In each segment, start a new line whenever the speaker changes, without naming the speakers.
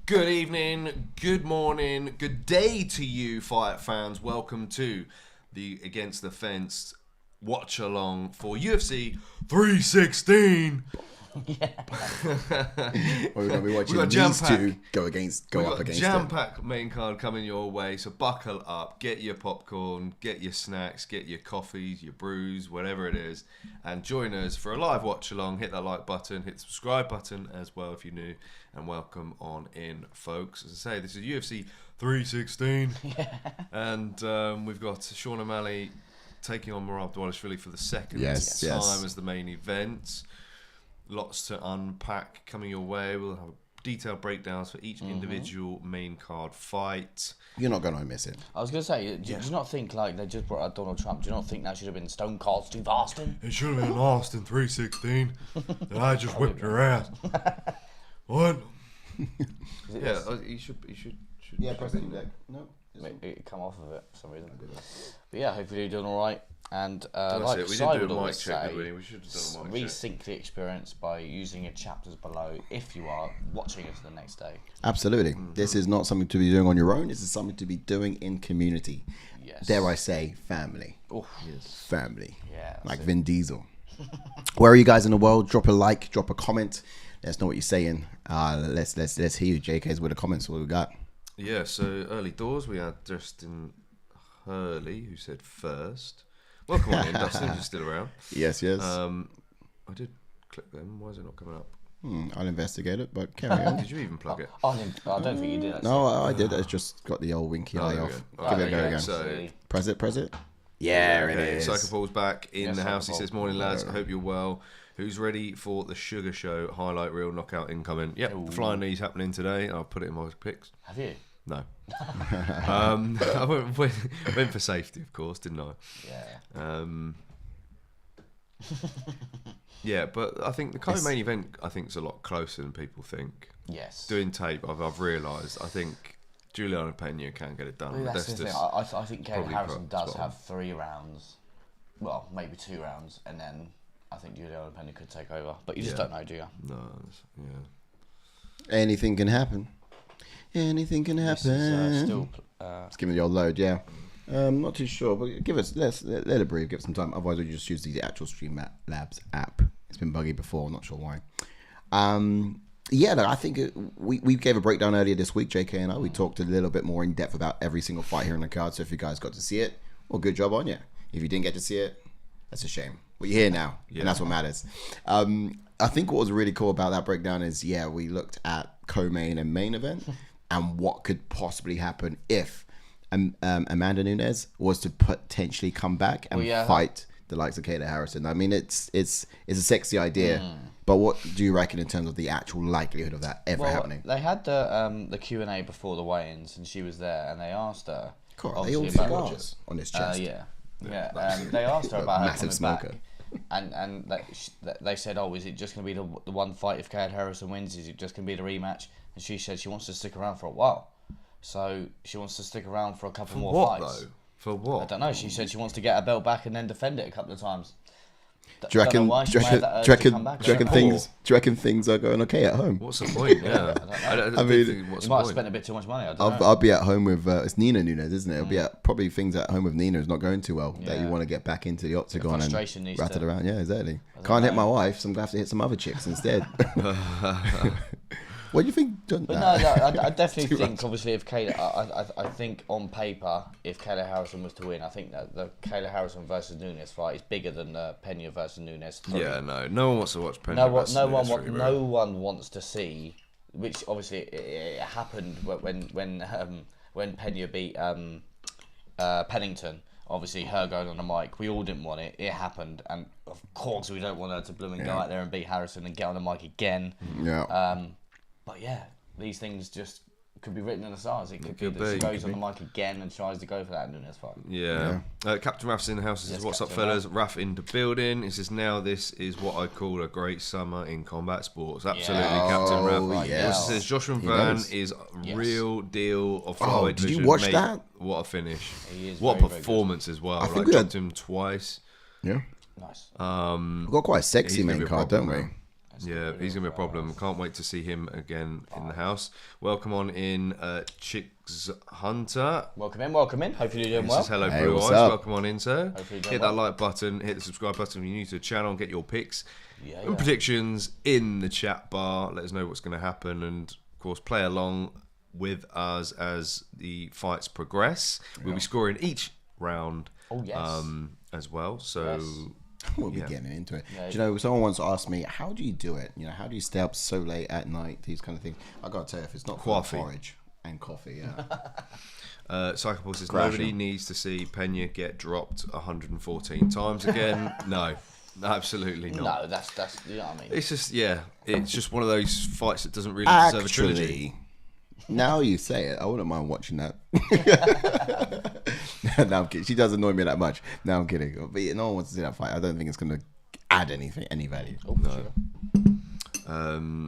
Good evening, good morning, good day to you, fight fans. Welcome to the Against the Fence Watch Along for UFC 316.
Yeah.
We're going to be watching these two go up against it.
Jam-pack main card coming your way, so buckle up, get your popcorn, get your snacks, get your coffees, your brews, whatever it is, and join us for a live watch along. Hit that like button, hit the subscribe button as well if you're new, and welcome on in, folks. As I say, this is UFC 316, and we've got Sean O'Malley taking on Merab Dvalishvili for the second time as the main event. Lots to unpack coming your way. We'll have detailed breakdowns for each individual main card fight.
You're not going to miss it.
I was going to say, do you not think like they just brought out Donald Trump? Do you not think that should have been Stone Cold Steve Austin?
It should have been Austin 316, and I just whipped your ass. What? Yeah, you should.
Yeah, press the deck. No.
It come off of it for some reason. But yeah, hopefully you're doing all right. And
we didn't do a mic check, did we? We should have done a mic check.
Resync the experience by using your chapters below if you are watching us the next day.
Absolutely. Mm-hmm. This is not something to be doing on your own. This is something to be doing in community.
Yes.
Dare I say, family.
Oh,
yes. Family.
Yeah.
Like Vin Diesel. Where are you guys in the world? Drop a like, drop a comment. Let us know what you're saying. Let's hear you, JK's with the comments. What we got?
Yeah, so early doors, we had Justin Hurley, who said first. Welcome on in, Dustin, you're still around.
Yes.
I did click them. Why is it not coming up?
I'll investigate it, but carry on.
Did you even plug it?
I don't think you did. Actually.
No, I did. It's just got the old winky eye off. Give it a go again.
So,
press it. Yeah, it is.
Psycho Paul's back in the house. He says, morning, lads. I hope you're well. Who's ready for the Sugar Show highlight reel knockout incoming? Yep, the flying knee's happening today. I'll put it in my picks.
Have you?
No. I went for safety, of course, didn't I?
Yeah.
Yeah, but I think the co-main event, I think, is a lot closer than people think.
Yes.
Doing tape, I've realised, I think Julianna and Peña can get it done.
Well, that's the thing. I think Kayla Harrison does have 3 rounds. Well, maybe 2 rounds, and then I think Julianna and Peña could take over. But you just don't know, do you?
No, yeah.
Anything can happen. Anything can happen. Let's give me the old load, yeah. Not too sure, but let it breathe, give it some time. Otherwise, we just use the actual Streamlabs app. It's been buggy before, not sure why. I think we gave a breakdown earlier this week, JK and I. We talked a little bit more in depth about every single fight here on the card. So if you guys got to see it, well, good job on you. If you didn't get to see it, that's a shame. But you're here now, and that's what matters. I think what was really cool about that breakdown is, we looked at co-main and main event and what could possibly happen if Amanda Nunes was to potentially come back and fight the likes of Kayla Harrison. I mean, it's a sexy idea, but what do you reckon in terms of the actual likelihood of that ever happening?
They had the Q&A before the weigh-ins, and she was there, and they asked her.
Cool. They all cigars on his chest.
They asked her about her
massive smoker.
Back. And they said, is it just going to be the one fight if Kayla Harrison wins? Is it just going to be the rematch? And she said she wants to stick around for a while. So she wants to stick around for a couple more fights.
Though? For what?
I don't know. She said she wants to get her belt back and then defend it a couple of times.
Do you reckon things are going okay at home?
What's the point? Yeah.
I mean, you might have spent a bit too much money.
I'll be at home with it's Nina Nunes, isn't it? It'll be probably things at home with Nina is not going too well. That you want to get back into the octagon and rattle around. Yeah, exactly. Can't hit my wife, so I'm gonna have to hit some other chicks instead. What do you think?
I definitely think, obviously, if Kayla, I think on paper, if Kayla Harrison was to win, I think that the Kayla Harrison versus Nunes fight is bigger than the Peña versus Nunes.
Yeah, no one wants to watch Peña versus Nunes.
No one wants to see, which obviously it happened when Peña beat Pennington. Obviously, her going on the mic, we all didn't want it. It happened, and of course, we don't want her to go out there and beat Harrison and get on the mic again.
Yeah.
But these things just could be written in the stars. It could be that she goes on the mic again and tries to go for that Nunes fight.
Yeah. Captain Raff's in the house. Says, what's up, fellas? Raff in the building. He says, now this is what I call a great summer in combat sports. Absolutely, Captain Raff.
Yeah.
He says, Joshua Van is real deal of flyweight
division. Did you watch that?
What a finish.
He is
what a performance as well. I think dropped him twice.
Yeah.
Nice.
We've got quite a sexy main card, don't we?
Yeah, he's going to be a problem. Can't wait to see him again in the house. Welcome on in, Chicks Hunter.
Welcome in. Hopefully you're doing well.
Says hello,
Hey,
Blue
what's
Eyes.
up?
Welcome on in, sir.
Hopefully you're doing
Hit
well.
that like button, hit the subscribe button if you're new to the channel, and get your picks
Yeah,
and predictions in the chat bar. Let us know what's going to happen, and of course, play along with us as the fights progress. We'll be scoring each round as well. So.
Yes.
We'll be getting into it.
Yeah.
Do you know, someone once asked me, how do you do it? You know, how do you stay up so late at night? These kind of things. I got to tell you, if it's not
Coffee.
porridge and coffee, yeah.
Psychopath says
Crashing.
nobody needs to see Peña get dropped 114 times again. No, absolutely not.
No, that's you know what I mean.
It's just it's just one of those fights that doesn't really deserve a trilogy.
Actually, now you say it, I wouldn't mind watching that. No, I'm kidding. She does annoy me that much. No, I'm kidding. But no one wants to see that fight. I don't think it's going to add any value.
No.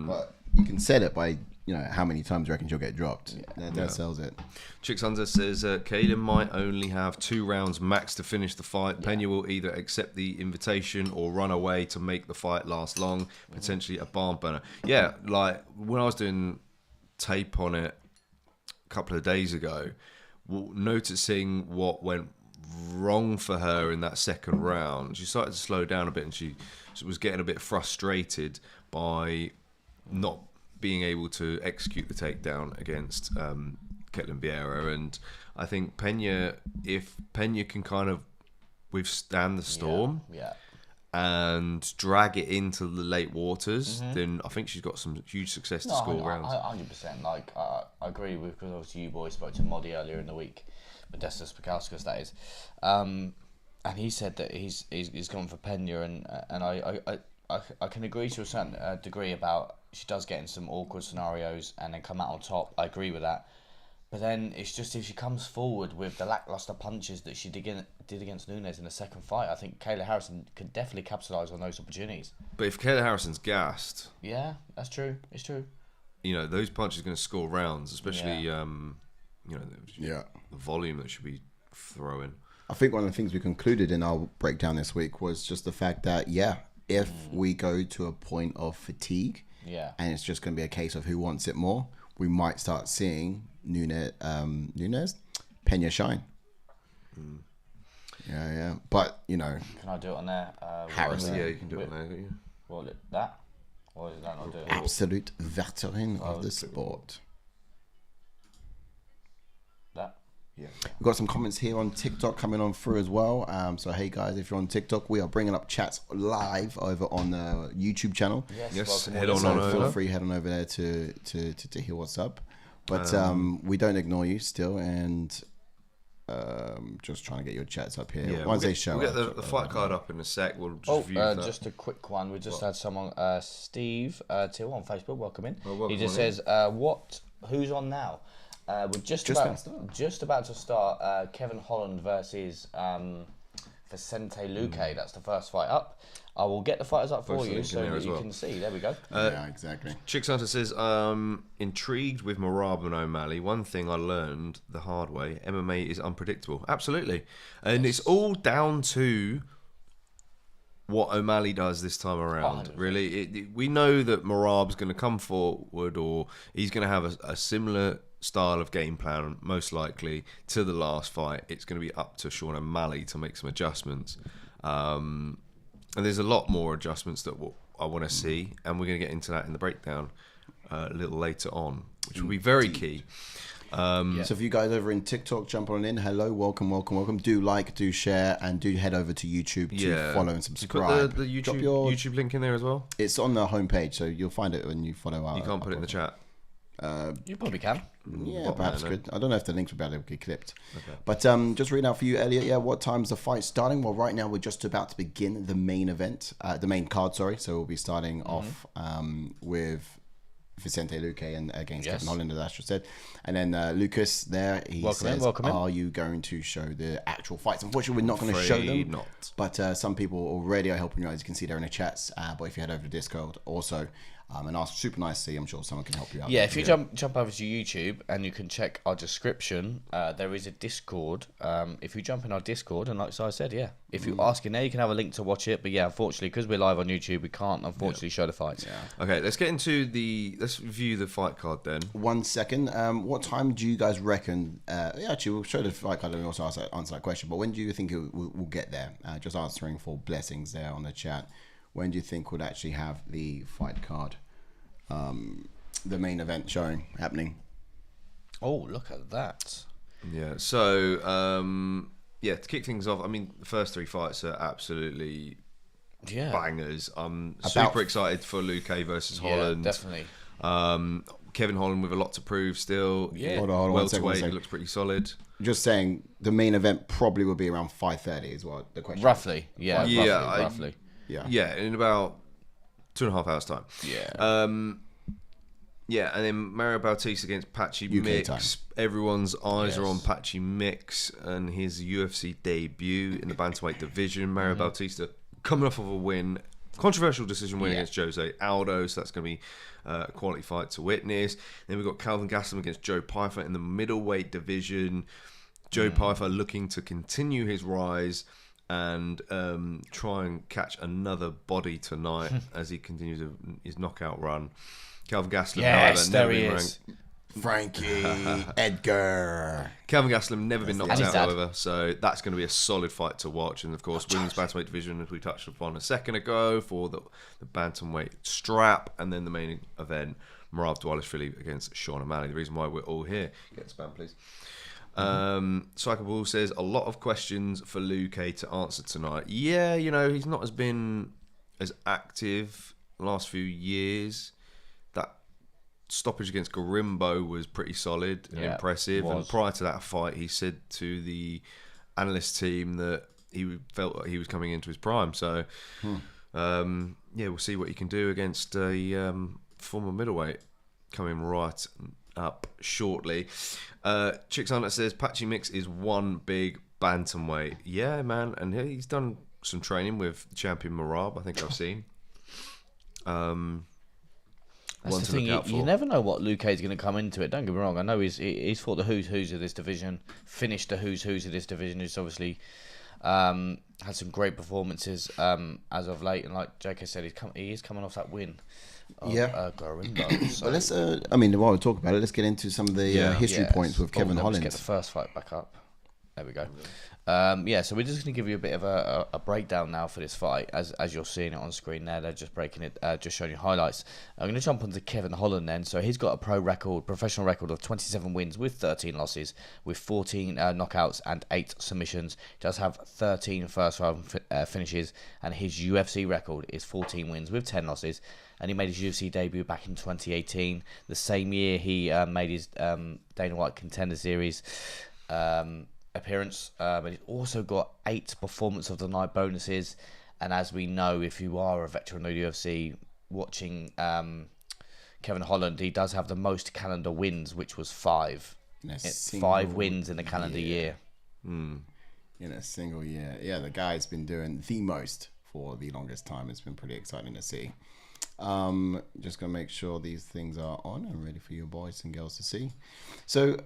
But you can set it by, you know, how many times you reckon she'll get dropped. That sells it.
Chicks Hunter says Kayla might only have 2 rounds max to finish the fight. Peña will either accept the invitation or run away to make the fight last long, potentially a barn burner. Yeah, like when I was doing tape on it a couple of days ago, noticing what went wrong for her in that second round, she started to slow down a bit, and she was getting a bit frustrated by not being able to execute the takedown against Ketlen Vieira. And I think Peña, if Peña can kind of withstand the storm and drag it into the late waters, then I think she's got some huge success to score rounds.
100%. Like I agree with, because obviously you boys spoke to Moddy earlier in the week, Modestas Pekauskas, that is, and he said that he's gone for Peña, and I can agree to a certain degree about she does get in some awkward scenarios and then come out on top. I agree with that. But then it's just if she comes forward with the lackluster punches that she did against Nunes in the second fight, I think Kayla Harrison could definitely capitalise on those opportunities.
But if Kayla Harrison's gassed,
yeah, that's true. It's true.
You know, those punches are going to score rounds, especially you know, the volume that she'll be throwing.
I think one of the things we concluded in our breakdown this week was just the fact that, if we go to a point of fatigue, and it's just going to be a case of who wants it more, we might start seeing Nunes, Peña shine. Yeah. But, you know.
Can I do it on there?
Harrison.
Yeah, you can do it on there.
What, that? Or is that not doing it?
Absolute veteran of the sport.
That?
Yeah.
We've got some comments here on TikTok coming on through as well. So, hey guys, if you're on TikTok, we are bringing up chats live over on the YouTube channel.
Yes,
head
on over.
Feel free, head on over there to hear what's up. But we don't ignore you still, and just trying to get your chats up here. Once they show
we'll
up.
get the fight card up in a sec. We'll just review that.
Just a quick one. We just had someone, Steve Till on Facebook. Welcome in.
welcome
He just
on in.
says, "Who's on now?" We're just about to start. Kevin Holland versus Vicente Luque. That's the first fight up. I will get the fighters up for you so that you can see. There we go.
Yeah, exactly.
Chicks Hunter says, intrigued with Merab and O'Malley. One thing I learned the hard way, MMA is unpredictable. Absolutely. And it's all down to what O'Malley does this time around.
100%.
Really. We know that Merab's going to come forward, or he's going to have a similar style of game plan, most likely, to the last fight. It's going to be up to Sean O'Malley to make some adjustments. And there's a lot more adjustments that I want to see, and we're going to get into that in the breakdown a little later on, which will be very key. So
if you guys over in TikTok, jump on in. Hello, welcome. Do like, do share, and do head over to YouTube to follow and subscribe.
Put the YouTube link in there as well?
It's on the homepage, so you'll find it when you follow our...
You can't put it in the chat?
You probably can.
Yeah, perhaps
man,
good. I don't know if the links will be able to get clipped.
Okay.
But just reading out for you, Elliot. Yeah, what time's the fight starting? Well, right now we're just about to begin the main event, the main card. Sorry, so we'll be starting off with Vicente Luque and against Kevin Holland, as Astro said, and then Lucas there. He says, "Are you going to show the actual fights?" Unfortunately, we're not going to show them. Not. But some people already are helping you out. As you can see there in the chats. But if you head over to Discord, also. And ask, super nice to see. I'm sure someone can help you out.
Yeah, if you jump over to YouTube and you can check our description, there is a Discord. If you jump in our Discord, and like I said, yeah, if you ask in there, you can have a link to watch it. But yeah, unfortunately, because we're live on YouTube, we can't show the fights.
Yeah.
Okay, let's get into let's review the fight card then.
1 second. What time do you guys reckon? Actually, we'll show the fight card and we also answer that question. But when do you think we'll get there? Just answering for blessings there on the chat. When do you think we'll actually have the fight card, the main event happening?
Oh, look at that.
Yeah, so, to kick things off, I mean, the first 3 fights are absolutely bangers. I'm super excited for Luque versus Holland.
Definitely.
Kevin Holland with a lot to prove still.
Yeah.
Hold on,
welterweight, it looks pretty solid.
Just saying, the main event probably will be around 5:30 is what the question
Roughly,
is.
roughly.
Yeah, in about 2.5 hours' time.
Yeah.
And then Merab Bautista against Patchy
UK
Mix.
time.
Everyone's eyes are on Patchy Mix and his UFC debut in the bantamweight division. Merab Bautista coming off of a win, controversial decision win against Jose Aldo, so that's going to be a quality fight to witness. Then we've got Kelvin Gastelum against Joe Pyfer in the middleweight division. Joe Pyfer looking to continue his rise and try and catch another body tonight as he continues his knockout run. Kelvin Gastelum,
yes, there he is.
Frankie Edgar.
Kelvin Gastelum never been knocked out,
dad.
however, so that's going to be a solid fight to watch. And of course, women's bantamweight division, as we touched upon a second ago, for the bantamweight strap, and then the main event, Merab Dvalishvili against Sean O'Malley. The reason why we're all here. Get the spam, please. Psycho Ball says a lot of questions for Luque to answer tonight. Yeah, he's not been as active the last few years. That stoppage against Garimbo was pretty solid and impressive. And prior to that fight, he said to the analyst team that he felt like he was coming into his prime. So, we'll see what he can do against a former middleweight coming right up shortly. Chicks on that says Patchy Mix is one big bantamweight. Yeah, man, and he's done some training with champion Merab. I think I've seen.
That's the thing. You never know what Luque's going to come into it. Don't get me wrong. I know he's fought the who's of this division, finished the who's of this division. He's obviously had some great performances as of late, and like JK said, he is coming off that win. Garimbo. So.
But let's, while we talk about it, let's get into some of the history points with Kevin Holland.
Let's get the first fight back up. There we go. So we're just going to give you a bit of a breakdown now for this fight, as you're seeing it on screen there. They're just breaking it, just showing you highlights. I'm going to jump onto Kevin Holland then. So he's got a professional record of 27 wins with 13 losses, with 14 knockouts and 8 submissions. He does have 13 first round finishes, and his UFC record is 14 wins with 10 losses. And he made his UFC debut back in 2018. The same year he made his Dana White Contender Series appearance. But he's also got 8 Performance of the Night bonuses. And as we know, if you are a veteran of the UFC, watching Kevin Holland, he does have the most calendar wins, which was 5. 5 wins in the calendar year.
In a single year. Yeah, the guy's been doing the most for the longest time. It's been pretty exciting to see. Just gonna make sure these things are on and ready for you boys and girls to see. So,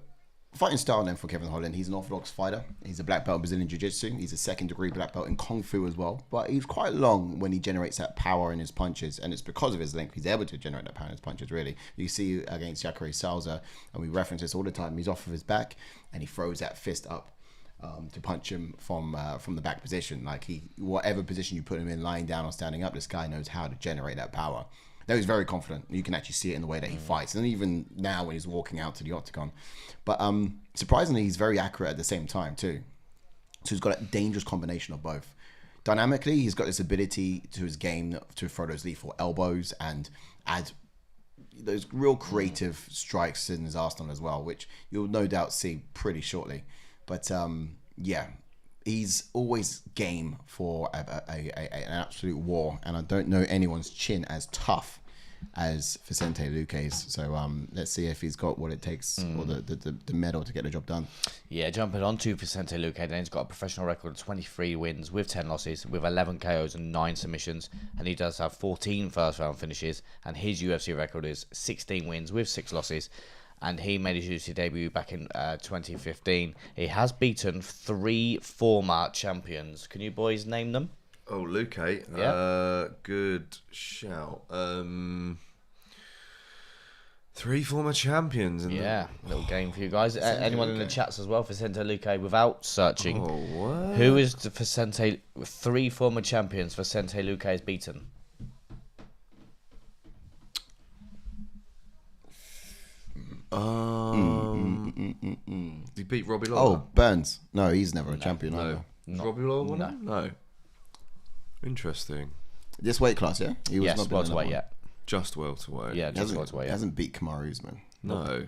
fighting style then for Kevin Holland. He's an orthodox fighter. He's a black belt in Brazilian Jiu-Jitsu. He's a second-degree black belt in Kung Fu as well. But he's quite long when he generates that power in his punches, and it's because of his length he's able to generate that power in his punches. Really, you see against Jacare Souza, and we reference this all the time. He's off of his back, and he throws that fist up. To punch him from the back position, like whatever position you put him in, lying down or standing up, this guy knows how to generate that power. Now he's very confident. You can actually see it in the way that he fights, and even now when he's walking out to the octagon. But surprisingly, he's very accurate at the same time too. So he's got a dangerous combination of both. Dynamically, he's got this ability to his game to throw those lethal elbows and add those real creative strikes in his arsenal as well, which you'll no doubt see pretty shortly. But he's always game for an absolute war, and I don't know anyone's chin as tough as Vicente Luque's. So let's see if he's got what it takes, or the medal to get the job done.
Yeah, jumping on to Vicente Luque, then he's got a professional record of 23 wins with 10 losses, with 11 KOs and 9 submissions, and he does have 14 first-round finishes, and his UFC record is 16 wins with 6 losses, and he made his UFC debut back in 2015. He has beaten 3 former champions. Can you boys name them?
Oh, Luque.
Yeah.
Good shout. 3 former champions.
Yeah, little game for you guys. Anyone in the chats as well, Vicente Luque, without searching.
Oh, what?
Who is the Vicente? 3 former champions Vicente Luque has beaten.
Did he beat Robbie Lawler?
Oh, Burns. No, he's never a champion.
No. Robbie Lawler won it? No. Interesting.
This weight class, yeah? He was
Yes,
not been in that
welterweight,
one.
yeah.
Just welterweight.
Yeah,
He
just
hasn't,
welterweight,
he
yeah.
hasn't beat Kamaru Usman.
No.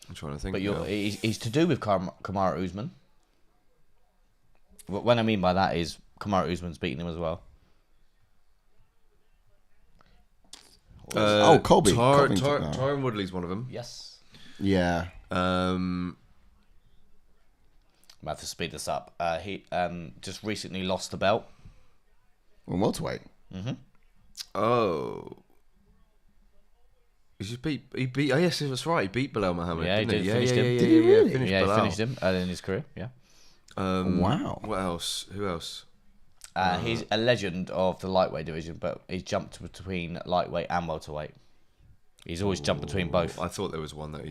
I'm trying to think.
But
now.
he's to do with Kamaru Usman. What I mean by that is Kamaru Usman's beaten him as well.
Colby.
Tyron Woodley's one of them.
Yes.
Yeah.
Um,
I'm about to speed this up. He just recently lost the belt.
Well, welterweight.
oh. He just beat. He beat. Oh yes, that's right. He beat Bilal Muhammad.
Yeah, he
didn't
did. Finished him.
Did he really?
Finished
Yeah, he
Bilal.
finished him in his career. Yeah.
Wow.
What else? Who else?
He's a legend of the lightweight division, but he's jumped between lightweight and welterweight. He's always jumped between both.
I thought there was one that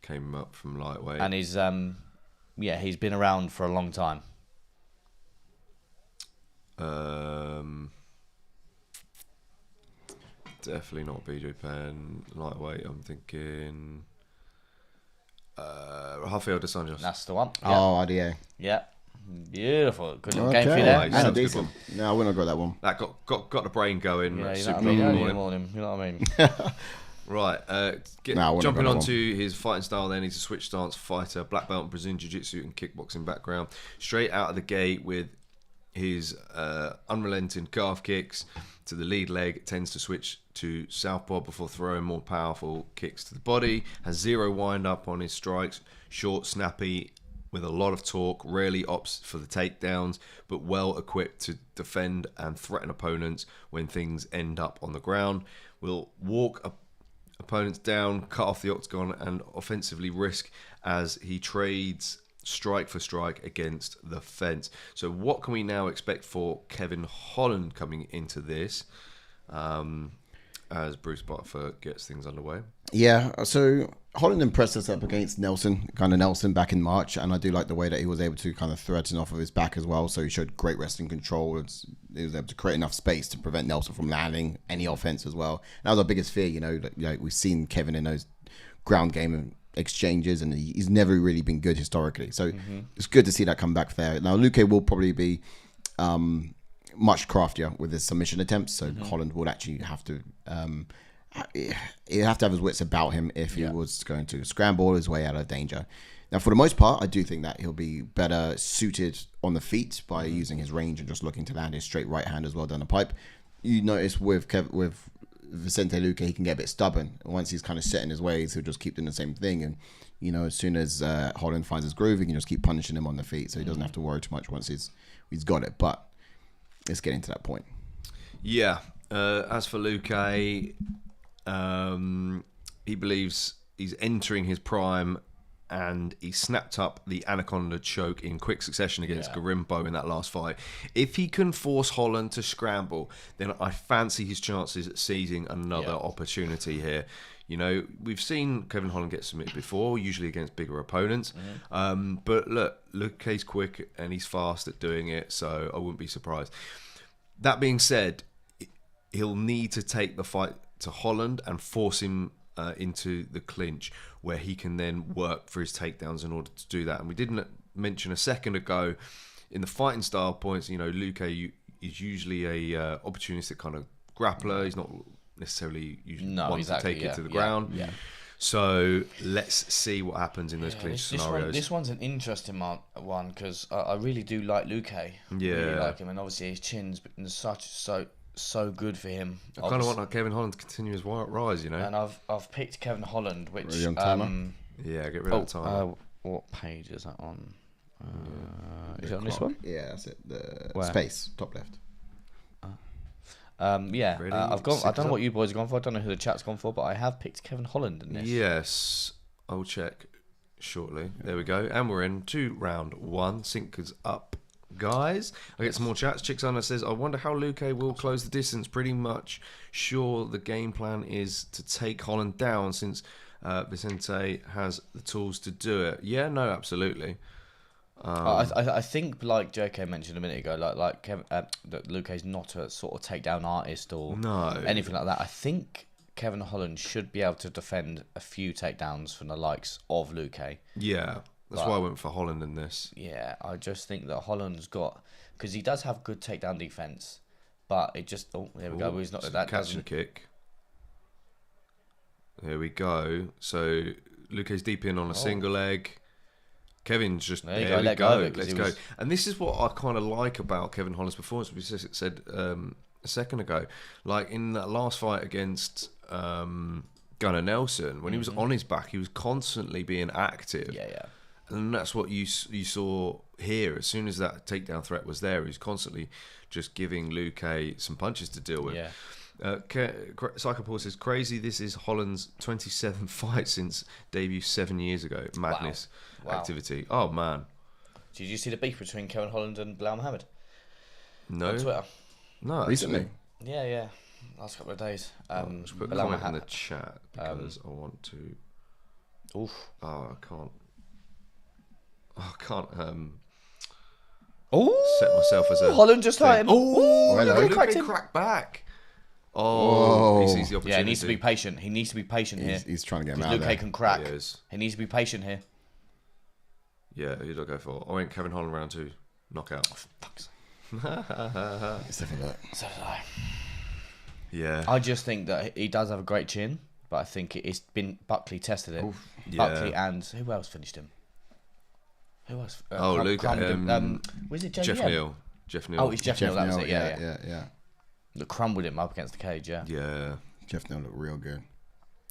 came up from lightweight.
And he's he's been around for a long time.
Definitely not BJ Penn lightweight. I'm thinking Rafael dos Anjos.
That's the one. Yeah.
Oh, RDA.
Yeah. Beautiful. Good little
Okay.
game for you there.
Nice.
Yeah,
Sounds
decent. No, I wouldn't have got that one.
That got the brain going.
Yeah, you know
Super
what I mean?
normal
Early in the
morning.
morning. You know what I mean?
Right,
No, I wouldn't
jumping
have gone
on
on.
to his fighting style then, he's a switch stance fighter, black belt in Brazilian Jiu-Jitsu and kickboxing background. Straight out of the gate with his unrelenting calf kicks to the lead leg, tends to switch to southpaw before throwing more powerful kicks to the body, has 0 wind-up on his strikes, short, snappy, with a lot of torque, rarely opts for the takedowns, but well equipped to defend and threaten opponents when things end up on the ground. Will walk opponents down, cut off the octagon, and offensively risk as he trades strike for strike against the fence. So what can we now expect for Kevin Holland coming into this as Bruce Butterford gets things underway?
Yeah, so Holland impressed us up against Nelson back in March, and I do like the way that he was able to kind of threaten off of his back as well. So he showed great wrestling control. He was able to create enough space to prevent Nelson from landing any offense as well. And that was our biggest fear, like we've seen Kevin in those ground game exchanges, and he's never really been good historically. So it's good to see that come back there. Now Luque will probably be much craftier with his submission attempts, so Holland would actually have to he'd have to have his wits about him if he was going to scramble his way out of danger. Now, for the most part, I do think that he'll be better suited on the feet by using his range and just looking to land his straight right hand as well down the pipe. You notice with Vicente Luque, he can get a bit stubborn. Once he's kind of set in his ways, he'll just keep doing the same thing. And, as soon as Holland finds his groove, he can just keep punishing him on the feet, so he doesn't have to worry too much once he's got it. But it's getting to that point.
Yeah. As for Luque, he believes he's entering his prime, and he snapped up the Anaconda choke in quick succession against Garimbo in that last fight. If he can force Holland to scramble, then I fancy his chances at seizing another opportunity here. We've seen Kevin Holland get submitted before, usually against bigger opponents. But look, Luque's quick and he's fast at doing it, so I wouldn't be surprised. That being said, he'll need to take the fight to Holland and force him into the clinch, where he can then work for his takedowns in order to do that. And we didn't mention a second ago, in the fighting style points, Luque is usually a opportunistic kind of grappler. He's not necessarily to take it to the ground. Yeah. So let's see what happens in those clinch scenarios.
This one's an interesting one because I really do like Luque.
Yeah.
Really like him, and obviously his chin's been so good for him.
I kind of want Kevin Holland to continue his rise, you know.
And I've picked Kevin Holland, which
Really on timer?
Yeah, get rid of the timer.
What page is that on? Is it on this one?
Yeah, that's it. The
Where?
space, top left.
Yeah,
Really?
I've gone. I
Six
don't know
up?
what you boys have gone for. I don't know who the chat's gone for, but I have picked Kevin Holland in this.
Yes, I'll check shortly. There we go, and we're into round 1. Sync is up, guys. I get some more chats. Chicksana says, "I wonder how Luque will close the distance. Pretty much sure the game plan is to take Holland down since Vicente has the tools to do it." Yeah, no, absolutely.
I think, like JK mentioned a minute ago, like Kevin, that Luque's not a sort of takedown artist or
No.
anything like that. I think Kevin Holland should be able to defend a few takedowns from the likes of Luque.
Yeah, that's why I went for Holland in this.
Yeah, I just think that Holland's got, because he does have good takedown defense, but it just there we go. He's not that
catching a kick. There we go. So Luque's deep in on a single leg. Kevin's just
There you
there
go,
we
let go of
go.
it, 'cause
Let's
he
go.
was-
And this is what I kind of like about Kevin Holland's performance. We said a second ago, like in that last fight against Gunnar Nelson, when he was on his back, he was constantly being active.
Yeah.
And that's what you saw here. As soon as that takedown threat was there, he was constantly just giving Luque some punches to deal with.
Yeah.
Psycho Paul says, crazy, this is Holland's 27th fight since debut 7 years ago. Madness
Wow.
activity. Oh, man.
Did you see the beef between Kevin Holland and Bilal Muhammad
No.
on Twitter?
No.
Recently.
Yeah. Last couple of days.
Let's put a
Bilal
comment in the
Muhammad.
chat because I want to...
Oof.
Oh, I can't... I can't
Oh,
set myself as a...
Holland just hit him.
Oh,
hello.
Luque
cracked him.
cracked back. Oh, he
Whoa.
sees the opportunity.
Yeah, he needs to be patient. He needs to be patient here.
He's trying to get him
Because
out
Luque
there.
can crack.
He is.
He needs to be patient here.
Yeah, who did I go for? I went Kevin Holland round 2. Knockout.
Fuck's
Let's have a look.
So did I.
Yeah.
I just think that he does have a great chin, but I think it's been Buckley tested it.
Yeah.
Buckley and who else finished him? Who else?
Luque.
Was it
Jeff
JBM?
Neal. Jeff Neal.
Oh, it's Jeff Neal. That was it. Yeah.
yeah.
That crumbled him up against the cage. Yeah.
Yeah.
Jeff Neal looked real good.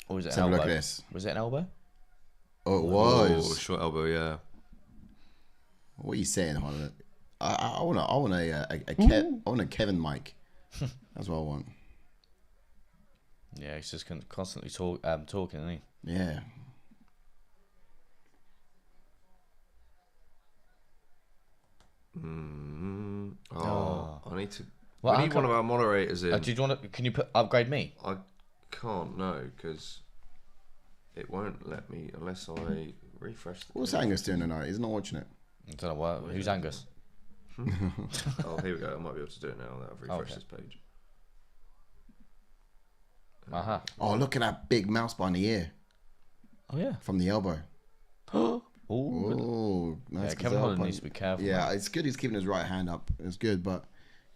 Or was it
Let's
an
have a
elbow?
look at this.
Was it an elbow?
Oh, it
Oh,
was.
short elbow, yeah.
What are you saying, Holland? I want a Kevin mic. That's what I want.
Yeah, he's just constantly talking, isn't he?
Yeah.
Oh, I need to.
Well,
we
I
need one
can't-
of our moderators in.
Did you want to? Can you upgrade me?
I can't, no, because it won't let me unless I refresh.
What's Angus doing tonight? He's not watching it.
I don't know what. Who's Angus?
Oh, here we go. I might be able to do it now that I've refreshed
Okay.
this page.
Aha.
Oh, look at that big mouse behind the ear
Oh yeah.
from the elbow.
Oh.
Oh,
Yeah,
nice.
Kevin Holland needs to be careful.
Yeah, it's good he's keeping his right hand up. It's good, but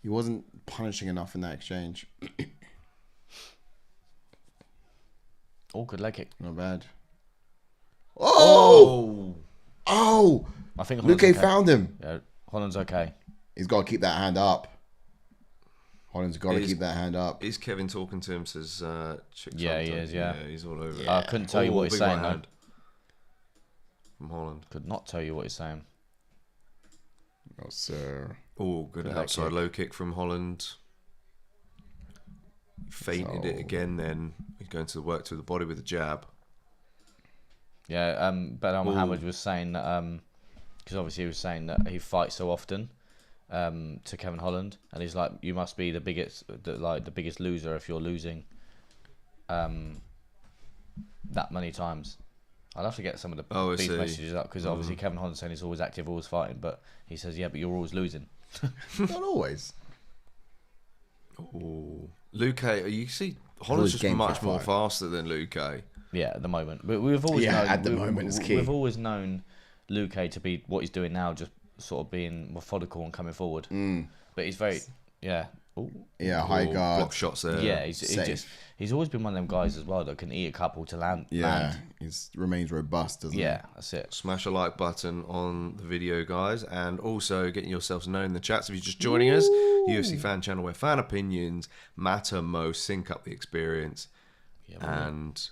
he wasn't punishing enough in that exchange.
Oh, good leg kick.
Not bad. Oh!
I think Holland's
Luque
okay.
found him.
Yeah, Holland's okay.
He's got to keep that hand up. Holland's got to
Is-
keep that hand up.
Is Kevin talking to him? Says Chick
Yeah, he
Hunter.
is, yeah.
He's all over it.
I couldn't tell you what he's
big
saying
right
though.
hand from Holland.
Could not tell you what he's saying.
Oh, sir.
Oh, good
Good
outside
leg kick.
low kick from Holland. Feinted it
So-
again. Then he's going to the work to the body with a jab.
Yeah, Bilal Muhammad was saying that because obviously he was saying that he fights so often to Kevin Holland, and he's like, you must be the biggest loser if you're losing that many times. I'll have to get some of the
Oh, I
beef
see.
messages up because obviously Kevin Holland's saying he's always active, always fighting, but he says, yeah, but you're always losing.
Not always.
Oh, Luque, you see, Holland's just
game for a
much more
fight.
faster than Luque.
Yeah, at the moment. We've always
Yeah,
known,
at the moment is key.
We've always known Luque to be what he's doing now, just sort of being methodical and coming forward. But he's very,
Yeah, high guard.
Block shots there.
Yeah, he's always been one of them guys as well that can eat a couple to land.
Yeah, he remains robust, doesn't he?
Yeah, that's it.
Smash a like button on the video, guys, and also getting yourselves known in the chats if you're just joining us. UFC fan channel where fan opinions matter most. Sync up the experience and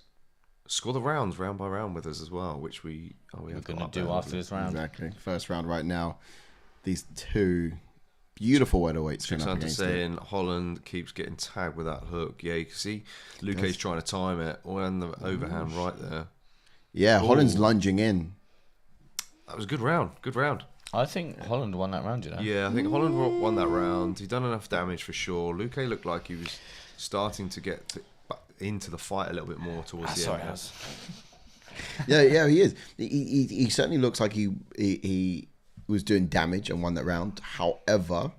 score the rounds round by round with us as well, which we're
going to do after this round.
Exactly. First round right now. These two beautiful welterweights.
Hunter saying Holland keeps getting tagged with that hook. Yeah, you can see Luque's trying to time it. On the overhand right there.
Yeah, Holland's lunging in.
That was a good round. Good round.
I think Holland won that round, you know?
Yeah, I think Holland won that round. He'd done enough damage for sure. Luque looked like he was starting to get into the fight a little bit more towards the end.
Yeah, he is. He certainly looks like he was doing damage and won that round. However,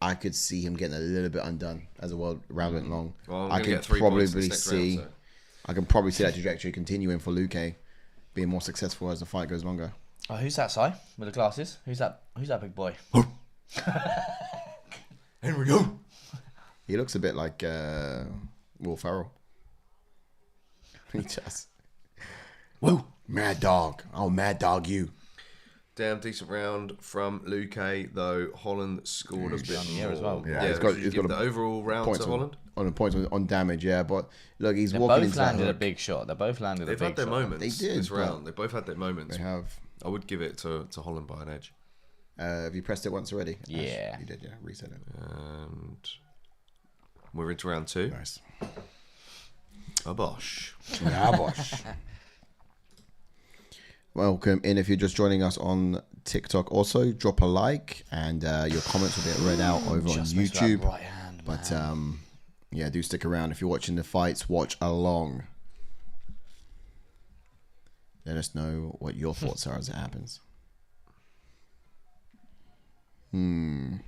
I could see him getting a little bit undone as the round went long.
Well,
I can probably see. Round, so. I can probably see that trajectory continuing for Luque, being more successful as the fight goes longer.
Oh, who's that, Si? With the glasses? Who's that big boy?
Here we go.
He looks a bit like Will Ferrell. He just... Whoa, mad dog. Oh, mad dog you.
Damn decent round from Luque, though Holland scored a bit
here as well.
Yeah, he's got
the overall round to Holland.
On the points on damage, yeah. But look, he's
They
walking
both
into
landed
that
a big shot. They both landed a big shot.
They've had their moments.
They did
this round. They both had their moments.
They have.
I would give it to Holland by an edge.
Have you pressed it once already?
Yeah.
Ash, you did, yeah. Reset it.
And we're into round 2.
Nice.
A bosh.
Yeah, bosh. Welcome in if you're just joining us on TikTok. Also, drop a like and your comments will get read out over on YouTube.
Right hand,
but yeah, do stick around if you're watching the fights. Watch along. Let us know what your thoughts are as it happens.
I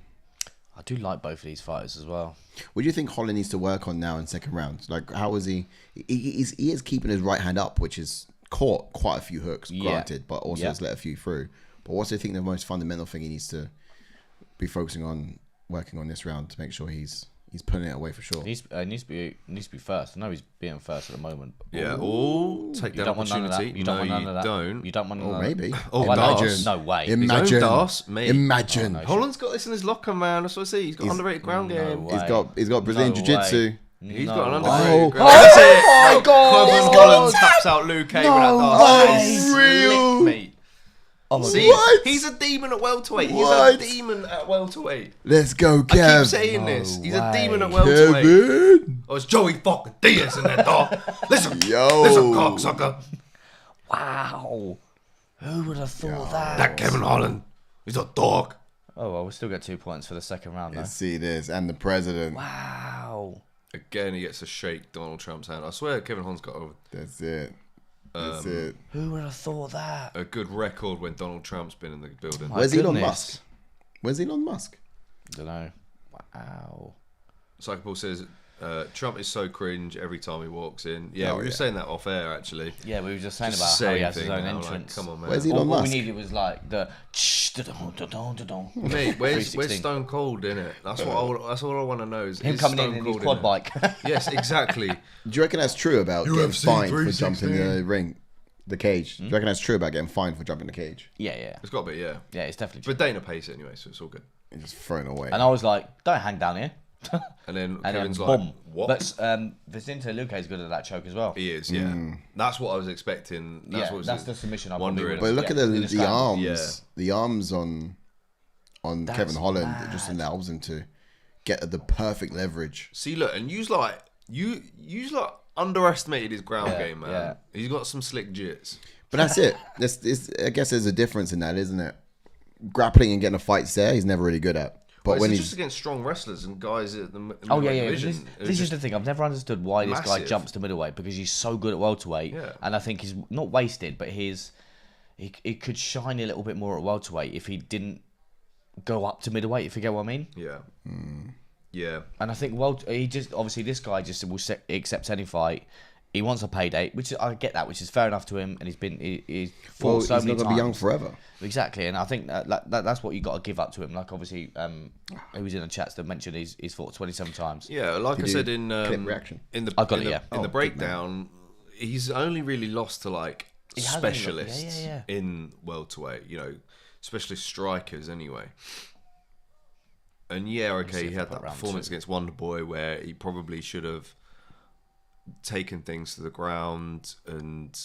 do like both of these fighters as well.
What do you think Holland needs to work on now in second round? Like, how is he? He is keeping his right hand up, which is caught quite a few hooks, granted, but also has let a few through. But what's do you think the most fundamental thing he needs to be focusing on, working on this round to make sure he's putting it away for sure?
He needs to be first. I know he's being first at the moment.
Yeah. Take that opportunity.
You don't want none of that.
Don't.
You don't want none of that.
Maybe.
Imagine.
No way.
Imagine.
Imagine. Holland's got this in his locker, man. That's what I see. He's got underrated ground game.
He's got Brazilian jiu-jitsu.
He's got an underrated ground.
That's
it.
Oh my God.
Kelvin Holland taps out Luque with that
That's real.
Mate. See, he's a demon at welterweight. He's a demon at welterweight.
Let's go, Kev.
I keep saying this. He's a demon at welterweight.
Kevin.
Oh, it's Joey fucking Diaz in there, dog. Listen,
Yo.
listen, cocksucker.
Wow. Who would have thought that?
That Kevin Holland. He's a dog.
Oh, well, we still get 2 points for the second round, though.
Let's see this. And the president.
Wow.
Again, he gets to shake Donald Trump's hand. I swear Kevin Holland's got
That's it. That's it.
Who would have thought that?
a good record when Donald Trump's been in the building.
Where's Elon Musk? Where's Elon Musk?
Don't know. Wow.
Psycho Paul says, Trump is so cringe every time he walks in. Yeah, we were saying that off air, actually.
Yeah, we were just saying
Just
about how he
same
has his
thing
own
now,
entrance.
Like, come on, man.
Where's Elon
All
Musk?
we needed was like the
Mate, where's
316.
Stone Cold in it? That's all I want to know is
him
is
coming
Stone
in
Cold
his quad bike.
Yes, exactly.
Do you reckon that's true about getting
UFC
fined for jumping
316?
the ring, the cage? Do you reckon that's true about getting fined for jumping the cage?
yeah.
It's got to be, yeah.
Yeah, it's definitely true.
But Dana pays it anyway, so it's all good.
And just thrown away.
And I was like, don't hang down here.
And then
And
Kevin's
then,
like,
boom.
what?
But Vicente Luque is good at that choke as well.
He is, yeah. That's what I was expecting. That's what
that's the submission I'm
wondering.
But look at the arms.
Yeah.
The arms on Kevin Holland. It just allows him to get the perfect leverage.
See, look, and you underestimated his ground game, man.
yeah.
He's got some slick jits.
But that's it. I guess there's a difference in that, isn't it? Grappling and getting a fight there, he's never really good at. But when
it's
he's
just against strong wrestlers and guys at the division.
This is the thing. I've never understood why this guy
massive.
jumps to middleweight, because he's so good at welterweight, and I think he's not wasted, but he could shine a little bit more at welterweight if he didn't go up to middleweight. If you get what I mean?
Yeah. Yeah.
And I think he just obviously this guy just will accept any fight He wants a payday, I get that, which is fair enough to him, and he's fought so
he's
many
not
times.
gonna be young forever.
Exactly, and I think that's what you got to give up to him. Like obviously, who was in the chats that mentioned he's fought 27 times.
Yeah, like I said in
reaction?
the breakdown, he's only really lost to like specialists in welterweight. You know, specialist strikers anyway. And he had that performance against Wonderboy where he probably should have taken things to the ground and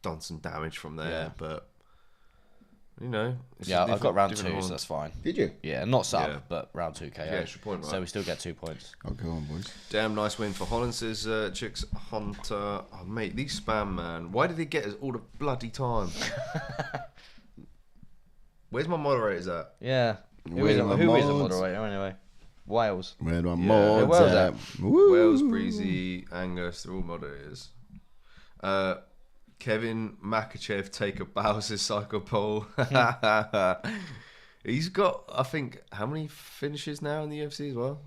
done some damage from there, but you know,
I've got round 2, so that's fine.
Did you?
Yeah, not sub, but round 2 KO.
Yeah, extra point, right?
So we still get 2 points.
Oh, go on, boys.
Damn nice win for Holland, says Chicks Hunter. Oh mate, these spam man, why did they get us all the bloody time? Where's my moderators at?
Yeah, who is the moderator anyway? Wales.
Where do I mods
Wales
at?
Wales, Breezy, Angus, they're all moderators. Kevin Makachev, take a bow, says Psycho Paul. He's got, I think, how many finishes now in the UFC as well?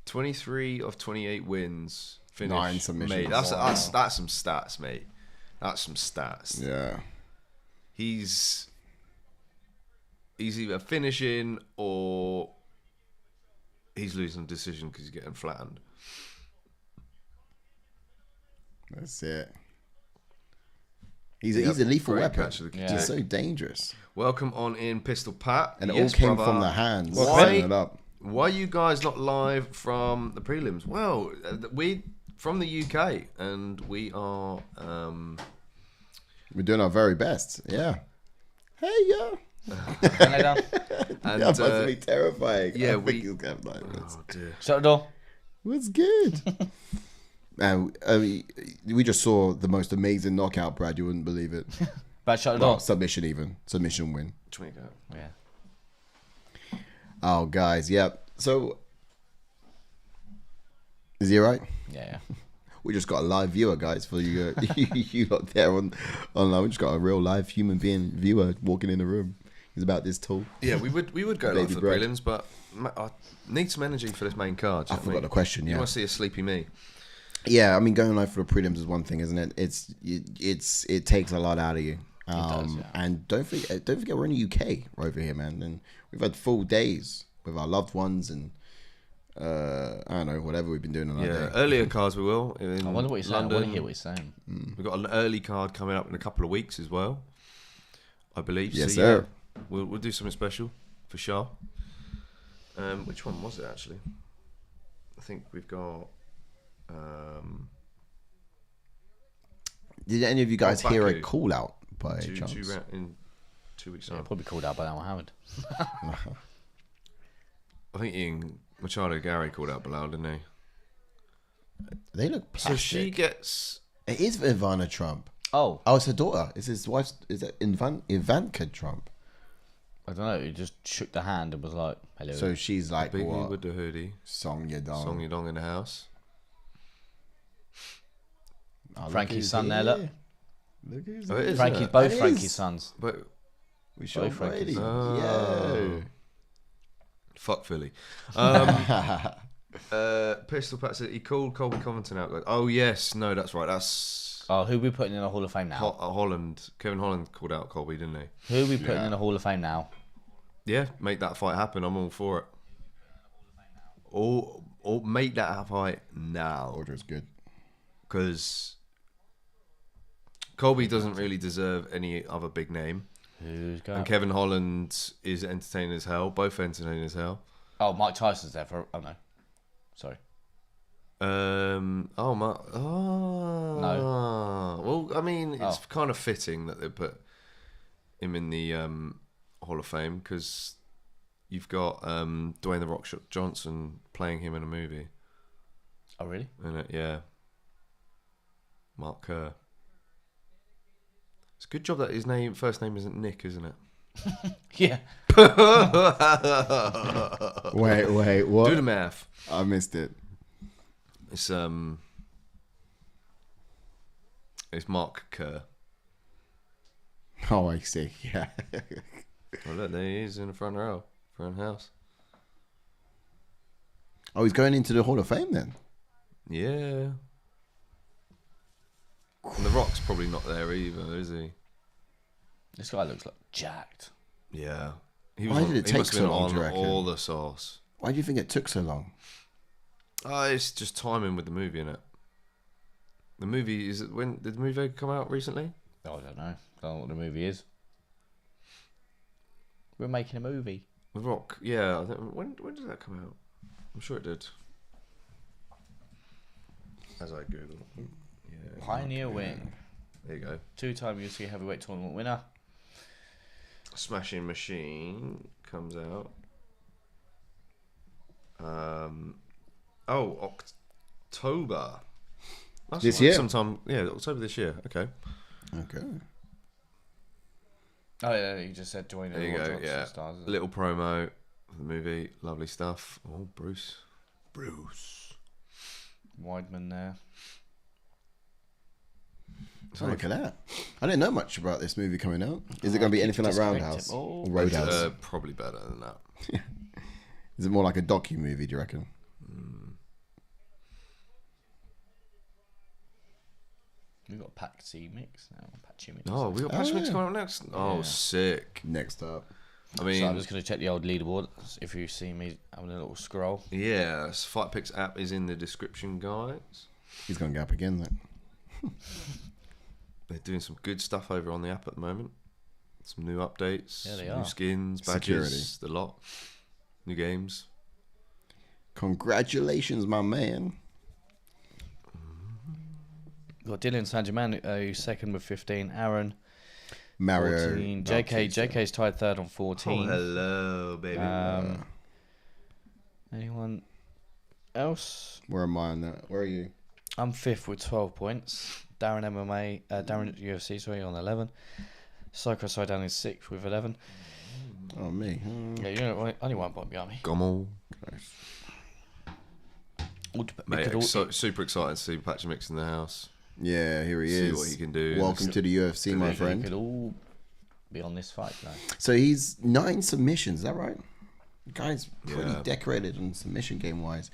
23 of 28 wins.
9 submissions.
Mate, that's some stats, mate. That's some stats.
Yeah.
He's either finishing or he's losing a decision because he's getting flattened.
That's it. He's a lethal weapon. He's so dangerous.
Welcome on in, Pistol Pat.
And it all came from the hands.
Why are you guys not live from the prelims? Well, we from the UK, and we are...
we're doing our very best. Yeah. Hey, yeah.
And
that must be terrifying.
Yeah,
I think he's going to like this.
Oh dear.
Shut the door.
What's good? We just saw the most amazing knockout, Brad. You wouldn't believe it.
But shut the door.
Submission even. Submission win.
Yeah.
Oh, guys. Yep. So, is he all right?
Yeah.
We just got a live viewer, guys, for you. You lot there online. We just got a real live human being viewer walking in the room. He's about this tall.
Yeah, we would go live for the prelims, but I need some energy for this main card.
I forgot the question. Yeah,
you want to see a sleepy me?
Yeah, I mean, going live for the prelims is one thing, isn't it? It takes a lot out of you. And don't forget we're in the UK over here, man, and we've had full days with our loved ones and I don't know, whatever we've been doing on our day.
Earlier cards we will.
I wonder what he's saying. I want to hear what he's saying.
We've got an early card coming up in a couple of weeks as well, I believe.
Yes, sir.
We'll do something special for sure. Which one was it actually? I think we've got.
Did any of you guys hear a call out by chance?
In 2 weeks time.
Probably called out by Al Howard.
I think Ian Machado Gary called out Bilal, didn't he?
They look plastic.
So she gets.
It is Ivana Trump.
Oh,
it's her daughter. It's his wife's. Is it Ivanka Trump?
I don't know. He just shook the hand and was like, "Hello."
So she's like,
Biggie
what?
with the hoodie.
Song Yadong.
Song Yadong in the house.
Frankie's son there, look.
Look who's
Oh, it is,
Frankie's
isn't it?
both
It
Frankie's
is.
sons.
But
we show
Frankie's.
Brady.
Oh.
Yeah.
Fuck Philly. Pistol Pat said he called Colby Covington out. Like, oh yes, no, that's right. That's
who are we putting in the Hall of Fame now?
Holland. Kevin Holland called out Colby, didn't he?
Who are we putting in the Hall of Fame now?
Yeah, make that fight happen. I'm all for it. Or make that fight now.
Order's good.
Because Colby doesn't really deserve any other big name.
Who's going?
And Kevin Holland is entertaining as hell. Both entertaining as hell.
Oh, Mike Tyson's there for. Oh no, sorry.
No. Well, I mean, it's kind of fitting that they put him in the Hall of Fame because you've got Dwayne the Rock Johnson playing him in a movie.
Oh really?
In it, yeah. Mark Kerr. It's a good job that his first name isn't Nick, isn't it?
Yeah.
Wait, what?
Do the math.
I missed it.
It's Mark Kerr.
Oh, I see. Yeah.
Well, look, there he is in the front row, front house.
Oh, he's going into the Hall of Fame then.
Yeah. And The Rock's probably not there either, is he?
This guy looks like jacked.
Yeah.
Why did it take so long, do you
on
reckon?
all the sauce.
Why do you think it took so long?
It's just timing with the movie, innit? The movie when did the movie come out recently?
I don't know. Don't know what the movie is. We're making a movie.
The Rock, yeah. When did that come out? I'm sure it did. As I Google. Yeah.
Pioneer Wing.
There you go.
2-time UFC heavyweight tournament winner.
Smashing Machine comes out. October. That's
This year?
Sometime, October this year. Okay.
Okay.
Oh yeah, you just said join.
There you go. Yeah. A little promo for the movie. Lovely stuff. Oh, Bruce.
Weidman there.
So look at that. I didn't know much about this movie coming out. Is it going to be anything like Roundhouse or Roadhouse?
Probably better than that.
Is it more like a docu movie? Do you reckon?
We've got Patchy mix now. Patchy mix.
Oh, we got Patchy Mix coming up next. Oh, sick.
Next up.
I mean,
so I'm just going to check the old leaderboard. If you see me having a little scroll.
yeah, Fight Picks app is in the description, guys.
He's going to gap again then.
They're doing some good stuff over on the app at the moment. Some new updates,
Yeah, they
new
are.
skins, badges, the lot, new games.
Congratulations, my man.
Got Dylan Sanjaman, who's second with 15. Aaron,
Mario.
14. JK's tied third on 14.
Oh, hello, baby.
Anyone else?
Where am I on that? Where are you?
I'm fifth with 12 points. Darren Darren UFC, sorry, on 11. Psycho Sidedown is sixth with 11.
Oh, me.
Yeah, you're only one point behind me.
Gommel.
It
Mate,
could all-
super excited to see Patchy Mix in the house.
Yeah, here he
See
is.
what he can do.
Welcome to the UFC, my
it
friend.
could all be on this fight, though.
So he's 9 submissions, is that right? The guy's pretty
Yeah.
decorated on submission game wise.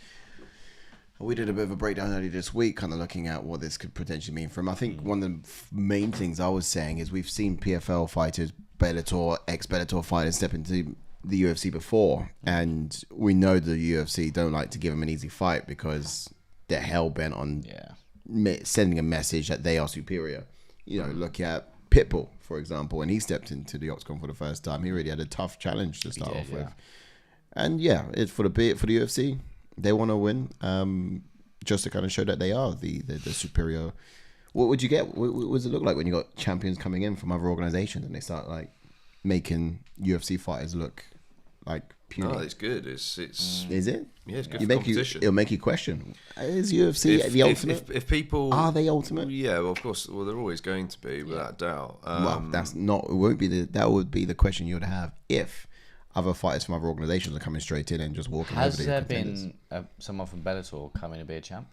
We did a bit of a breakdown earlier this week, kind of looking at what this could potentially mean for him. I think one of the main things I was saying is we've seen PFL fighters, Bellator, ex-Bellator fighters step into the UFC before, and we know the UFC don't like to give them an easy fight because they're hell-bent on sending a message that they are superior. You know, look at Pitbull, for example, when he stepped into the Octagon for the first time. He really had a tough challenge to start off with. And it's for the UFC. They want to win, just to kind of show that they are the superior. What would you get? What does it look like when you got champions coming in from other organizations and they start like making UFC fighters look like puny?
No, it's good. It's
Is it?
Yeah, it's good for competition.
It'll make you question: is UFC the ultimate?
If people
are they ultimate?
Yeah, well, of course. Well, they're always going to be, without doubt.
Well, that's not. It won't be that would be the question you would have if other fighters from other organizations are coming straight in and just walking over the contenders.
Has there been someone from Bellator coming to be a champ?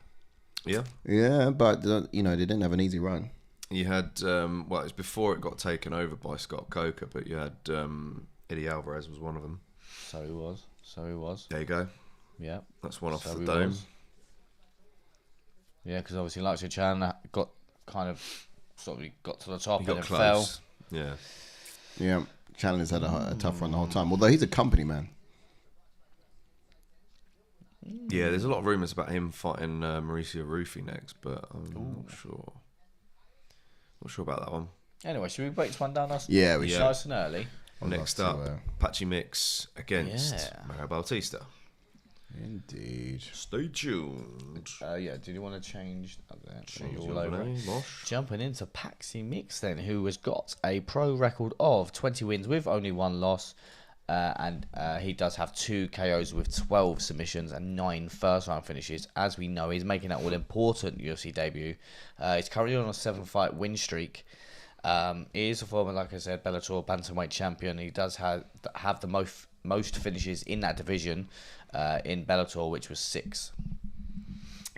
Yeah.
Yeah, but they didn't have an easy run.
You had it was before it got taken over by Scott Coker, but you had Eddie Alvarez was one of them.
So he was.
There you go.
Yeah.
That's one off
So
the
he
dome.
was. Yeah, because obviously Luque Chan got kind of sort of got to the top
He
and
got
then
close.
fell.
Yeah.
Yeah, Chandler's had a tough run the whole time. Although he's a company man.
Yeah, there's a lot of rumours about him fighting Mauricio Rufy next, but I'm not sure. Not sure about that one.
Anyway, should we break this one down?
Yeah, we should.
Nice and early.
Next
love
up,
to,
Patchy Mix against Merab Bautista.
Indeed.
Stay tuned.
Did you want to change?
Change
All
your
over.
name, Mosh.
Jumping into Patchy Mix then, who has got a pro record of 20 wins with only one loss. And he does have 2 KOs with 12 submissions and 9 first-round finishes. As we know, he's making that all-important UFC debut. He's currently on a 7-fight win streak. He is a former, like I said, Bellator bantamweight champion. He does have the most finishes in that division in Bellator, which was 6.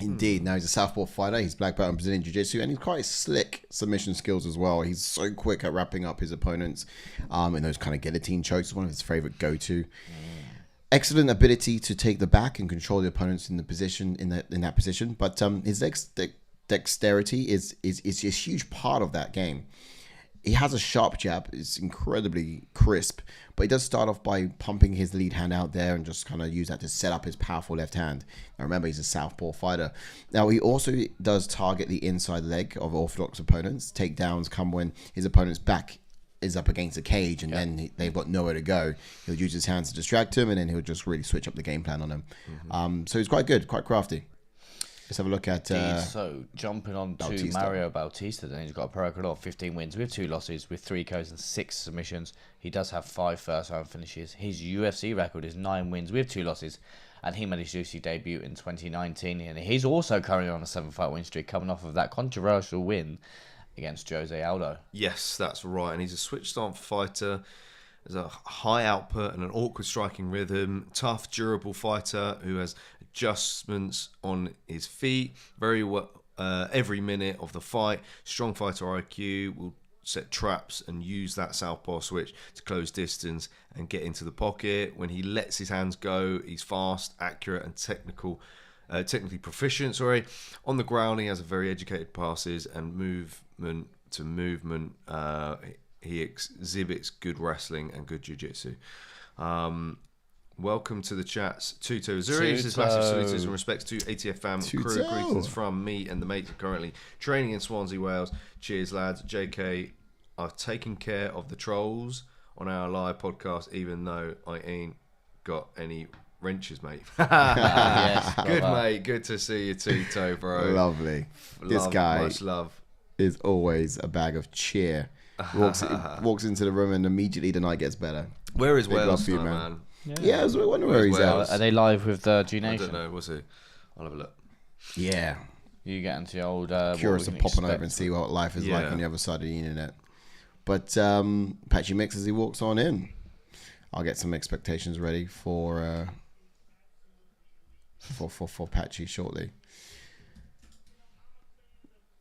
Indeed. Now he's a southpaw fighter. He's black belt in Brazilian Jiu-Jitsu, and he's quite slick submission skills as well. He's so quick at wrapping up his opponents in those kind of guillotine chokes. One of his favorite go-to. Excellent ability to take the back and control the opponents in the position in that position. But his legs, dexterity is a huge part of that game. He has a sharp jab. It's incredibly crisp, but he does start off by pumping his lead hand out there and just kind of use that to set up his powerful left hand. Now remember, he's a southpaw fighter. Now he also does target the inside leg of orthodox opponents. Takedowns come when his opponent's back is up against the cage and then they've got nowhere to go. He'll use his hands to distract him, and then he'll just really switch up the game plan on him. So he's quite good, quite crafty. Let's have a look at...
so, jumping on
Bautista.
to Mario Bautista, then he's got a pro record of 15 wins with 2 losses, with 3 KOs and 6 submissions. He does have 5 first-round finishes. His UFC record is 9 wins with 2 losses, and he made his UFC debut in 2019. And he's also currently on a 7-fight win streak, coming off of that controversial win against Jose Aldo.
Yes, that's right. And he's a switched-on fighter. There's a high output and an awkward striking rhythm. Tough, durable fighter who has adjustments on his feet very well every minute of the fight. Strong fighter IQ, will set traps and use that southpaw switch to close distance and get into the pocket. When he lets his hands go, he's fast, accurate, and technically proficient. On the ground, he has a very educated passes and movement to movement. He exhibits good wrestling and good jiu-jitsu. Welcome to the chats. Tuto Zuri says massive salutes and respects to ATF fam crew. Greetings from me and the mates currently training in Swansea, Wales. Cheers, lads. JK are taking care of the trolls on our live podcast, even though I ain't got any wrenches, mate.
Yes,
Good, mate. Good to see you, Tuto, bro.
Lovely. This guy
much love.
is always a bag of cheer. Walks into the room and immediately the night gets better.
Where is
Big love
Wales,
for you,
though,
man.
man?
Yeah, I was wondering where he's
Wales?
at.
Are they live with the G
I
Nation?
don't know. We'll see. I'll have a look.
Yeah.
You get into the old...
Curious of popping over and see what life is like on the other side of the internet. But Patchy Mix as he walks on in. I'll get some expectations ready for Patchy shortly.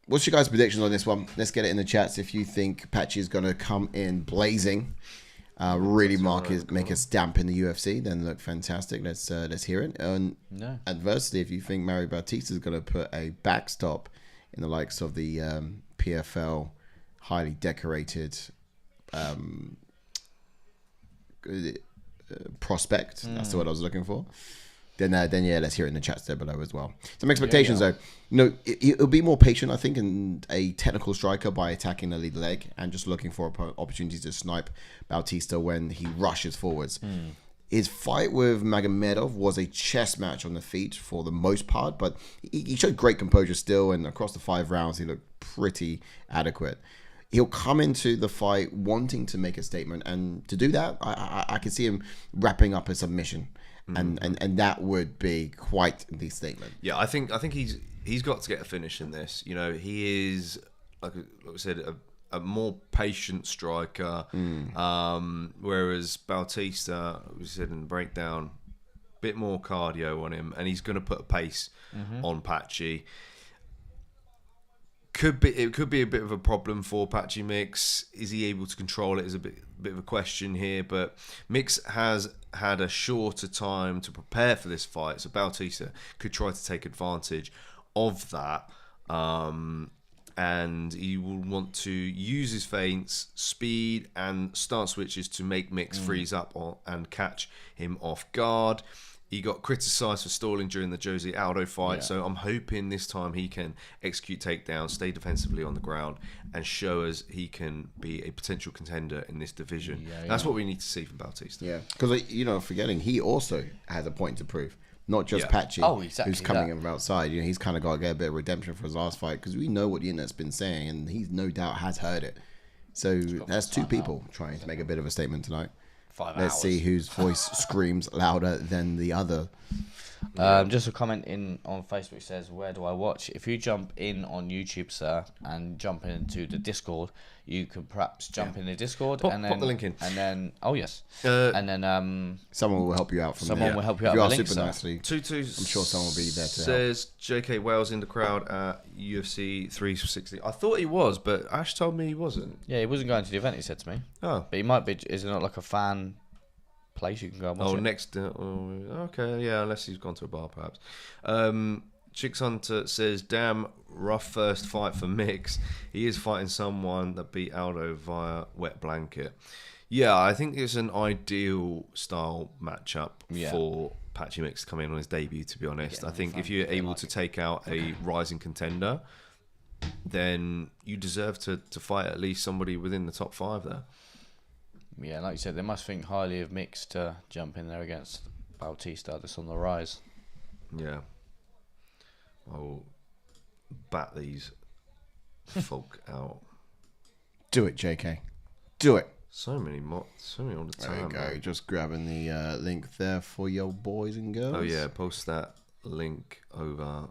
What's your guys' predictions on this one? Let's get it in the chats. If you think Patchy is going to come in blazing, really make a stamp in the UFC, then look fantastic. Let's hear it. And adversely, if you think Mario Bautista is going to put a backstop in the likes of the PFL highly decorated prospect, that's the word I was looking for. Then yeah, let's hear it in the chats there below as well. Some expectations though. It'll be more patient, I think, in a technical striker by attacking the lead leg and just looking for opportunities to snipe Bautista when he rushes forwards. His fight with Magomedov was a chess match on the feet for the most part, but he showed great composure still, and across the 5 rounds he looked pretty adequate. He'll come into the fight wanting to make a statement, and to do that, I can see him wrapping up a submission. And that would be quite the statement.
Yeah, I think he's got to get a finish in this. You know, he is, like I said, a more patient striker. Whereas Bautista, we said in the breakdown, a bit more cardio on him, and he's going to put a pace on Patchy. It could be a bit of a problem for Patchy Mix. Is he able to control it? Is a bit of a question here. But Mix has had a shorter time to prepare for this fight, so Bautista could try to take advantage of that. And he will want to use his feints, speed, and start switches to make Mix freeze up and catch him off guard. He got criticised for stalling during the Jose Aldo fight, so I'm hoping this time he can execute takedowns, stay defensively on the ground, and show us he can be a potential contender in this division. That's what we need to see from Bautista.
Yeah, because, forgetting he also has a point to prove. Not just Patchy, who's coming in from outside. He's kind of got to get a bit of redemption for his last fight, because we know what the internet's been saying, and he no doubt has heard it. So that's 2 people trying to make a bit of a statement tonight. Let's see whose voice screams louder than the other.
Just a comment in on Facebook says, where do I watch? If you jump in on YouTube, sir, and jump into the Discord, you could perhaps jump in the Discord and then
pop the link in.
And then and then
someone will help you out from there.
Someone will help you out.
If you are
with the
super
link,
nicely,
Tutu,
I'm sure someone will be there to
says JK Wales in the crowd at UFC 360. I thought he was, but Ash told me he wasn't.
Yeah, he wasn't going to the event, he said to me.
Oh,
But he might be. Is it not like a fan place you can go and watch it?
next. Okay, yeah, unless he's gone to a bar, perhaps. Chicks Hunter says, "Damn, rough first fight for Mix. He is fighting someone that beat Aldo via wet blanket. Yeah, I think it's an ideal style matchup for Patchy Mix to come in on his debut, to be honest. I think if you're able to take out a rising contender, then you deserve to fight at least somebody within the top 5 there.
Yeah, like you said, they must think highly of Mix to jump in there against Bautista that's on the rise.
Yeah. I'll bat these folk out.
Do it, JK. Do it.
So many all the time.
There you go.
Man.
Just grabbing the link there for your boys and girls.
Oh yeah, post that link over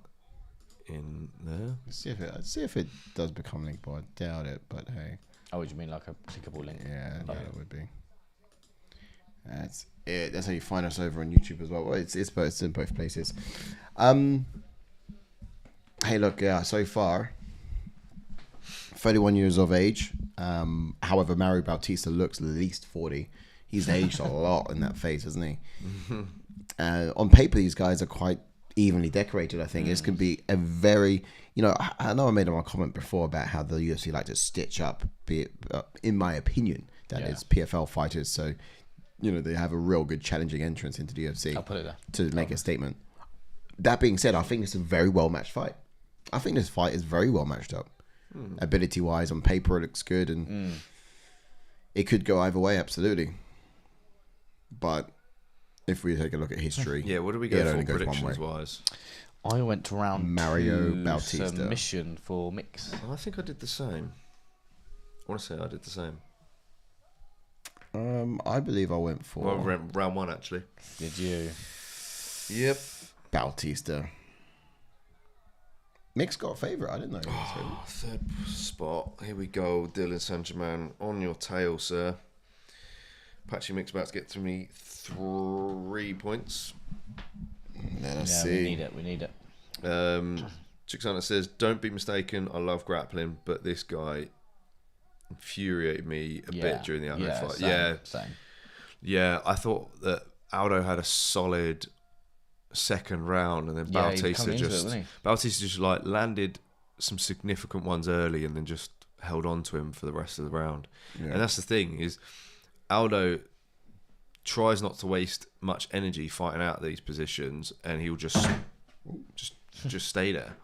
in there.
See if it does become link, but I doubt it. But hey.
Oh, would you mean like a clickable link?
Yeah, it would be. That's it. That's how you find us over on YouTube as well. Well, it's in both places. Hey, look, so far, 31 years of age. However, Mario Bautista looks at least 40. He's aged a lot in that face, hasn't he? On paper, these guys are quite evenly decorated, I think. This could be a very, I know I made a comment before about how the UFC like to stitch up, in my opinion, that is PFL fighters. So, they have a real good challenging entrance into the UFC.
I'll put it there.
To make a statement. That being said, I think it's a very well matched fight. I think this fight is very well matched up. Ability wise, on paper, it looks good, and it could go either way, absolutely. But if we take a look at history,
what do we go for predictions wise?
I went to round
Mario
2
Bautista
submission for Mix.
I think I did the same. I want to say I did the same.
I believe I went for
round 1 actually.
Did you?
Yep.
Bautista. Mix got a favourite. I didn't know.
Third spot. Here we go. Dylan Saint-Germain on your tail, sir. Patchy Mix about to get to me 3 points.
Let us see.
We need it.
Chixana says, don't be mistaken, I love grappling, but this guy infuriated me a bit during the Aldo fight.
Same.
Yeah, I thought that Aldo had a solid second round, and then Bautista just like landed some significant ones early and then just held on to him for the rest of the round. And that's the thing, is Aldo tries not to waste much energy fighting out these positions, and he'll just stay there.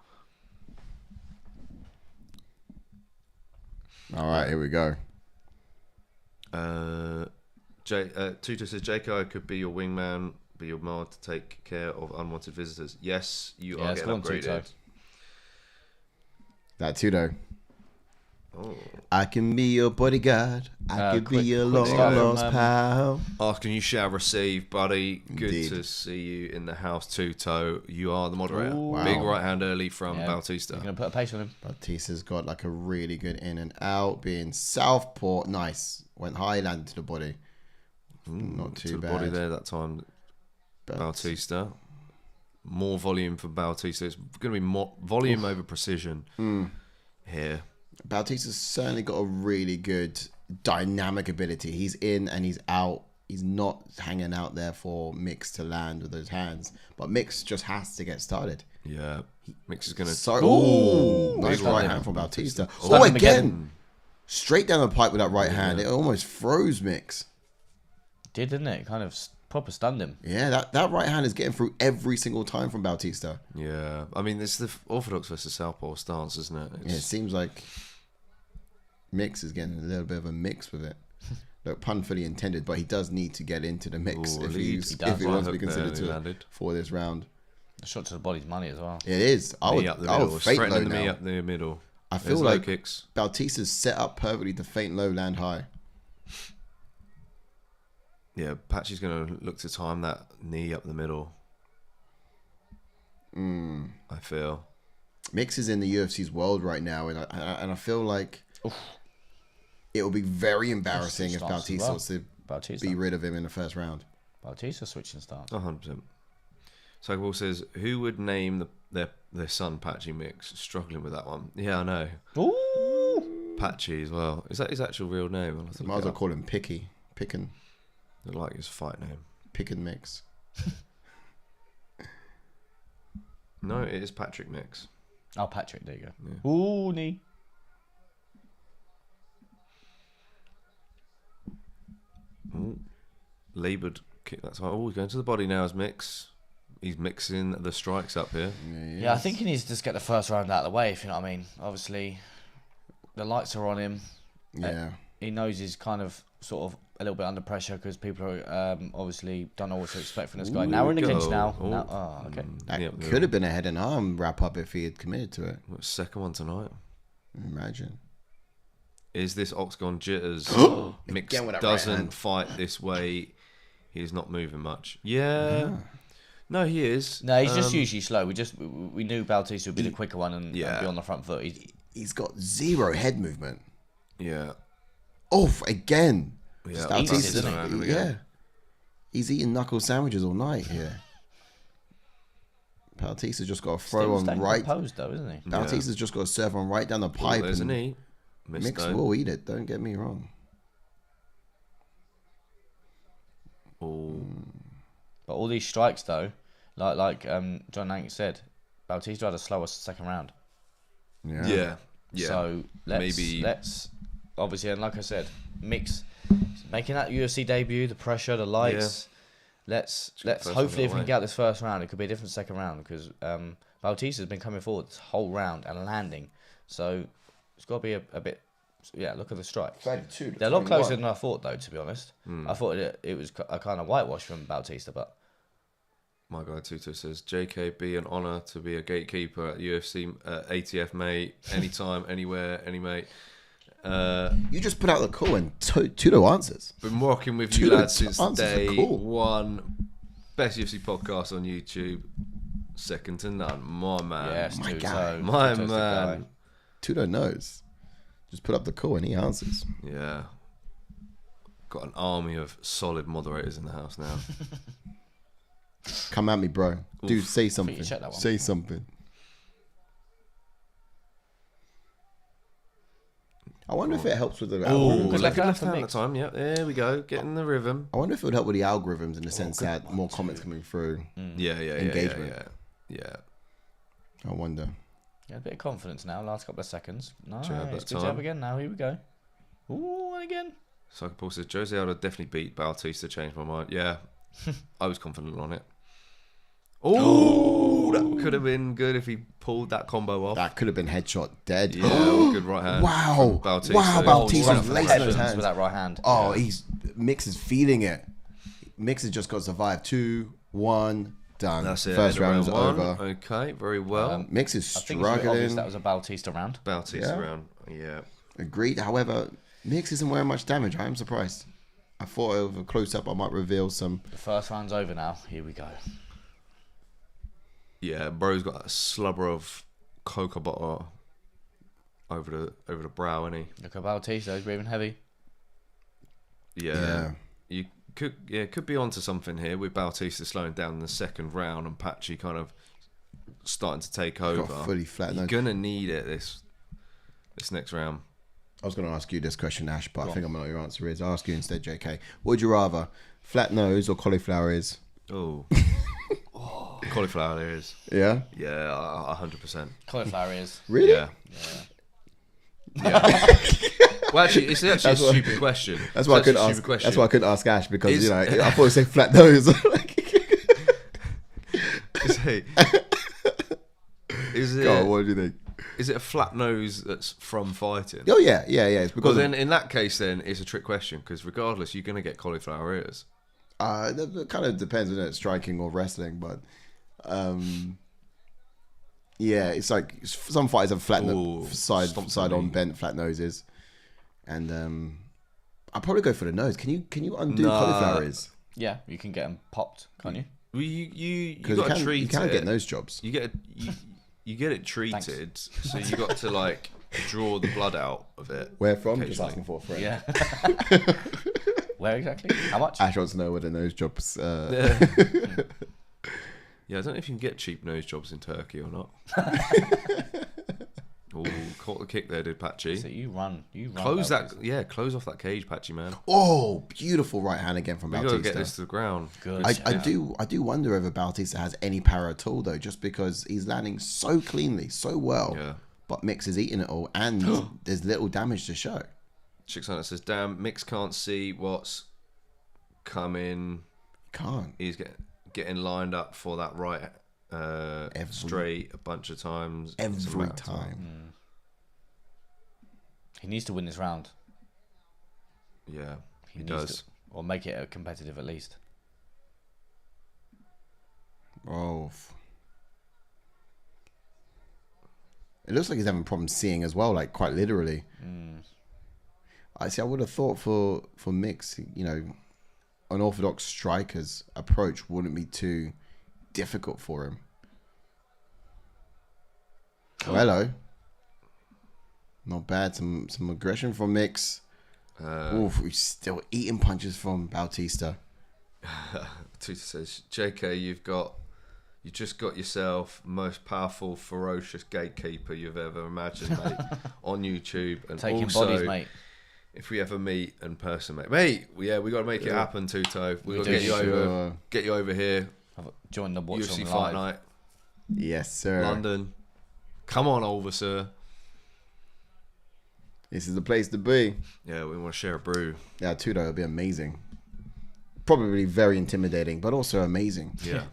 All right, here we go.
Tutor says, JK could be your wingman, be your mod to take care of unwanted visitors. Yes, you are getting upgraded.
That Tuto.
Oh.
I can be your bodyguard. I can be your long-lost pal.
Asking you shall receive, buddy. Good
Indeed.
to see you in the house, Tuto. You are the moderator.
Ooh.
Big
Wow.
right hand early from Bautista.
You're going to put a pace on him.
Bautista's got like a really good in and out, being southpaw. Nice. Went high, landed to the body. Not too
to the
bad.
body there that time. Bautista. More volume for Bautista. It's going to be more volume over precision here.
Bautista's certainly got a really good dynamic ability. He's in and he's out. He's not hanging out there for Mix to land with those hands. But Mix just has to get started.
Yeah. Mix is going to...
Nice right hand from Bautista.
Stunned him
Again. Straight down the pipe with that right hand. It almost froze Mix.
Didn't it? Kind of proper stunned him.
Yeah, that right hand is getting through every single time from Bautista.
Yeah. I mean, it's the orthodox versus southpaw stance, isn't it?
Yeah, it seems like Mix is getting a little bit of a mix with it. Look, pun fully intended, but he does need to get into the mix if he wants to be considered for this round.
The shot to the body's money as well.
It is. I would faint low now.
Me up the middle.
I feel like kicks. Bautista's set up perfectly to feint low, land high.
Yeah, Patchy's going to look to time that knee up the middle. I feel.
Mix is in the UFC's world right now, and I feel like it will be very embarrassing if Bautista wants to be rid of him in the first round.
Bautista switching stance.
100%. Cycleball says, who would name their son Patchy Mix? Struggling with that one. Yeah, I know.
Ooh.
Patchy as well. Is that his actual real name?
Might as well call him Pickin.
I like his fight name.
Pickin Mix.
No, it is Patrick Mix.
Oh, Patrick, there you go. Yeah. Ooh, knee.
Ooh. Laboured kick. That's right. Oh, he's going to the body now as Mix. He's mixing the strikes up here.
Yeah, I think he needs to just get the first round out of the way, if you know what I mean. Obviously, the lights are on him.
Yeah.
He knows he's kind of sort of a little bit under pressure because people are obviously don't know what to expect from this guy. Now we're in the clinch now. Okay.
That could have been a head and arm wrap up if he had committed to it.
Second one tonight.
Imagine.
Is this Octagon jitters? Mix
Again with that
doesn't
right hand.
fight this way. He's not moving much. Yeah. No, he is.
No, he's just usually slow. We knew Bautista would be the quicker one and be on the front foot.
He's got zero head movement.
Yeah.
Oof, again.
Yeah.
Bautista's,
Again.
yeah. He's eating knuckle sandwiches all night here. Bautista's just got a throw on right.
Composed, though, isn't he?
Bautista's just got a serve on right down the pipe.
There's a knee.
Mix will eat it, don't get me wrong.
Oh.
But all these strikes, though, like John Nank said, Bautista had a slower second round.
Yeah.
So let's obviously, and like I said, Mix making that UFC debut, the pressure, the lights. Let's hopefully if we can get out this first round, it could be a different second round because Bautista's been coming forward this whole round and landing. So it's got to be a bit. Yeah, look at the strikes.
32
They're a lot closer than I thought, though. To be honest, I thought it was a kind of whitewash from Bautista, but.
My guy Tuto says, JK, be an honour to be a gatekeeper at UFC ATF, mate. Anytime, anywhere, any mate.
You just put out the call and Tudo answers.
Been rocking with you lads since day
call.
one. Best UFC podcast on YouTube. Second to none. My man.
Yes,
My
Tuto.
guy.
My
Tuto's the
man.
guy.
Tudo knows. Just put up the call and he answers.
Yeah. Got an army of solid moderators in the house now.
Come at me, bro. Dude, say something.
check that one.
Say something. I wonder if it helps with the algorithms.
Good
Left
left
hand
hand
at the time. Yeah, there we go. Getting the rhythm.
I wonder if it would help with the algorithms in the sense that more comments coming through.
Yeah.
Engagement.
Yeah.
I wonder.
Yeah, a bit of confidence now. Last couple of seconds. Nice.
Jab that
Good
time.
jab again. Now here we go. Ooh, and again.
Psycho Paul says, Jose Aldo definitely beat Bautista. Changed my mind. Yeah. I was confident on it. Oh, that could have been good if he pulled that combo off.
That could have been headshot dead.
Yeah, good right hand.
Wow.
Bautista.
Wow, Bautista's
Oh,
lacing those
heavens
hands.
with that right hand.
Oh, Mix is feeling it. Mix has just got to survive. 2, 1, done.
That's it.
First
End of
round is
one.
over.
Okay, very well.
Mix is
I think it's obvious
struggling.
that was a Bautista round.
Bautista
Yeah.
round. Yeah.
Agreed. However, Mix isn't wearing much damage. I am surprised. I thought over a close up I might reveal some.
The first round's over now. Here we go.
Yeah, bro's got a slubber of coca butter over the brow, ain't
Look at Bautista. He's breathing heavy.
he?
Yeah.
You could be onto something here with Bautista slowing down in the second round and Patchy kind of starting to take over.
Got fully flat.
You're gonna need it this next round.
I was going to ask you this question, Ash, but I think I know what your answer is. I'll ask you instead, JK. Would you rather flat nose or cauliflower ears?
Oh. Cauliflower there is.
Yeah?
Yeah, 100%.
Cauliflower ears.
Really?
Yeah. Well, actually, it's actually a stupid question.
That's why I couldn't ask. That's why I couldn't ask Ash because I thought you say flat nose.
Is it?
Go on, what do you think?
Is it a flat nose that's from fighting?
Oh yeah. It's because
Well, then in that case, then it's a trick question because regardless, you're going to get cauliflower ears.
it kind of depends on it, striking or wrestling, but yeah, it's like some fighters have flat side on bent flat noses, and I'll probably go for the nose. Can you undo cauliflower ears?
Yeah, you can get them popped, can't you?
Well, you
Because
got to treat
you can
it.
get nose jobs.
You get it treated, so you got to like draw the blood out of it.
Where from? Just
occasionally.
asking for a friend.
Yeah. Where exactly? How much?
Ash wants to know where the nose jobs.
Yeah, I don't know if you can get cheap nose jobs in Turkey or not. Oh, caught the kick there, did Patchy.
So you run.
Close
Bautista.
that. Yeah, close off that cage, Patchy, man.
Oh, beautiful right hand again from
We
Bautista.
got to get this to the ground.
Good.
I do wonder if Bautista has any power at all though, just because he's landing so cleanly, so well.
Yeah.
But Mix is eating it all, and there's little damage to show.
Chick's Hunter says, "Damn, Mix can't see what's coming.
Can't.
He's getting lined up for that right straight a bunch of times. It's a
Every
matter of
time.
He needs to win this round.
Yeah, he
needs
does.
to, or make it a competitive at least.
Oh. It looks like he's having problems seeing as well, like quite literally. I would have thought for Mix, you know, an orthodox striker's approach wouldn't be too difficult for him. Oh, hello. Not bad. Some aggression from Mix. Oof, he's still eating punches from Bautista.
Bautista says, "JK, you just got yourself most powerful, ferocious gatekeeper you've ever imagined, mate, on YouTube. And
Taking
also,
bodies, mate.
If we ever meet in person, mate, yeah, we got to make it happen, Tuto. We got to get you over here.
Join the Watch
UFC
Along
Fight
live.
Night,
Yes, sir.
London. Come on over, sir.
This is the place to be.
Yeah, we want to share a brew.
Yeah, Tudo would be amazing. Probably very intimidating, but also amazing.
Yeah.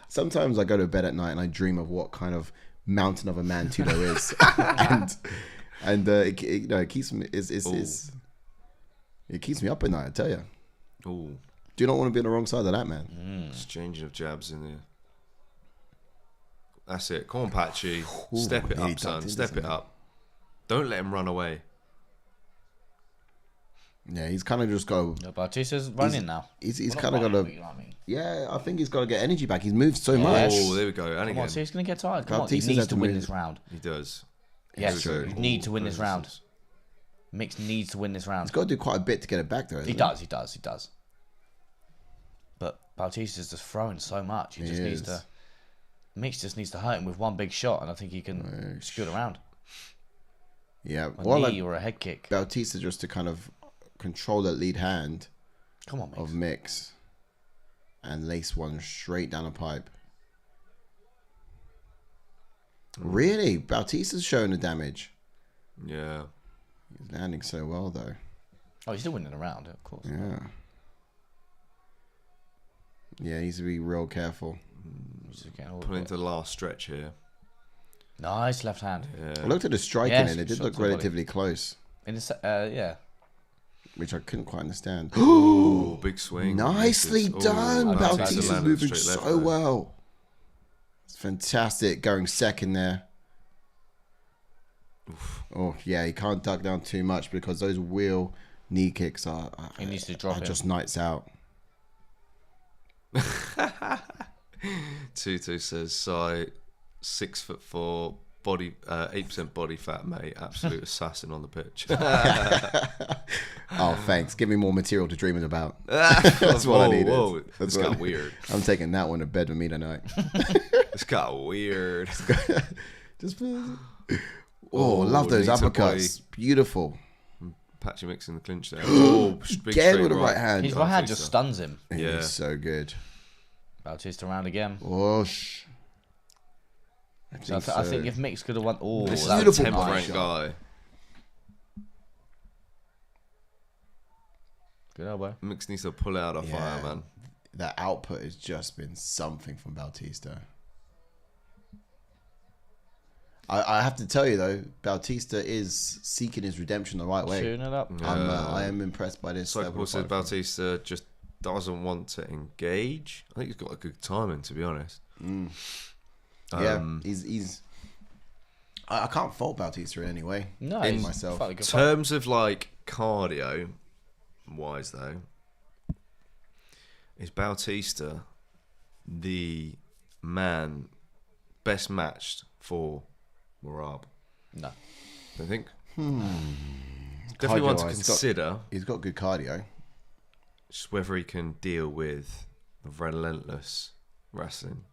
Sometimes I go to bed at night and I dream of what kind of mountain of a man Tudo is, and it keeps me. It keeps me up at night. I tell you.
Ooh.
Do not want to be on the wrong side of that, man.
Exchanging of jabs in there. That's it. Come on, Patchy.
Ooh,
Step it
nearly
up, son.
ducked in,
Step
isn't
it
it?
up. Don't let him run away.
Yeah, he's kind of just got.
No, Bautista's running now.
He's
Well, not
kind of got
running,
to.
but you know what I mean.
Yeah, I think he's got to get energy back. He's moved so much.
Oh, there we go. And
Come
again.
on, so he's going to get tired. Come on, he
Bautista's
needs
had
to
to
win
win.
this round.
He does.
Yes,
Here we
you
go.
need to win this
Ooh,
round. Mix needs to win this round.
He's got to do quite a bit to get it back, though.
He does. But Bautista's just throwing so much. He just needs
is.
to. Mix just needs to hurt him with one big shot, and I think he can scoot around.
Yeah,
A
well,
knee
like
or a head kick.
Bautista just to kind of control that lead hand
Come on, Mix.
of Mix and lace one straight down the pipe. Really? Bautista's showing the damage.
Yeah.
He's landing so well, though.
Oh, he's still winning the round, of course.
Yeah. Yeah, he needs to be real careful.
He's just getting all
Pulling
the
into the last stretch here.
nice left hand.
I looked at the striking
Yes,
and it did
shot
look
to the body.
relatively close,
In the yeah.
which I couldn't quite understand.
Oh, big swing.
Nicely
Misses.
done.
Oh,
Bautista's
landed
moving
straight left
so
there.
well. It's fantastic. Going second there. Oh, yeah, he can't duck down too much because those wheel knee kicks are
He needs to drop
are
it.
just nights out.
Tutu says, "Sai, 6'4", body 8% body fat, mate. Absolute assassin on the pitch."
Oh, thanks. Give me more material to dream about. That's what I needed.
Whoa,
That's
this
what
got
I-
weird.
I'm taking that one to bed with me tonight.
This got weird.
Just love those
knee to
uppercuts. Beautiful.
Patchy mixing the clinch there. Oh, big
Again
straight
with the right hand.
His right hand just stuns him.
Yeah.
He's so good.
Bautista round again.
Whoosh.
So I think if Mix could have won,
This is
that
a
was
10th
nice.
ranked guy.
Good elbow.
Mix needs to pull out a fire, man.
That output has just been something from Bautista. I have to tell you though, Bautista is seeking his redemption the right way.
Shooting it up.
I am impressed by this. level
Cycle
of
says
fight.
Bautista just doesn't want to engage. I think he's got a good timing, to be honest.
Yeah, he's. I can't fault Bautista in any way.
No,
in
he's
myself.
fighting a good
In
fight.
terms of like cardio wise though, is Bautista the man best matched for Merab?
No.
Don't think. Definitely one to
Cardio-wise,
consider.
He's got good cardio.
Just whether he can deal with the relentless wrestling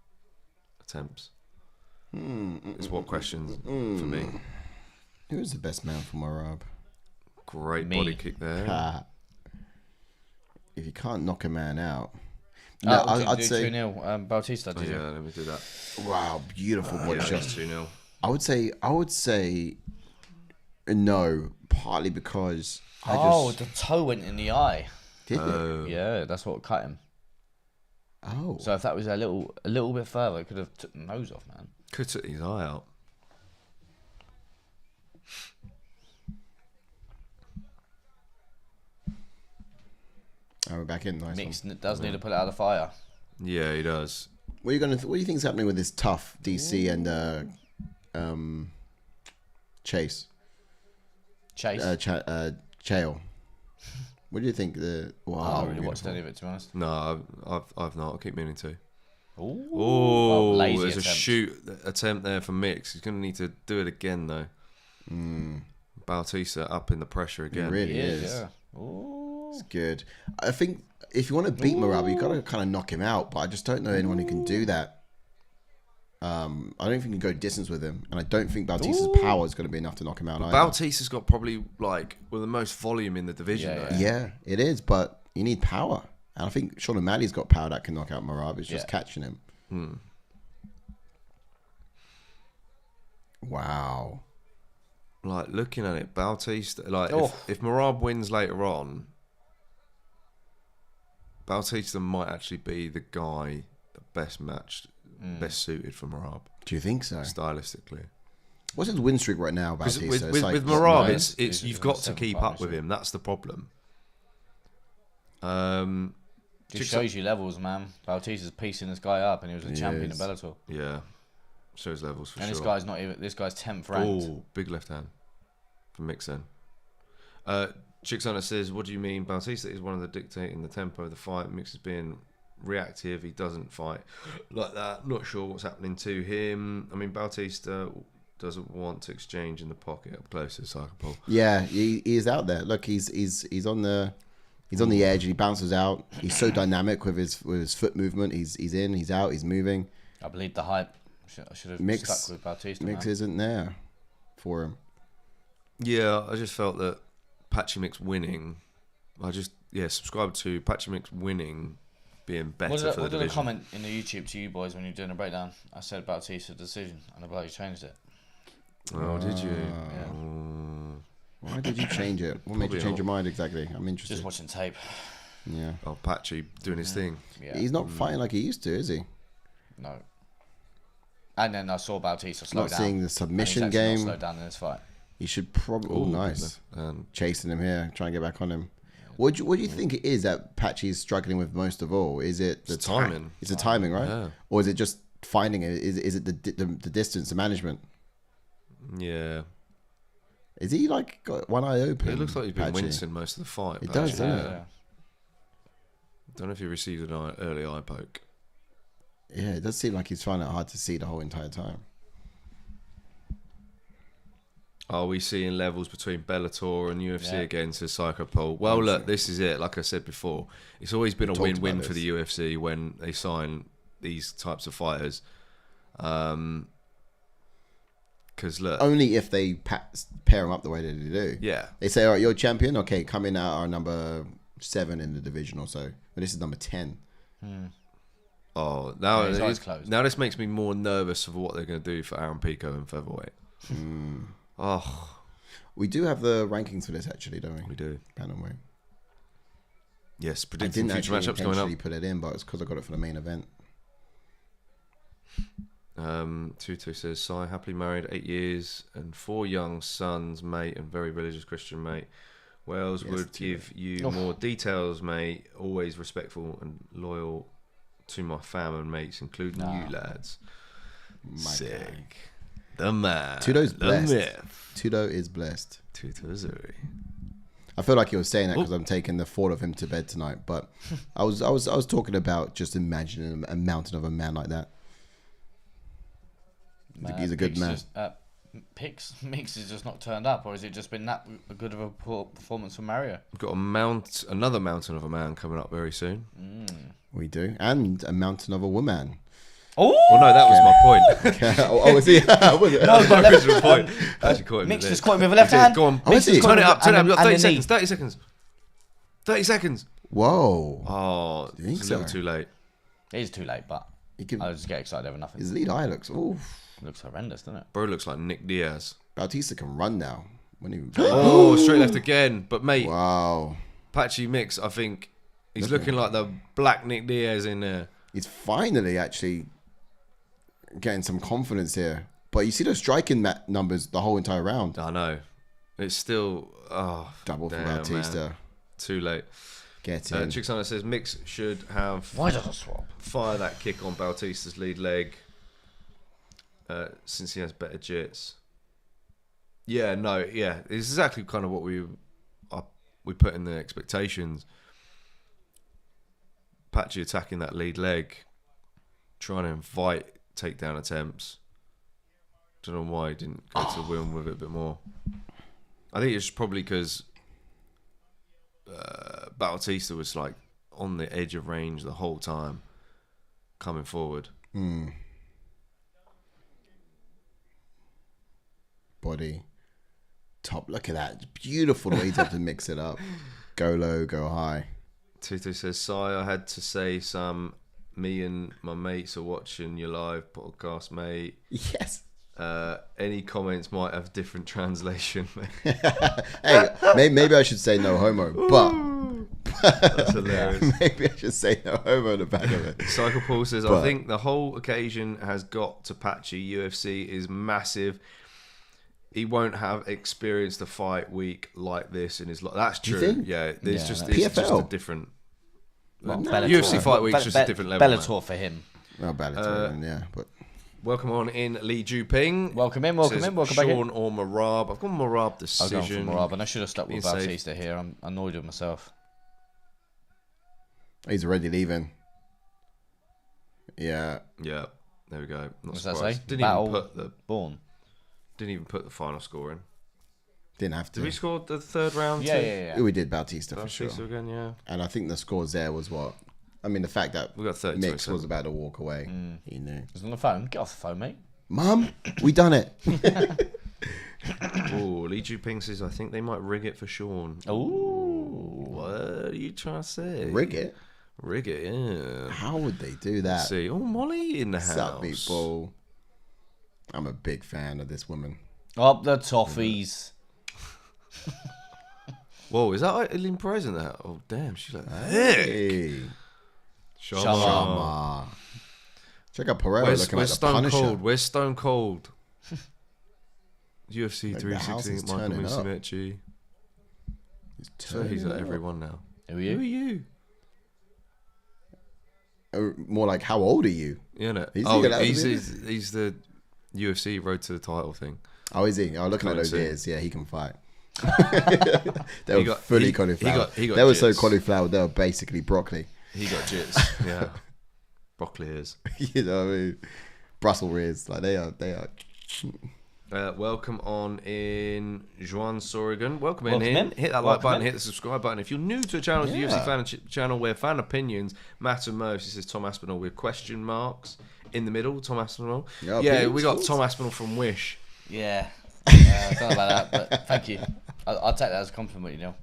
attempts. Is what questions for me.
Who's the best man for Merab?
Great
Me.
body kick there.
If you can't knock a man out.
No,
No, I'd say
2-0. Bautista, did you?
Yeah, let me do that.
wow, beautiful body
Yeah,
shot.
that's 2-0.
I would say no, partly because
The toe went in the eye.
did it?
Yeah, that's what cut him.
Oh,
So if that was a little bit further, it could have took the nose off, man.
Could took his eye out.
we're back in. Nice
Mix
one.
does need to put it out of the fire.
Yeah, he does.
What do you think is happening with this tough DC and Chase?
Chase.
Chael. What do you think?
I haven't really watched any of it, to be honest.
No, I've not. I keep meaning to.
Ooh.
Oh,
lazy
there's a
attempt.
shoot attempt there for Mix. He's going to need to do it again, though. Bautista up in the pressure again.
It really
He
is.
is, yeah. Ooh.
It's good. I think if you want to beat Merab, you got to kind of knock him out. But I just don't know anyone who can do that. I don't think you can go distance with him, and I don't think Bautista's power is going to be enough to knock him out. Either.
Bautista's got probably the most volume in the division.
Yeah,
though.
Yeah, it is, but you need power. And I think Sean O'Malley's got power that can knock out Merab. It's just catching him. Wow.
Like looking at it, Bautista. Like
Oh.
if Merab wins later on, Bautista might actually be the guy best matched, best suited for Merab
Do you think so?
stylistically.
What's his win streak right now,
Because
Bautista?
with Merab,
nice.
it's
He's
you've
on
got to
7
keep
fight,
up with
so.
him. That's the problem.
Just shows you levels, man. Bautista's piecing this guy up, and he was a champion in
is.
Bellator.
Yeah, shows levels for
And
sure.
this guy's not even. This guy's 10th ranked.
Oh, big left hand from Mixon. Chicksona says, "What do you mean? Bautista is one of the dictating the tempo of the fight. Mix is being reactive. He doesn't fight like that. Not sure what's happening to him. I mean, Bautista doesn't want to exchange in the pocket up close to Cycle.
Yeah, he is out there. Look, he's on the edge. He bounces out. He's so dynamic with his foot movement. He's in. He's out. He's moving.
I believe the hype. I should have
Mix-
stuck with Bautista.
Mix
man.
isn't there for him.
Yeah, I just felt that Patchy Mix winning. Subscribe to Patchy Mix winning, being better
What did,
for the
what did I
division.
comment in the YouTube to you boys when you were doing a breakdown? I said Bautista decision, and I bloody changed it.
Oh, did you?
Yeah.
Why did you change it? What made you
Probably
change your mind exactly? I'm interested.
Just watching tape.
Yeah,
Oh, Patchy doing his thing.
Yeah.
he's not fighting like he used to, is he?
No. And then I saw Bautista slow
Not
down.
seeing the
And he's
submission
actually not
game.
slowed down in this fight.
He should probably. Oh, nice.
And
Chasing him here, trying to get back on him. What do you think it is that Patchy is struggling with most of all? Is it the
It's timing.
It's the timing, right?
Yeah.
Or is it just finding it? Is it the distance, the management?
yeah,
Is he like got one eye open?
it looks like he's been
Patchy?
wincing most of the fight.
It does,
Patchy.
doesn't it?
Yeah.
Don't know if he received an early eye poke.
Yeah, it does seem like he's finding it hard to see the whole entire time.
Are we seeing levels between Bellator and UFC
Yeah.
again, says Psychopole? Well, look, this is it. Like I said before, it's always been a
Talked
win-win
about
for
this.
the UFC when they sign these types of fighters. Because, look,
Only if they pair him up the way that they do.
yeah.
They say, all right, you're a champion. Okay, come in at our number 7 in the division or so. But this is number 10.
Oh, now,
Yeah, his eyes closed.
now this makes me more nervous of what they're going to do for Aaron Pico in featherweight. Oh,
We do have the rankings for this, actually, don't we?
we do.
Bantamweight.
Yes,
I
predicting
didn't
future
actually
matchups going up.
intentionally put it in, but it's because I got it for the main event.
Tutu says, Sai, happily married 8 years and 4 young sons, mate, and very religious Christian, mate. Wales
Yes,
would
Tutu.
give you more details, mate. Always respectful and loyal to my fam and mates, including you lads. Sick. The man.
Tuto's
the
blessed.
myth.
Tuto is blessed.
Tutu Azuri.
I feel like he was saying that because I'm taking the thought of him to bed tonight. But I was talking about just imagining a mountain of a man like that. He's a good man.
Mix has just not turned up, or has it just been that good of a performance from Mario?
We've got another mountain of a man coming up very soon.
We do, and a mountain of a woman.
Oh,
Well, no, that was my point.
oh, was he? Was it?
no,
My
but
original point. Actually caught him
Mix
with
just
it.
caught him with a left
He did.
hand.
Go on.
Oh, is he?
Turn it up. Turn it up. You've got 30
and the knee.
seconds. 30 seconds. 30 seconds.
Whoa.
Oh,
you think
it's a little
so?
too late.
It is too late, but
He can,
I just get excited over nothing.
his lead eye looks. Ooh.
Looks horrendous, doesn't it?
Bro looks like Nick Diaz.
Bautista can run now. When he,
Oh, straight left again. But mate,
wow.
Patchy Mix, I think he's looking like the black Nick Diaz in there.
He's finally actually getting some confidence here. But you see those striking numbers the whole entire round.
I know. It's still
Double for
damn,
Bautista.
man. Too late.
Get in.
Chixana says Mix should have
Why does it swap?
fire that kick on Bautista's lead leg since he has better jits. Yeah, no, yeah. It's exactly kind of what we put in the expectations. Patchy attacking that lead leg, trying to invite takedown attempts. Don't know why he didn't go to the wheel with it a bit more. I think it's probably because Bautista was like on the edge of range the whole time, coming forward.
Body. Top. Look at that. It's beautiful the way he's able to mix it up. Go low, go high.
Tito says, Si, I had to say me and my mates are watching your live podcast, mate.
Yes.
Any comments might have different translation, mate.
Hey, maybe I should say no homo, but
That's hilarious.
maybe I should say no homo on the back of it.
Cycle Paul says, I
But-
think the whole occasion has got to Patchy. UFC is massive. He won't have experienced a fight week like this in his life. That's
You
true.
think?
Yeah, it's
Yeah,
just
no.
it's just a
PFL.
different.
Bellator.
UFC fight week's just a different level.
Bellator for him.
No Bellator, yeah, but
Welcome on in, Li Juping.
Welcome in,
Says
welcome back in.
Sean or Merab. I've gone Merab
I'll go
decision.
for Merab, and I should have stuck with
Being safe.
Bautista here. I'm annoyed with myself.
he's already leaving. Yeah,
Yeah, there we go. Not
What's that
surprised.
say?
Didn't
Battle
even put the
Born.
final score in.
didn't have
Did
to.
we score the third round?
Yeah,
too?
yeah, yeah.
We did Bautista for
Bautista
sure.
again, yeah.
And I think the scores there was what? I mean, the fact that
We got 30
Mix
27.
was about to walk away. He knew.
He's on the phone. Get off the phone, mate.
Mum, we done it.
Oh, Li Juping says, I think they might rig it for Sean.
Ooh.
What are you trying to say?
Rig it?
Rig it, yeah.
How would they do that?
See, oh, Molly in the
What's
house.
up, people? I'm a big fan of this woman.
Up the toffees.
Whoa, is that Eileen Perez in that? Oh, damn, she's like, thick.
Hey,
Shama.
Shama. Check out Pereira
Where's
looking like the
Stone
Punisher.
Cold? Where's Stone Cold? UFC
Like, the house
316,
is
Michael
turning up.
Musumeci.
He's
So he's
turning
at
up.
everyone now.
Who are
Who are
you?
you?
More like, how old are you?
You know?
He's
Oh,
thinking that
he's,
was
he's the UFC road to the title thing.
Oh, is he? Oh, looking at
Can't
those
see.
ears, yeah, he can fight. They were
got-
fully
he-
cauliflower.
he got
They were so
jits.
cauliflower, they were basically broccoli.
He got jits. Yeah. Broccoli ears.
You know what I mean? Brussels ears, like they are.
Welcome on in Juan Sorigan. Welcome in.
Welcome in.
Hit that like
Welcome
button,
in.
hit the subscribe button. If you're new to the channel, it's the
Yeah.
UFC fan channel where fan opinions matter most. This is Tom Aspinall with question marks in the middle. Tom Aspinall.
Yeah,
Yeah,
opinions,
we got
thoughts?
Tom Aspinall from Wish.
Yeah. I don't know about that, but thank you. I'll take that as a compliment, you know.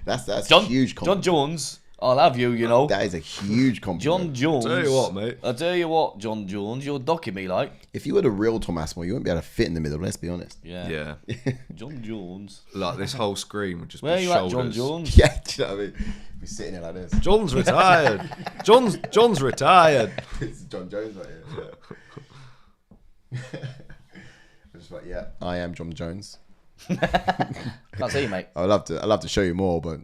That's
John,
a huge
John
compliment.
Jones, I'll have you, you know.
That is a huge compliment.
John Jones.
Tell you what, mate.
I tell you what, John Jones, you're docking me like.
If you were the real Tom Aspinall, you wouldn't be able to fit in the middle. Let's be honest.
Yeah.
Yeah.
John Jones.
Like this whole screen would just
Where are
be
you
shoulders.
at, John Jones?
Yeah, do you know what I mean? Be sitting there like this.
John's retired. John's retired.
It's John Jones right here. Yeah. I'm just like, yeah, I am John Jones.
Can't see you, mate.
I'd love to show you more, but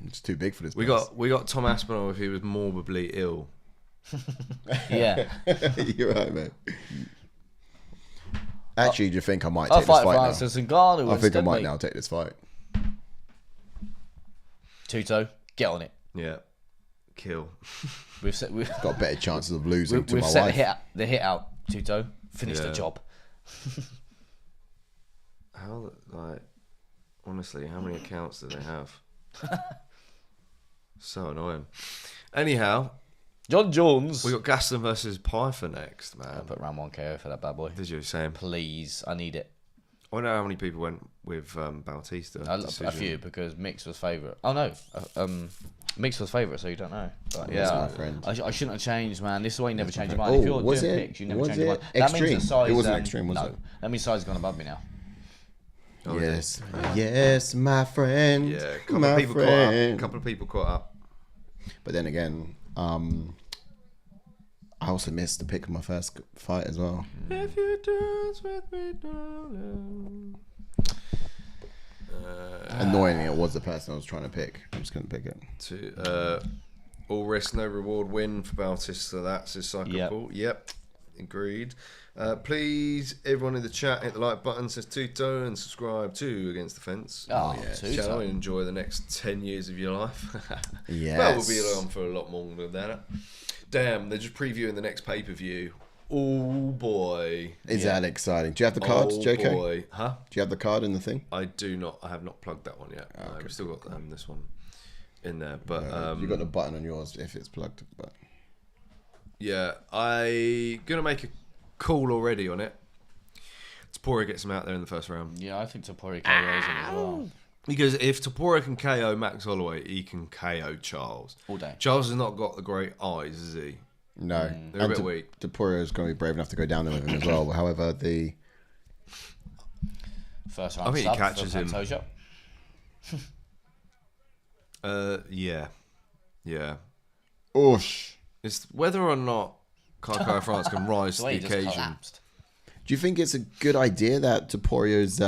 it's too big for this.
We got Tom Aspinall if he was morbidly ill.
Yeah.
You're right, man. Actually, do you think I might
I'll
take this
fight
fight now?
Francis Ngannou
I think I
instead,
might
mate.
now take this fight.
Tuto, get on it.
Yeah. Kill.
We've
Got better chances of losing to my
set
wife.
the hit out, Tuto. Finish the
Yeah.
job.
How, like, honestly, how many accounts do they have? So annoying. Anyhow,
John Jones.
We got Gastelum versus Pyfer next, man.
I put round 1 KO for that bad boy.
Did you? Same.
Please, I need it.
I wonder how many people went with Bautista.
A few, because Mix was favourite. Oh no, Mix was favourite, so you don't know. But yeah,
my friend.
I shouldn't have changed, man. This is why you never change your mind. If you're
was
doing
it?
picks, you never
Was
change your mind.
it
That means the
extreme?
size.
It wasn't extreme, was
no,
it?
that means size has gone above me now.
Oh,
Yes, yes, my friend.
Yeah, a couple of people caught up.
But then again, I also missed the pick of my first fight as well.
If you dance with me, darling.
Annoyingly, it was the person I was trying to pick. I just couldn't pick it.
All risk, no reward win for Bautista. That's his cycle call. Yep, agreed. Please, everyone in the chat, hit the like button, says Tuto, and subscribe to Against the Fence.
Oh, yeah.
Shall we enjoy the next 10 years of your life?
Yes.
Well, we'll be along for a lot more than that. Damn, they're just previewing the next pay-per-view. Oh, boy.
Is that exciting? Do you have the cards, JK?
Boy. Huh?
Do you have the card in the thing?
I do not. I have not plugged that one yet. I've still got this one in there. But
you got the button on yours if it's plugged. But
yeah, I'm going to make a call already on it. Tapora gets him out there in the first round.
Yeah, I think Tapori KOs him as well.
Because if Tapora can KO Max Holloway, he can KO Charles.
All day.
Charles has not got the great eyes, has he?
no.
They're a bit weak.
Tapura is going to be brave enough to go down there with him as well. However, the
First round
I think he
sub,
catches him.
Pantoja.
Yeah.
Oosh.
It's whether or not Kai France can rise to
The way
the
he just
occasion.
collapsed.
Do you think it's a good idea that Taporio's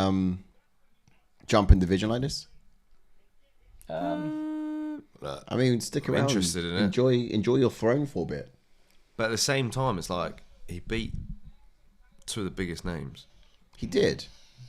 jumping division like this? I mean, stick around.
Interested in it.
Enjoy your throne for a bit.
But at the same time, it's like he beat two of the biggest names
He did.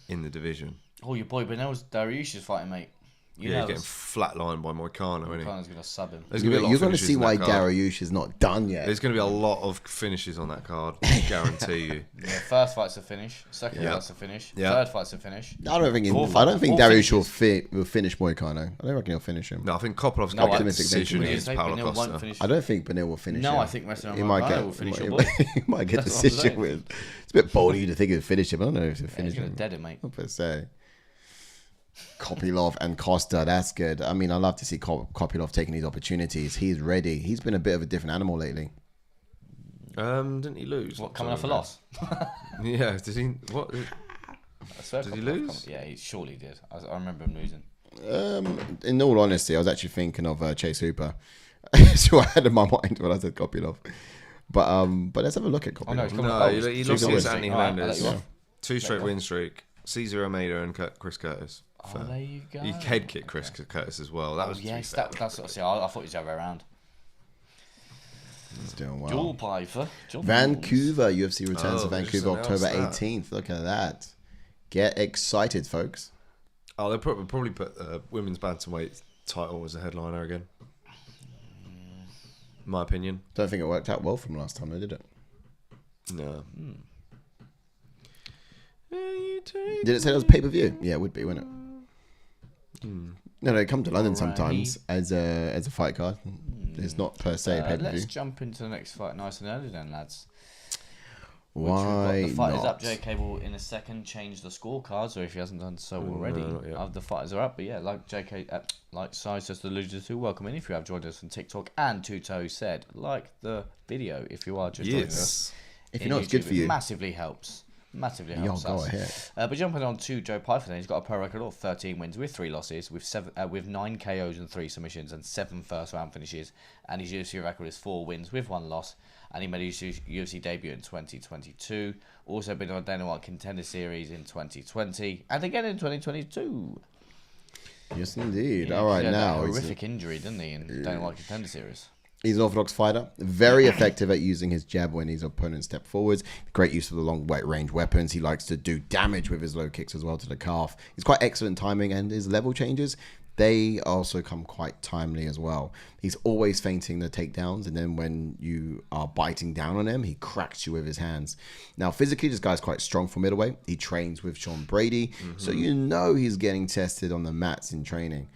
in the division.
Oh, your boy Benel's Dariush's fighting, mate. You
Yeah,
know
he's getting flatlined by Moicano, isn't he?
Moicano's going to sub him.
There's gonna be a lot
You're
of
going to
finishes
see
in
why
that card.
Dariush is not done yet.
There's going to be a lot of finishes on that card. Guarantee you.
Yeah, first fight's a finish. Second
Yeah.
fight's a finish.
Yeah.
Third fight's a finish.
I don't think
Four
Dariush
finishes.
will finish Moicano. I don't reckon he'll finish him.
No, I think Kopalov's
No,
got a
optimistic
decision
thinking.
against Paulo
Benil won't
Costa.
finish.
I don't think Benil will finish him.
No, I think Wrestling
he might
Moicano
get
will finish your
he
boy.
might- he might get
That's what I'm
decision
saying.
with. It's a bit bold of you to think he'll finish him. I don't know if he'll
Yeah,
finish
he's going
him.
to dead him, mate.
Not per se. Kopylov and Costa, that's good. I mean, I love to see Kopylov taking these opportunities. He's ready. He's been a bit of a different animal lately.
Didn't he lose?
What, coming off a loss?
Yeah, did he? What?
I swear
Did he
Kopylov
lose?
Yeah, he surely did. I remember him losing.
In all honesty, I was actually thinking of Chase Hooper. So I had in my mind when I said Kopylov. But let's have a look at Kopylov.
Oh, no, it's coming
No,
up.
he
Two
lost
goals.
against Anthony
All right, I'll let
Hernandez.
you off.
2 straight win streak. Cesar Almeida and Chris Curtis.
Oh, there you go.
He head kicked Chris Curtis as well. That was
Yes,
fair.
that's what I see. I thought he was the other way around.
He's doing well.
Joel Pyfer.
Vancouver UFC returns to
Oh, they just
Vancouver October
announced that.
18th. Look at that. Get excited, folks.
Oh, they'll probably put women's bantamweight title as a headliner again. My opinion.
Don't think it worked out well from last time, did it?
No.
Did it say it was pay per view? Yeah, it would be, wouldn't it? No, they come to London sometimes as a fight card. It's not per se pay per
Let's
view.
jump into the next fight nice and early then, lads.
Why
The fight is
not?
up. JK will in a second change the scorecards, or if he hasn't done so already.
not yet.
The fighters are up, but yeah, like JK, like Size just alluded to, welcome in if you have joined us on TikTok. And Tuto said, like the video if you are just joining us.
If you
in
know it's good
YouTube.
for you.
It massively helps. Massively
Yo,
helps
go
us.
ahead.
But jumping on to Joe Pyfer then, he's got a pro record of 13 wins with 3 losses, with 9 KOs and 3 submissions and 7 first round finishes. And his UFC record is 4 wins with 1 loss. And he made his UFC debut in 2022. Also been on Dana White Contender Series in 2020 and again in 2022.
Yes, indeed.
Yeah,
All right,
he had that
now
horrific injury, didn't he, in Dana White Contender Series?
he's an orthodox fighter. Very effective at using his jab when his opponent step forwards. Great use of the long range weapons. He likes to do damage with his low kicks as well to the calf. He's quite excellent timing, and his level changes, they also come quite timely as well. He's always feinting the takedowns, and then when you are biting down on him, he cracks you with his hands. Now, physically, this guy's quite strong for middleweight. He trains with Sean Brady, so you know he's getting tested on the mats in training,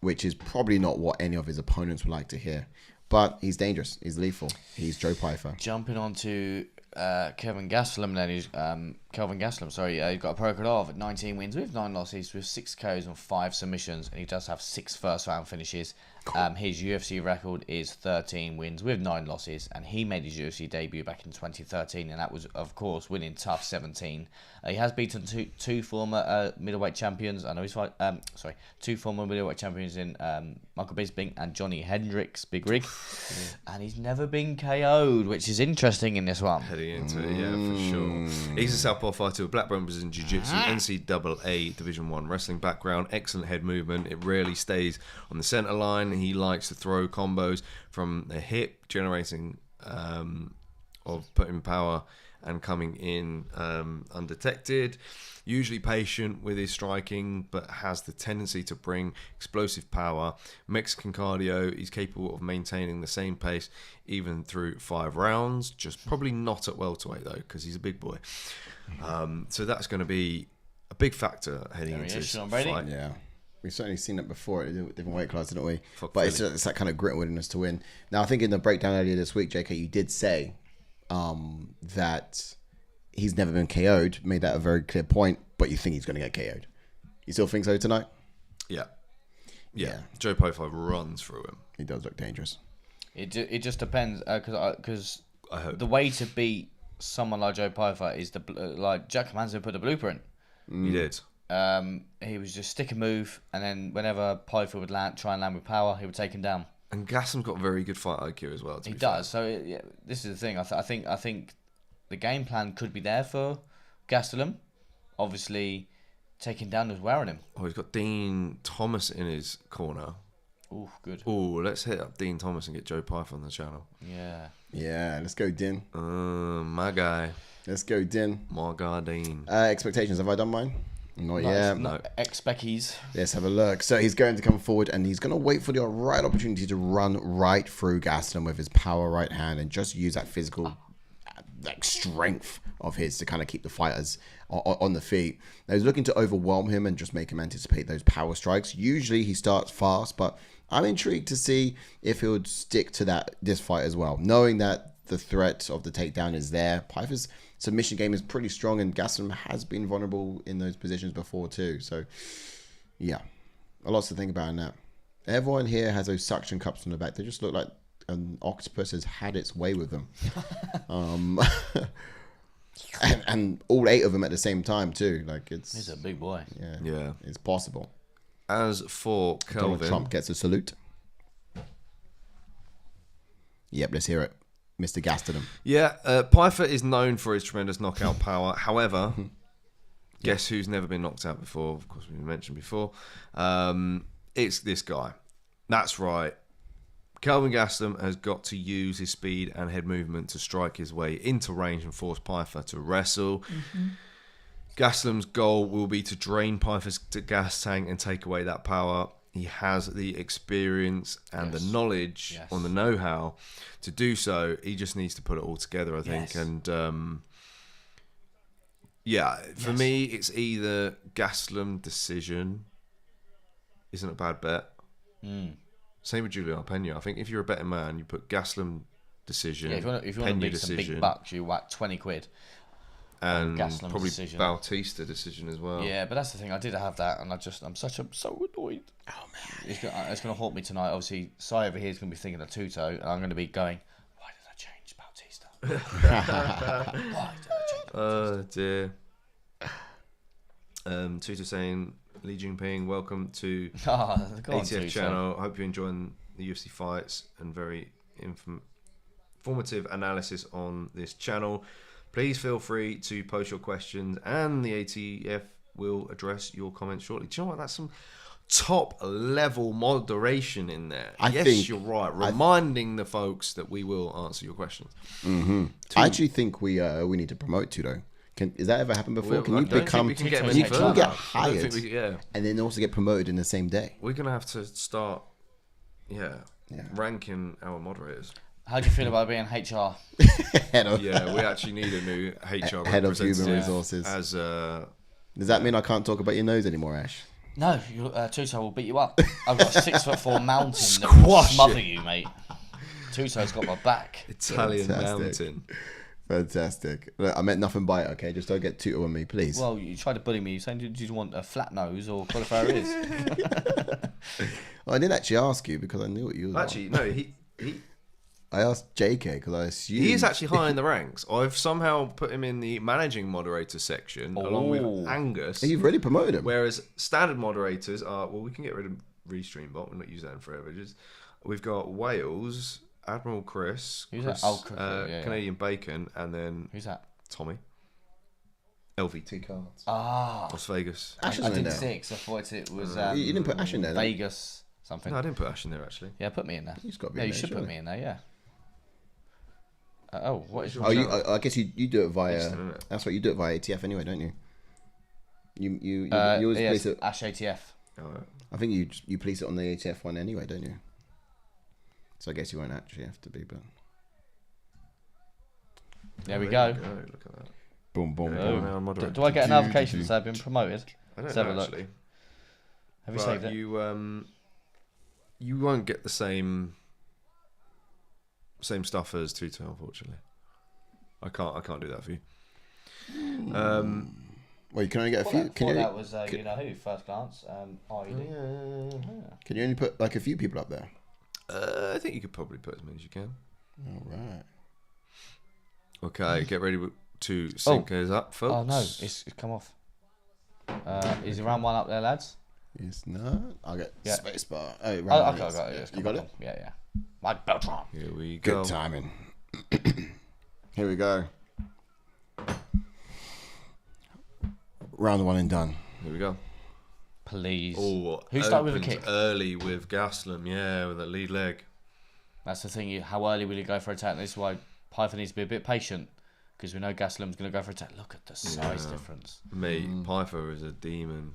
which is probably not what any of his opponents would like to hear. but he's dangerous. He's lethal. He's Joe Pyfer.
Jumping on to Kelvin Gastelum then. Kelvin Gastelum, sorry. He's got a pro record of 19 wins with 9 losses with 6 KOs and 5 submissions. And he does have 6 first round finishes. His UFC record is 13 wins with 9 losses. And he made his UFC debut back in 2013. And that was, of course, winning tough 17. He has beaten two former middleweight champions. I know he's two former middleweight champions in Michael Bisping and Johnny Hendricks, Big Rig. And he's never been KO'd, which is interesting in this one.
Heading into it, yeah, for sure. He's a southpaw fighter with black belt in jiu-jitsu, NCAA Division 1 wrestling background, excellent head movement. It rarely stays on the center line. He likes to throw combos from the hip, generating of putting power and coming in undetected. Usually patient with his striking, but has the tendency to bring explosive power. Mexican cardio. He's capable of maintaining the same pace even through 5 rounds. Just probably not at welterweight though, because he's a big boy. So that's going to be a big factor heading into this fight.
Yeah. We've certainly seen it before at a different weight class, didn't we? But it's that kind of grit and willingness to win. Now, I think in the breakdown earlier this week, JK, you did say that he's never been KO'd. Made that a very clear point, but you think he's going to get KO'd. You still think so tonight?
Yeah. Joe Pyfer runs through him.
He does look dangerous.
It just depends, because
I hope
the way to beat someone like Joe Pyfer is like Jack Manzo put the blueprint.
He did.
He was just stick a move, and then whenever Pyfer would try and land with power, he would take him down.
And Gastelum's got very good fight IQ as well.
He does. So this is the thing. I think the game plan could be there for Gastelum. Obviously, taking down who's wearing him.
Oh, he's got Dean Thomas in his corner.
Oh, good.
Oh, let's hit up Dean Thomas and get Joe Pyfer on the channel.
Yeah, let's go, Din.
My guy.
Let's go, Din.
My guy, Dean.
Expectations. Have I done mine? Not yet.
No. Ex-Beckies.
Let's have a look. So he's going to come forward and he's going to wait for the right opportunity to run right through Gastelum with his power right hand and just use that physical strength of his to kind of keep the fighters on the feet. Now he's looking to overwhelm him and just make him anticipate those power strikes. Usually he starts fast, but I'm intrigued to see if he'll stick to this fight as well, knowing that the threat of the takedown is there. Pyfer's submission game is pretty strong, and Gastelum has been vulnerable in those positions before too. So, yeah, a lot to think about in that. Everyone here has those suction cups on the back. They just look like an octopus has had its way with them. and all 8 of them at the same time too. Like
he's a big boy.
Yeah, it's possible.
As for Kelvin,
Donald Trump gets a salute. Yep, let's hear it. Mr. Gastelum.
Yeah, Pyfer is known for his tremendous knockout power. However, guess who's never been knocked out before? Of course, we mentioned before. It's this guy. That's right. Kelvin Gastelum has got to use his speed and head movement to strike his way into range and force Pyfer to wrestle. Gastelum's goal will be to drain Pyfer's gas tank and take away that power. He has the experience and the knowledge on the know-how to do so. He just needs to put it all together, I think. And for me, it's either Gastelum decision. Isn't a bad bet. Same with Julianna Peña. I think if you're a betting man, you put Gastelum decision.
Yeah, if you want to make some big bucks, you whack 20 quid.
And
Gastelum
probably
decision.
Bautista decision as well.
Yeah, but that's the thing. I did have that, and I'm so annoyed. Oh man, it's going to haunt me tonight. Obviously, Sai over here is going to be thinking of Tuto, and I'm going to be going, why did I change Bautista? Why did I change Bautista?
Oh dear. Tuto saying, Li Jinping, welcome to
ATF
Tuto. Channel. I hope you're enjoying the UFC fights and very informative analysis on this channel. Please feel free to post your questions and the ATF will address your comments shortly. Do you know what? That's some top level moderation in there. I think you're right. Reminding the folks that we will answer your questions.
I actually think we need to promote Tuto. Is that ever happened before? Can you get hired and then also get promoted in the same day?
We're going to have to start ranking our moderators.
How do you feel about being HR?
We actually need a new HR
head of human resources.
Does
that mean I can't talk about your nose anymore, Ash?
No, Tuto will beat you up. I've got a 6'4" mountain that will smother you, mate. Tuso's got my back.
Italian
Fantastic.
mountain.
Fantastic. Look, I meant nothing by it, okay? Just don't get Tuto on me, please.
Well, you tried to bully me. You saying, do you want a flat nose or cauliflower ears?
Well, I didn't actually ask you because I knew what you were.
Actually, no,
I asked JK because I assumed
he is actually high in the ranks. I've somehow put him in the managing moderator section along with Angus.
You've really promoted him.
Whereas standard moderators are, well, we can get rid of Restream Bot. We'll not use that forever. We've got Wales, Admiral Chris,
Who's that? Oh, Chris,
Canadian Bacon, and then
Who's that?
Tommy. LVT cards.
Ah,
Las Vegas.
Ash is
I
in
did
there.
6. I thought it was
You didn't put Ash in there, then?
Vegas something.
No, I didn't put Ash in there actually.
Yeah, put me in there.
He's got to be
Yeah,
in
you
there,
should put
surely.
me in there. Yeah. What is?
Oh, I guess you do it via.
Instant, innit?
That's right. You do it via ATF anyway, don't you? You always
yes,
place it.
Ash ATF.
Alright.
I think you place it on the ATF one anyway, don't you? So I guess you won't actually have to be, but
There we
There
go.
you go. Look at that.
boom, boom,
Yeah,
boom.
now I'm moderator.
Do I get a notification to say I've been promoted?
I don't
Let's have
know
a look.
actually.
Have you
But
saved it?
you won't get the same stuff as Tuto, unfortunately. I can't do that for you.
Well, you can only get a few. Can you?
that was you know who first glance.
Can you only put like a few people up there?
I think you could probably put as many as you can.
All right.
Okay, get ready to sync us up, folks.
Oh no, it's come off. Is round 1 up there, lads?
It's not. I'll get
Yeah.
spacebar. Oh,
Oh,
right.
okay, I got it. It's
You
come
got
on.
it?
Yeah. Mike Beltran.
Here we go.
Good timing. Here we go. Round 1 and done.
Here we go.
Please.
Oh,
Who started with a
opened
kick?
early with Gastelum, yeah, with a lead leg.
That's the thing. How early will he go for attack? This is why Pyfer needs to be a bit patient because we know Gastelum's going to go for attack. Look at the size difference.
Mate, Pyfer is a demon.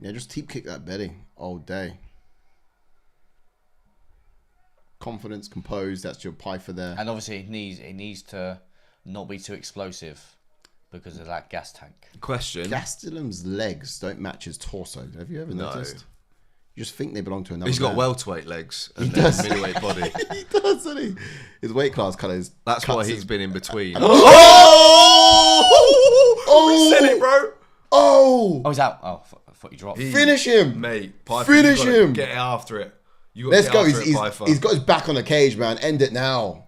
Yeah, just teep kick that Betty all day. Confidence, composed. That's your Pyfer there.
And obviously, he needs to not be too explosive because of that gas tank.
Question.
Gastelum's legs don't match his torso. Have you ever
No.
noticed? You just think they belong to another
He's got
man.
welterweight legs and then middleweight body.
He does, doesn't he? His weight class colour is.
That's why
cuts
he's
his-
been in between.
Oh!
We said it, bro.
Oh!
Oh, he's out. Oh, I thought you dropped.
Finish him!
Mate, Pyfer,
Finish
you gotta
him!
Get after it. You gotta
Let's
get
go.
after it, Pyfer.
He's got his back on the cage, man. End it now.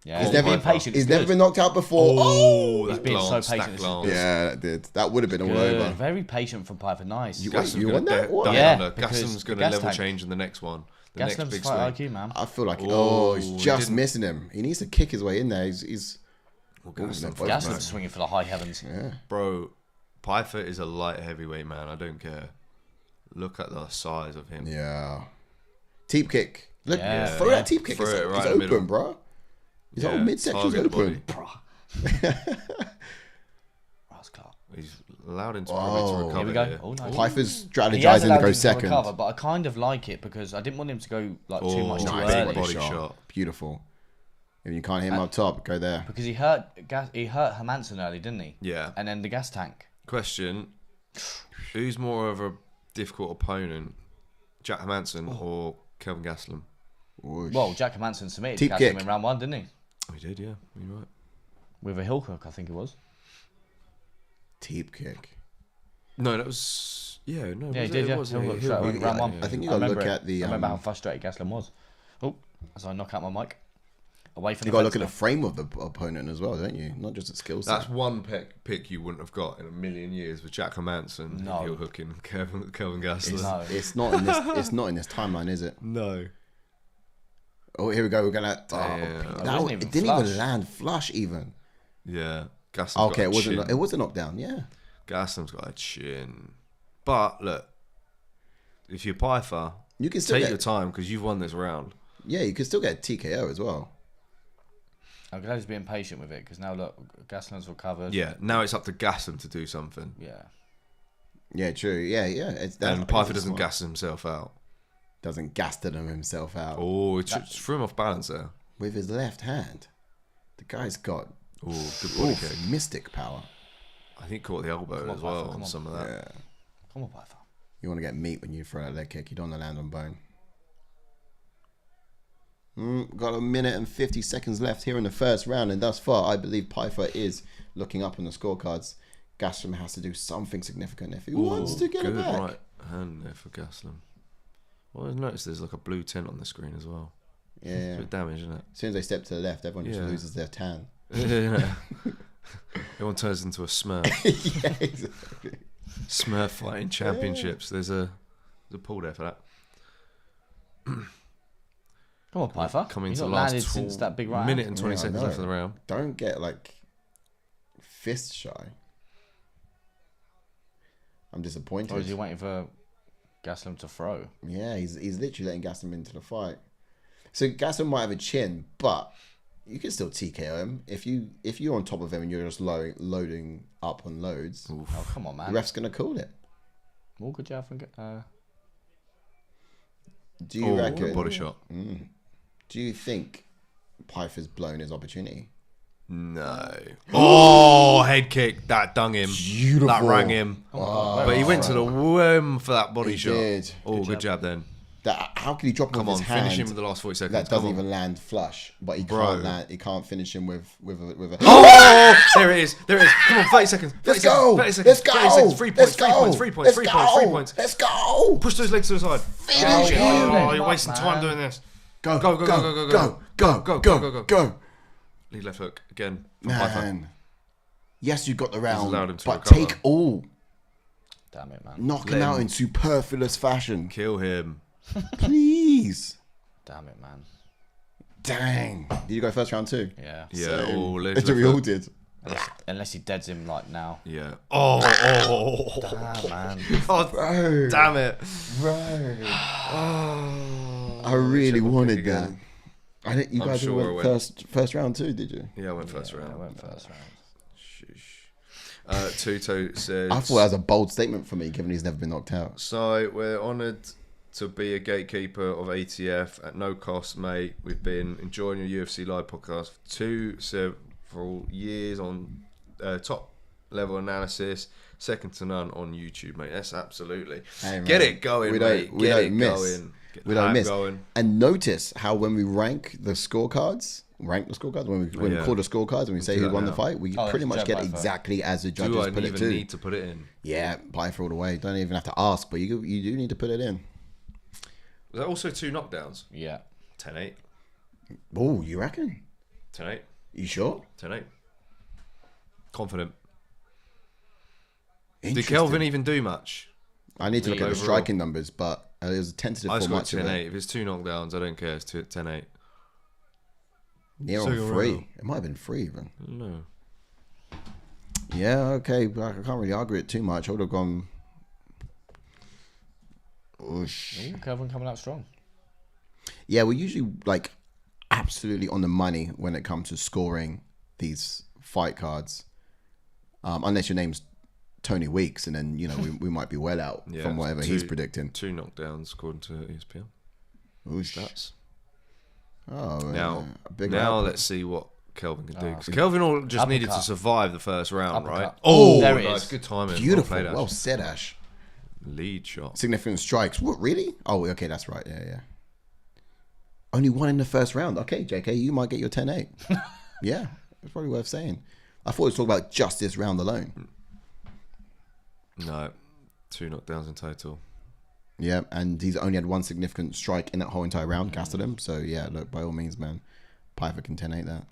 Yeah,
He's
he's
never-
being patient.
He's
It's
never
good.
been knocked out before.
Oh,
He's
that
being so
glance,
patient,
that
this is
glance.
Yeah, that did. That would have been all
Good.
over.
Very patient from Pyfer. Nice.
You-
Gastelum's
you
gonna
want that?
duck
What?
Yeah,
under.
because
Gastelum's going
the
to
gas
level
tank.
change in the next one. The next
Gastelum's
big
fight
swing.
IQ, man.
I feel like
Oh,
he's
he
just
didn't-
missing him. He needs to kick his way in there. He's
Well,
no,
Gastelum,
both
fuck,
Gastelum's
man.
swinging for the high heavens.
yeah.
Bro, Pyfer is a light heavyweight man. I don't care. Look at the size of him.
Yeah. Teep kick. Look,
Yeah.
throw that teep kick.
Throw it right
It's
in the
open,
middle.
bro. His
Yeah,
whole midsection's
target the
open.
Ross Clark.
He's allowed into
Oh.
to recover.
Here we go.
Here.
Oh, nice.
Pyfer's
He has
strategizing to
allowed
go
him to
second.
recover, but I kind of like it because I didn't want him to go like too much too
nice
early.
body shot.
Beautiful. If you can't hit him up top, go there.
Because he hurt Hermanson early, didn't he?
Yeah.
And then the gas tank.
Question: who's more of a difficult opponent, Jack Hermanson or Kelvin Gastelum?
Whoosh.
Well, Jack Hermanson submitted
Teep
Gastelum
kick.
in round 1, didn't he?
Oh, he did, yeah. You're right.
With a heel hook, I think it was.
Teep kick.
No, that was yeah. No,
Yeah,
was
he did.
It
Yeah,
was
heel
a
hook
heel
straight away
hook.
in round 1.
I think you
I
got to
remember
look
it.
at the.
I remember how frustrated Gastelum was. Oh, as I knock out my mic. Away from
You
the
got to look at
fence
the frame of the opponent as well, don't you? Not just the skill set.
That's one pick you wouldn't have got in a million years with Jack Hermanson,
No.
heel hooking Kelvin Gastelum.
No.
It's not in this. It's not in this timeline, is it?
No.
Oh, here we go. We're gonna.
Damn.
It didn't even land flush even.
Yeah. Gastelum's
Okay,
got
it
a
wasn't.
chin.
It was a knockdown. Yeah.
Gastelum's got a chin. But look, if you're Pyfer,
You can still
take
get.
your time because you've won this round.
Yeah, you can still get a TKO as well.
I'm glad he's being patient with it because now look, Gastelum's recovered.
Yeah. Now it's up to Gastelum to do something.
Yeah.
Yeah, true. Yeah. It's that.
And Pyfer doesn't gas himself out.
Doesn't Gastelum himself out
Oh, it threw him off balance there.
with his left hand. The guy's got
Oh, good body kick.
mystic power.
I think caught the elbow
Come on,
as well
Pyfer, come
on
on.
some of that.
Yeah.
Come on, Pyfer.
You want to get meat when you throw that leg kick. You don't want to land on bone. Got a minute and 50 seconds left here in the first round, and thus far, I believe Pyfer is looking up on the scorecards. Gastelum has to do something significant if he wants to get it back.
Right hand there for Gastelum. Well, I've noticed there's like a blue tint on the screen as well.
Yeah.
It's a bit damage, isn't it?
As soon as they step to the left, everyone just loses their tan.
Yeah. Everyone turns into a Smurf.
Yeah, exactly.
Smurf fighting championships. There's a pull there for that.
Come on, Pyfer.
Coming
He's
to
not
the last
landed since that big round.
minute and 20
Yeah, I
seconds
know.
left in the round.
Don't get like fist shy. I'm disappointed.
Or is he waiting for Gastelum to throw?
Yeah, he's literally letting Gastelum into the fight. So Gastelum might have a chin, but you can still TKO him if you're on top of him and you're just loading up on loads.
Oh, come on, man.
The ref's gonna call it.
Well, good job from.
Do you reckon?
Body shot.
Do you think Pyfer's blown his opportunity?
No. Oh, head kick. That dung him.
Beautiful.
That rang him.
Oh,
But he went to the worm for that body
He
shot.
did.
Oh, good jab then.
How can he drop him
Come
with
on,
his hand?
finish him with the last 40 seconds.
That doesn't
Come on.
even land flush, but he
Bro.
can't land. He can't finish him with a.
Oh, there it is. There it is. Come on, 30 seconds. 30
Let's
seconds,
go.
30 seconds,
Let's go.
30 seconds. 3 points,
Let's
3
go.
points, 3 points, 3
Let's
points, 3
go.
points.
Let's go.
Push those legs to the side.
Finish it.
Oh, you're wasting time doing this.
Go,
Go, go, go, go, go, go.
go,
Go, go, go,
go.
Lead left hook again. From Pyfer.
Man. Yes, you got the round,
allowed him to
but
recover.
take all.
Damn it, man.
Knock him out in superfluous fashion.
Kill him.
Please.
Damn it, man.
Dang. Did you go first round too?
Yeah.
Yeah.
Same.
Oh, legs
That's
left
what we all
hook.
did.
Unless he deads him like now.
Yeah. Oh.
Damn, man.
Oh,
Bro.
damn it.
Bro.
Oh.
I really
Triple
wanted
kick
that.
again.
I think you
I'm
guys
sure
went
I went.
first round too, did you?
Yeah, I went first
I
round.
went first round.
Tuto says.
I thought that was a bold statement for me, given he's never been knocked out.
So we're honoured to be a gatekeeper of ATF at no cost, mate. We've been enjoying your UFC live podcast for several years on top level analysis, second to none on YouTube, mate. That's absolutely.
Hey,
Get
man.
it going,
We
mate.
don't- we
Get
don't
it
miss.
going. Get
We
the
don't
hype
miss.
going.
And notice how when we rank the scorecards, when we
yeah.
call the scorecards and we say
do
who
that
won the
now.
fight, we
Oh,
pretty
it's
much
Joe
get
Pyfer.
exactly as the
Do
judges
I
put it
even
to.
need to put it in?
Yeah, Pyfer all the way. Don't even have to ask, but you do need to put it in.
Was that also 2 knockdowns?
Yeah.
10-8.
Oh, you reckon?
10-8.
You sure?
10-8. Confident. Did
Interesting.
Kelvin even do much?
I need to look at the
overall?
striking numbers, but it was a tentative
I
for
scored
much of it.
10-8. If it's 2 knockdowns, I don't care. It's 10-8.
Near on
Second
3.
round.
It might have been 3 even.
No.
Yeah, okay. But I can't really argue it too much. I would have gone. Oosh.
Ooh, Kelvin coming out strong.
Yeah, we're usually like absolutely on the money when it comes to scoring these fight cards. Unless your name's Tony Weeks, and then we might be well out
Yeah,
from whatever he's predicting.
2 knockdowns according to ESPN.
Oosh.
That's
Oh,
now.
a big
Now
output.
let's see what Kelvin can do. 'Cause Kelvin all just needed to
Uppercut.
survive the first round, right?
Uppercut.
Oh,
There it
nice.
is.
Good timing.
Beautiful.
Well played,
Well
Ash.
said, Ash.
Lead shot.
Significant strikes. What, really? Oh, okay, that's right. Yeah. Only 1 in the first round. Okay, JK, you might get your 10-8. Yeah, it's probably worth saying. I thought it was talking about just this round alone.
No, 2 knockdowns in total.
Yeah, and he's only had 1 significant strike in that whole entire round, Gastelum. So, yeah, look, by all means, man, Pyfer can 10-8 that.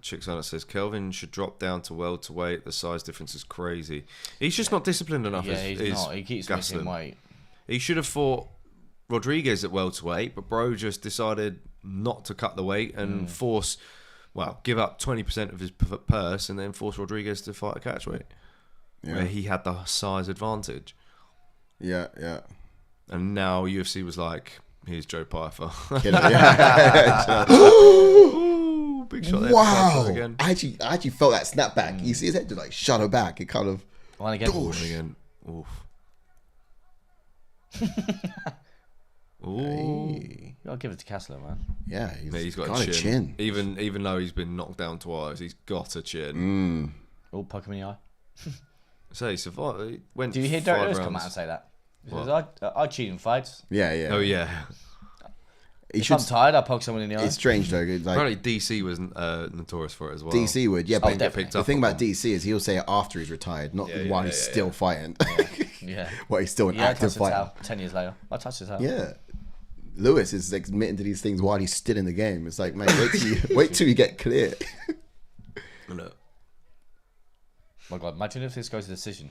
Chicks on it says Kelvin should drop down to welterweight. The size difference is crazy. He's just not disciplined enough.
Yeah, he's
is
not. He keeps
Gastelum.
missing weight.
He should have fought Rodriguez at welterweight, but bro just decided not to cut the weight and give up 20% of his purse and then force Rodriguez to fight a catchweight, where he had the size advantage.
Yeah.
And now UFC was like, here's Joe Pyfer. Ooh, big shot there.
Wow.
For again.
I actually felt that snap back. You see his head just like shudder back. It kind of...
One again.
One again. Oof. Ooh.
Hey.
You gotta give it to Kessler, man.
Yeah,
He's got a chin. Even though he's been knocked down twice, he's got a chin.
Oh, poke him in the eye.
So he survived. He went
Did you hear
5
Derek Lewis
rounds.
come out and say that? He says, I cheat in fights.
Yeah.
Oh yeah.
If I'm tired, I'll poke someone in the eye.
It's strange though. Like,
Apparently DC was notorious for it as well.
DC would, yeah, but
get picked
the
up
thing
on
about DC is he'll say it after he's retired, not while he's still fighting.
Yeah.
While he's still an active fighter.
10 years later, I touched his hair.
Yeah. Lewis is admitting to these things while he's still in the game. It's like, man, wait till you get clear.
Look.
My God, imagine if this goes to decision.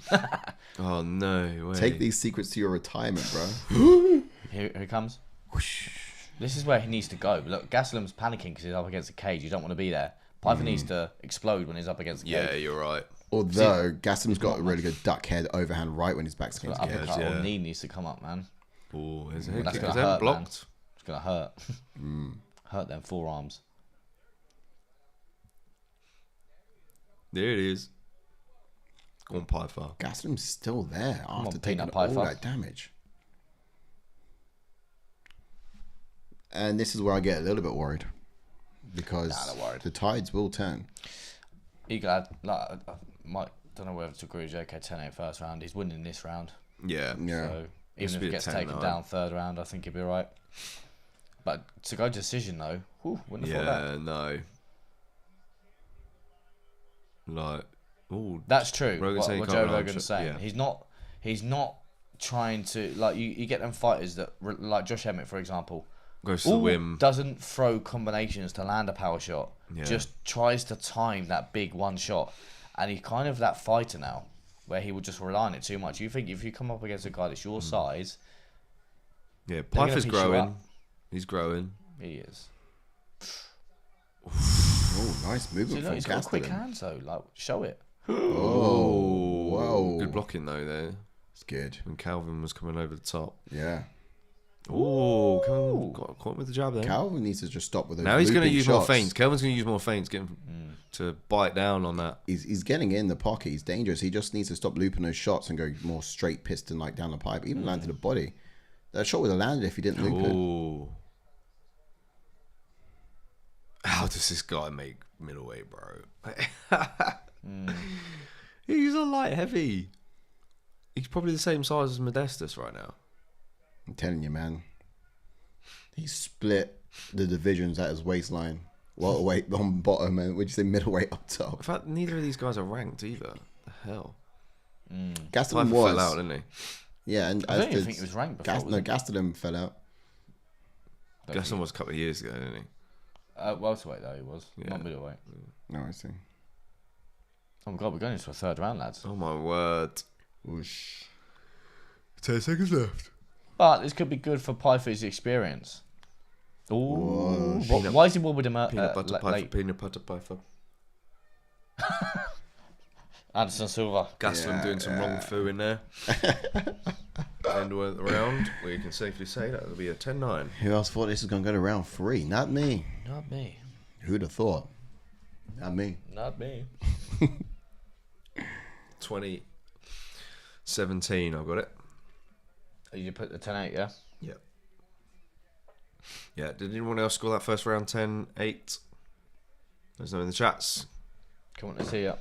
Oh no way.
Take these secrets to your retirement, bro.
Here he comes. This is where he needs to go. Look, Gastelum's panicking because he's up against a cage. You don't want to be there. Pyfer needs to explode when he's up against the cage.
Yeah, you're right.
Although Gastelum's got a really good duck head overhand right when he's back against the cage.
Uppercut or knee needs to come up, man.
Oh, is it?
That's
Is
going to
that
hurt,
blocked?
man. It's going to hurt. Hurt them forearms.
There it is. Go on, Pyfer.
Gastelum's still there after
on,
taking
Peanut
all
Pyfer.
that damage. And this is where I get a little bit worried. Because the tides will turn.
Eagle, like, I don't know whether to agree with JK 10-8 first round. He's winning this round.
Yeah.
So even if he gets taken down third round, I think he'll be right. But to go decision though, wouldn't have thought that.
No. Like, oh,
that's true.
Rogan
What Joe Rogan's saying. Yeah. He's not trying to, like, you get them fighters that, like Josh Emmett, for example,
goes to the whim.
Doesn't throw combinations to land a power shot. Yeah. Just tries to time that big one shot. And he's kind of that fighter now, where he would just rely on it too much. You think if you come up against a guy that's your size...
Yeah, Pyfer's growing. He's growing.
He is.
Oh, nice movement from
He's got quick hands though. Like, show it.
Oh, whoa.
Good blocking though there.
It's good.
When Kelvin was coming over the top.
Yeah.
Oh, Kelvin got caught with the jab there.
Calvin needs to just stop with those.
Now he's going to use
shots.
more feints. Kelvin's going to use more feints, get him to bite down on that.
He's getting in the pocket. He's dangerous. He just needs to stop looping those shots and go more straight piston like down the pipe. Even land to the body. That shot would have landed if he didn't loop it.
How does this guy make middleweight, bro? He's a light heavy. He's probably the same size as Modestus right now.
I'm telling you, man. He split the divisions at his waistline. Welterweight on bottom, and would you say middleweight up top?
In fact, neither of these guys are ranked either. The hell.
Gastelum
fell out, didn't he?
Yeah, and
I don't even think he was ranked before.
Gastelum fell out.
Gastelum was a couple of years ago, didn't he?
Welterweight though he was, not middleweight.
No, I see.
Oh my God, we're going into a third round, lads.
Oh my word.
Whoosh.
10 seconds left.
But this could be good for Pyfer's experience. Ooh, why is he wobbled him out?
Peanut butter Pyfer, peanut butter Pyfer.
Anderson Silva.
Gastelum doing some wrong foo in there. End of the round, we can safely say that will be a 10-9.
Who else thought this was going to go to round 3? Not me.
Not me.
Who'd have thought? Not me.
Not me.
2017, I've got it.
You put the 10-8, yeah?
Yeah. Yeah, did anyone else score that first round 10-8? There's no in the chats.
Come on, let's see ya.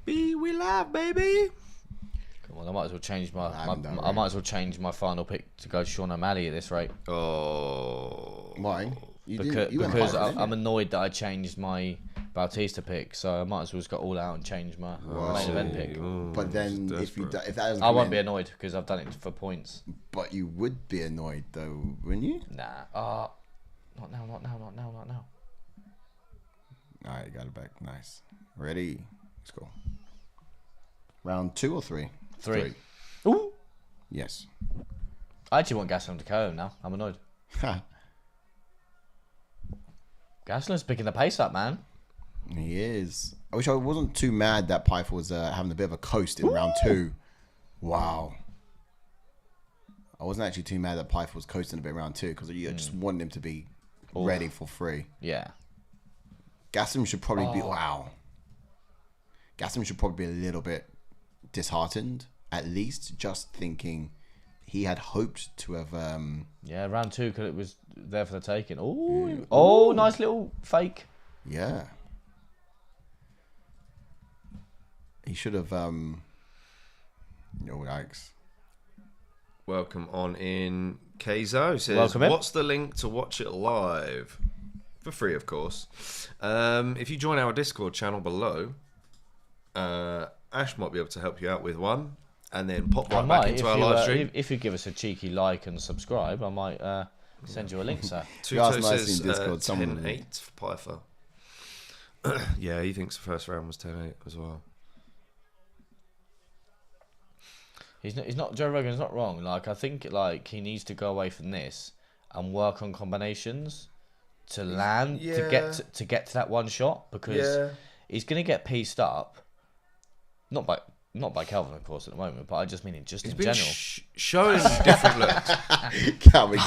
Be we live, baby.
Come on, I might as well change I might as well change my final pick to go Sean O'Malley at this rate.
Oh, why?
Because I'm annoyed that I changed my Bautista pick, so I might as well just go all out and change my main event pick.
But then if that doesn't,
I won't be annoyed because I've done it for points.
But you would be annoyed though, wouldn't you?
Nah. Not now.
Alright, you got it back. Nice. Ready? Let's go. Round 2 or 3?
3. Ooh.
Yes.
I actually want Gastelum to KO him now. I'm annoyed. Gastelum's picking the pace up, man.
He is. I wish I wasn't too mad that Pyfer was having a bit of a coast in round 2. Wow. I wasn't actually too mad that Pyfer was coasting a bit in round 2 because you just wanted him to be ready for 3.
Yeah.
Gastelum should probably be... Wow. Gastelum should probably be a little bit disheartened, at least, just thinking he had hoped to have...
Yeah, round 2 because it was there for the taking. Ooh. Oh, nice little fake.
Yeah. He should have. Yikes.
Welcome on in. Kayzo says,
Welcome in.
what's the link to watch it live? For free, of course. If you join our Discord channel below, Ash might be able to help you out with one, and then pop right back into our live stream.
If you give us a cheeky like and subscribe, I might send you a link, sir.
Tuto
nice
says
in Discord,
10-8 for Pyfer. Yeah, he thinks the first round was 10-8 as well.
He's not. Joe Rogan's not wrong. Like I think like he needs to go away from this and work on combinations to land to get to that one shot because he's gonna get pieced up. Not by Kelvin, of course, at the moment, but I just mean in general.
Showing different looks.
Kelvin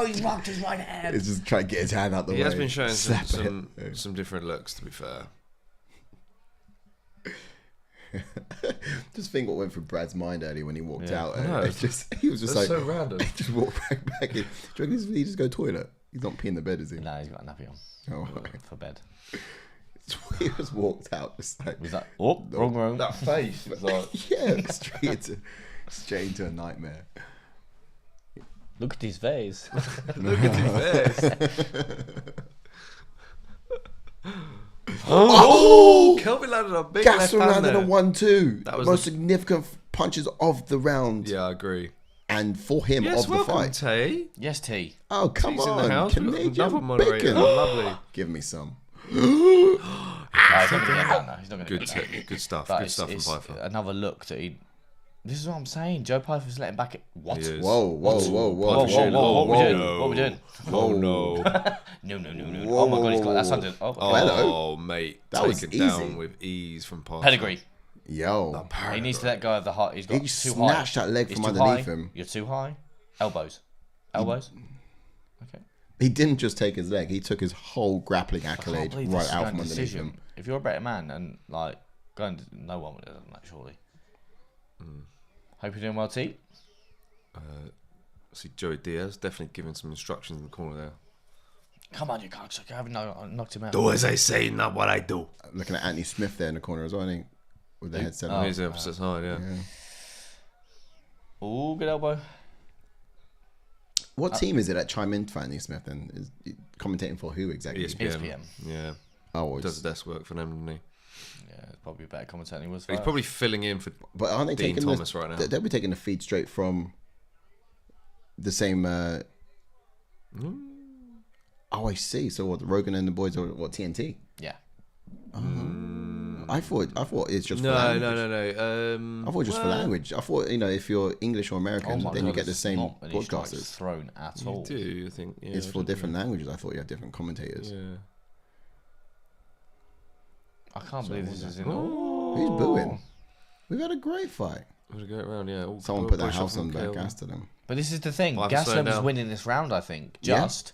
He's rocked his right hand.
He's just trying to get his hand out the way.
He has been showing some different looks, to be fair.
Just think what went through Brad's mind earlier when he walked out.
I know.
He was just
That's
like,
so random.
He just walked back in. Do you reckon he just go toilet? He's not peeing the bed, is he?
No, he's got a nappy on
Oh,
for bed.
he just walked out, just like
Was that wrong room?
That face was like...
yeah, straight into a nightmare.
Look at his face.
Look at his face.
Oh!
Kelvin landed a big left
Gastelum
hand
landed
there.
a 1-2.
That was
most significant punches of the round.
Yeah, I agree.
And for him
Yes,
of the
welcome,
fight.
Tay.
Yes, T.
Oh, come
He's
on.
in the house. We've got
Canadian
another moderator.
bacon.
Lovely.
Give me some.
He's not going to get that now. He's not going to get that.
Good stuff.
But
Good stuff from
it's
Pyfer.
another look that he... This is what I'm saying. Joe Pyfer's letting back... What?
He is.
Whoa.
What we doing? What we doing?
Oh, no.
No. Oh, my God, he's got... That's under... Oh,
Hello.
Mate.
That was
Taken
easy.
down with ease from Pyfer.
pedigree.
Yo.
He needs to let go of the heart. He's got
He
too
snatched
high.
that leg
He's
from
too
underneath
high.
him.
You're too high. Elbows. Okay.
He didn't just take his leg. He took his whole grappling
I can't
accolade
believe
right
this is
out
going
from underneath
decision.
him.
If you're a better man and like going, no one would have done that. Surely. Hope you're doing well, T.
See Joey Diaz definitely giving some instructions in the corner there.
Come on, you cocksucker! I haven't knocked him out.
Do as I say, not what I do.
Looking at Anthony Smith there in the corner as well, I think. With the headset
Oh.
on.
Here's the opposite side, yeah.
Oh, good elbow.
What team is it that chime in for Anthony Smith then? Is he commentating for who exactly?
ESPN.
Yeah.
Oh,
Does the desk work for them, doesn't he?
Yeah, it's probably a better commentator than he was.
He's probably filling in for
but aren't they
Dean
taking
Thomas right now.
They'll be taking the feed straight from the same. Oh, I see. So what? Rogan and the boys are what TNT?
Yeah.
I thought it's just for
No.
language.
No.
I thought just for language. I thought if you're English or American,
Oh my
then
God,
you get the
it's
same
not many strikes
broadcasters.
thrown at
You
all.
do, I think. Yeah,
It's for different languages. I thought you had different commentators.
Yeah.
I can't believe this is in.
Who's booing? We've had a great fight.
We're going to go around, yeah.
Someone put that house on back Gastelum.
But this is the thing.
Well, I've slowed
Gastelum's
down.
winning this round, I think. Just.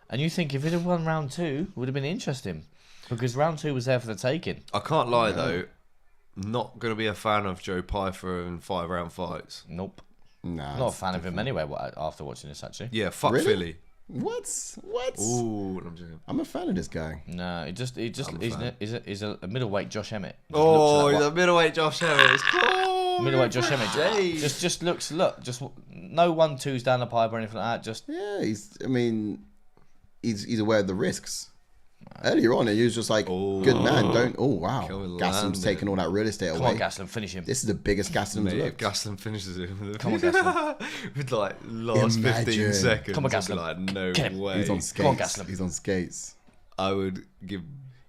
And you think if it had won round 2, it would have been interesting. Because round 2 was there for the taking.
I can't lie, though. Not going to be a fan of Joe Pyfer in 5-round fights.
Nope.
Nah.
Not a fan of him anyway after watching this, actually.
Yeah, fuck
Really?
Philly.
What?
Ooh, I'm joking.
I'm a fan of this guy.
No, he's
fan.
a middleweight Josh Emmett.
Oh,
Looks
he's
like
a middleweight Josh Evans. Oh,
middleweight Josh Emmett.
Jeez.
Just looks, just no 1-2s down the pipe or anything like that. Just
Yeah, he's aware of the risks. Earlier on, he was just like, good man, don't... Oh, wow.
Kelvin
Gastelum's
landed.
taking all that real estate
come
away.
on, Gastelum, finish him.
This is the biggest Gastelum's
Mate, if
looked.
Gastelum finishes him
Come on, Gastelum.
with like last 15
Imagine.
seconds,
Come on,
I'd be
Gastelum.
like, no
Get him.
way.
He's on
Come
skates.
on, Gastelum.
He's on skates.
I would give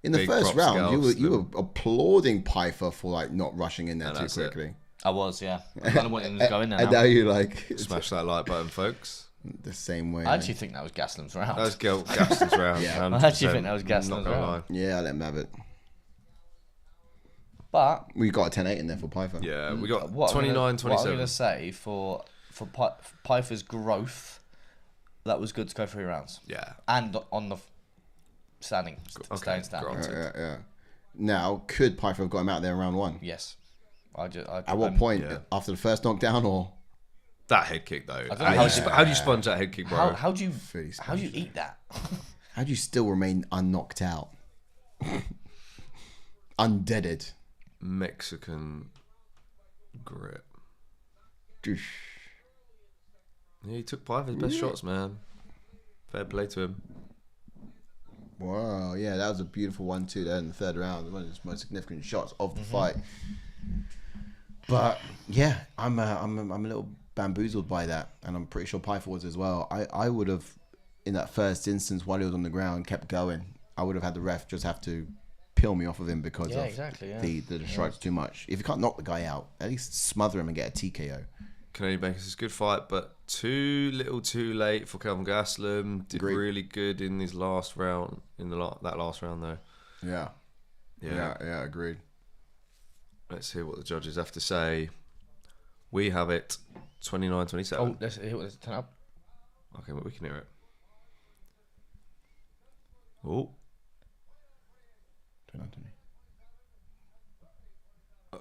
In the
big
first
props to
round, you
Gastelum.
were applauding Pyfer for like not rushing in there
And
too
that's it.
quickly.
I was, yeah. I kind of wanted him to go in there
And
now.
now you're like
Smash that like button, folks.
the same way.
I actually think that was Gastelum's round.
That was Gastelum's round.
Yeah.
I actually think that was
100%.
Gastelum's
Not gonna lie.
round.
Yeah, I let him have it.
But
We got a 10-8 in there for Pyfer.
Yeah, we got
what
29,
What I'm
27.
going to say for Pyfer's growth, that was good to go 3 rounds.
Yeah.
And on the staying stand.
granted.
Yeah. Now, could Pyfer have got him out there in round 1?
Yes.
At what point?
yeah.
After the first knockdown or?
That head kick, though.
don't know how
How do you sponge that head kick, bro?
How do you
Pretty
eat that?
How do you still remain unknocked out? Undeaded.
Mexican grip. Yeah, he took Pyfer's best shots, man. Fair play to him.
Wow, yeah, that was a beautiful one too. There in the third round, one of his most significant shots of the fight. But yeah, I'm a little bamboozled by that, and I'm pretty sure Pyfer was as well. I would have, in that first instance, while he was on the ground, kept going. I would have had the ref just have to peel me off of him because of the strikes too much. If you can't knock the guy out, at least smother him and get a TKO.
Canadian Bankers is a good fight, but too little, too late for Kelvin Gastelum. Did really good in his last round, that last round though.
Yeah, agreed.
Let's hear what the judges have to say. We have it 29-27.
Oh, let's turn up.
Okay, well, we can hear it. Oh.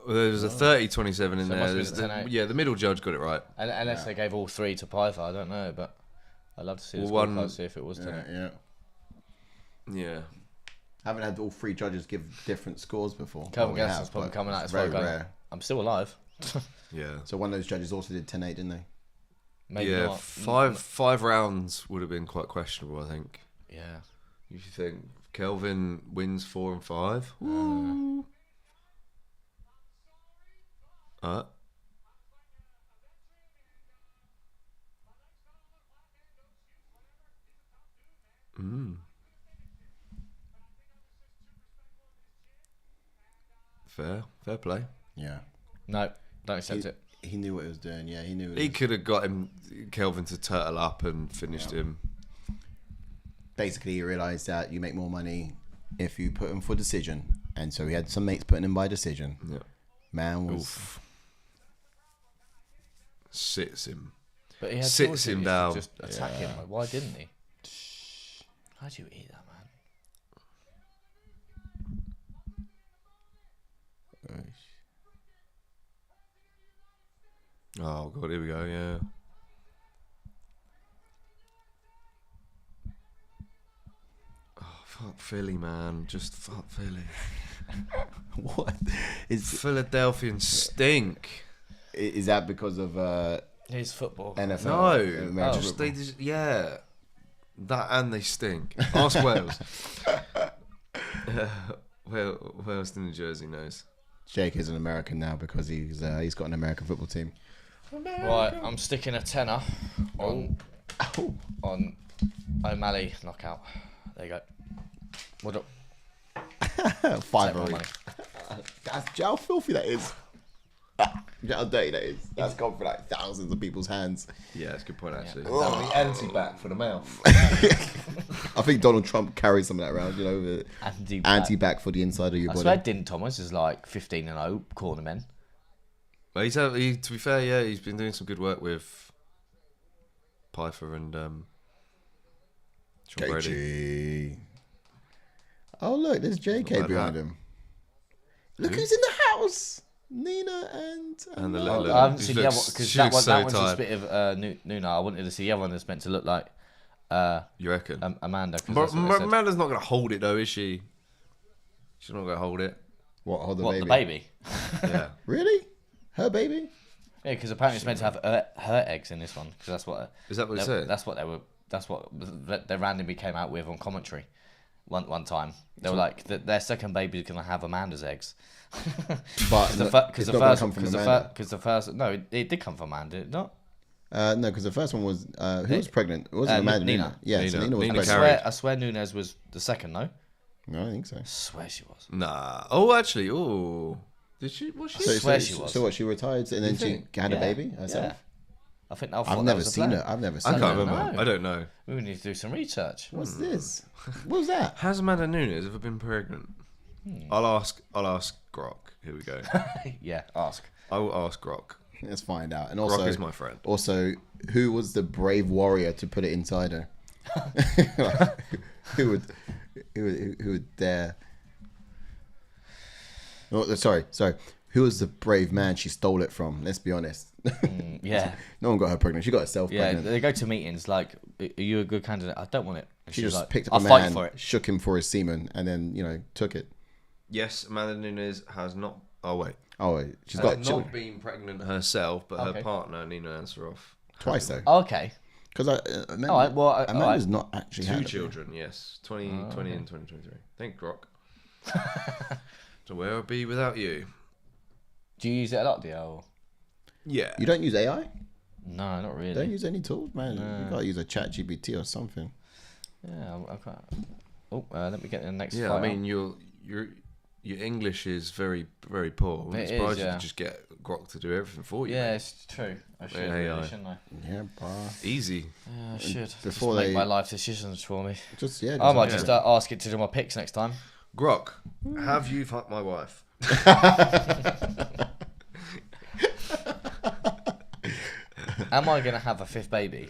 There was a 30-27 in there. The middle judge got it right.
Unless they gave all three to Pyfer, I don't know, but I'd love to see the scorecard, see if it was 10.
Yeah.
Haven't had all three judges give different scores before.
Kelvin Gastelum's probably coming out as very rare. I'm still alive.
Yeah.
So one of those judges also did 10-8, didn't they?
Maybe
yeah,
not.
five rounds would have been quite questionable, I think.
Yeah.
You should think Kelvin wins 4 and 5. Fair play.
Yeah.
No, don't accept it.
He knew what he was doing. Yeah, he knew.
He could have got Kelvin to turtle up and finished him.
Basically, he realised that you make more money if you put him for decision, and so he had some mates putting him by decision.
Yeah.
Man was
sits him.
But he had
sits him down.
Just attack him. Like, why didn't he? How'd you eat that, man?
Oh god, here we go. Yeah. Oh fuck Philly, man! Just fuck Philly.
What is
Philadelphians stink?
Is that because of
His football.
NFL?
No, they just that and they stink. Ask Wales. Wales to New Jersey knows.
Jake is an American now because he's got an American football team.
Right, I'm sticking a tenner on O'Malley knockout. There you go. What up?
$5. That's how filthy that is. How dirty that is. That's gone for like thousands of people's hands.
Yeah, that's a good point actually. That'll be anti-back for the mouth.
I think Donald Trump carries some of that around, the anti-back for the inside of your body.
I swear Din Thomas is like 15-0 cornermen.
Well, to be fair, yeah, he's been doing some good work with Pyfer and Sean Brady.
Oh look, there's JK behind him. Look who's in the house. Nina and
the little.
I haven't seen the other one because that one's just a bit of Nuna. I wanted to see the other one that's meant to look like.
You reckon?
Amanda.
Amanda's not going to hold it though, is she? She's not going to hold it.
What? Hold the
what,
baby?
The baby?
Yeah.
Really? Her baby?
Yeah, because apparently it's meant to have her eggs in this one. Because that's what.
Is that what it said?
That's what they randomly came out with on commentary. One time they were like their second baby is going to have Amanda's eggs.
But
because the first it did come from Amanda, did it not?
No, because the first one was who was pregnant? It wasn't Amanda.
Nina.
Yeah,
Nina.
So Nina was
Nina
pregnant.
I swear Nunez was the second. No,
I think so.
I swear she was.
Nah. Oh, actually. Oh, did she? Was she?
I swear she was.
So what? She retired and then she had a baby herself.
Yeah. I think
I've never seen her. I've never seen
her. I can't remember.
No.
I don't know.
We need to do some research.
What's this? What was that?
Has Amanda Nunes ever been pregnant? I'll ask Grok. Here we go.
Yeah, ask.
I will ask Grok.
Let's find out. And also,
Grok is my friend.
Also, who was the brave warrior to put it inside her? Who would dare? Oh, sorry. Who was the brave man she stole it from? Let's be honest.
Yeah.
No one got her pregnant. She got herself pregnant.
Yeah, they go to meetings like, "Are you a good candidate?" "I don't want it." And
She just
like,
picked up
"I'll
a
fight
man,
for it."
shook him for his semen, and then took it.
Yes, Amanda Nunes has not Oh wait.
Oh, wait. She's
Not
got children.
been pregnant herself, but her
Okay.
partner Nina Ansaroff.
Twice, though.
Oh, okay.
Because
All right, well, all
Amanda's
right.
not actually
Two
had it.
children, yes. 2020 and 2023. Thank Grok. So where would be without you?
Do you use it a lot, Dio?
Yeah.
You don't use AI?
No, not really.
Don't use any tools, man. You gotta use a chat GPT or something.
Yeah, I can't. Oh, let me get the next.
Yeah,
file.
I mean your English is very very poor. I'm
It
surprised
is,
you
yeah.
could just get Grok to do everything for you.
Yeah,
mate.
it's true. I should,
Yeah,
really,
AI.
shouldn't I?
Yeah, bro.
Easy.
Yeah, I should.
Before
Just make
they-
my life decisions for me.
Just yeah.
I might just ask it to do my picks next time.
Grok, have you fucked my wife?
Am I going to have a fifth baby?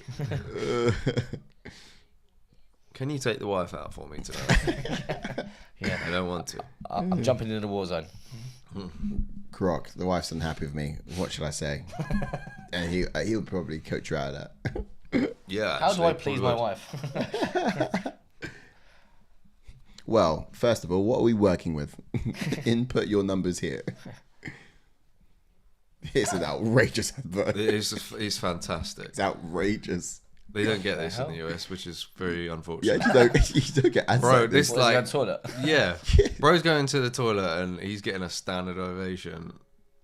Can you take the wife out for me tonight?
Yeah.
I don't want to.
I'm jumping into the war zone.
Grok, the wife's unhappy with me. What should I say? And he'll probably coach her out of that.
Yeah.
How do I
actually,
please
probably
my
would.
wife?
Well, first of all, what are we working with? Input your numbers here. It's an outrageous advert.
It's fantastic.
It's outrageous.
They don't get this in
hell?
the US, which is very
Yeah,
unfortunate.
you don't get ads
Bro,
like this.
this
What, is it
like
a toilet?
yeah. Bro's going to the toilet and he's getting a standard ovation.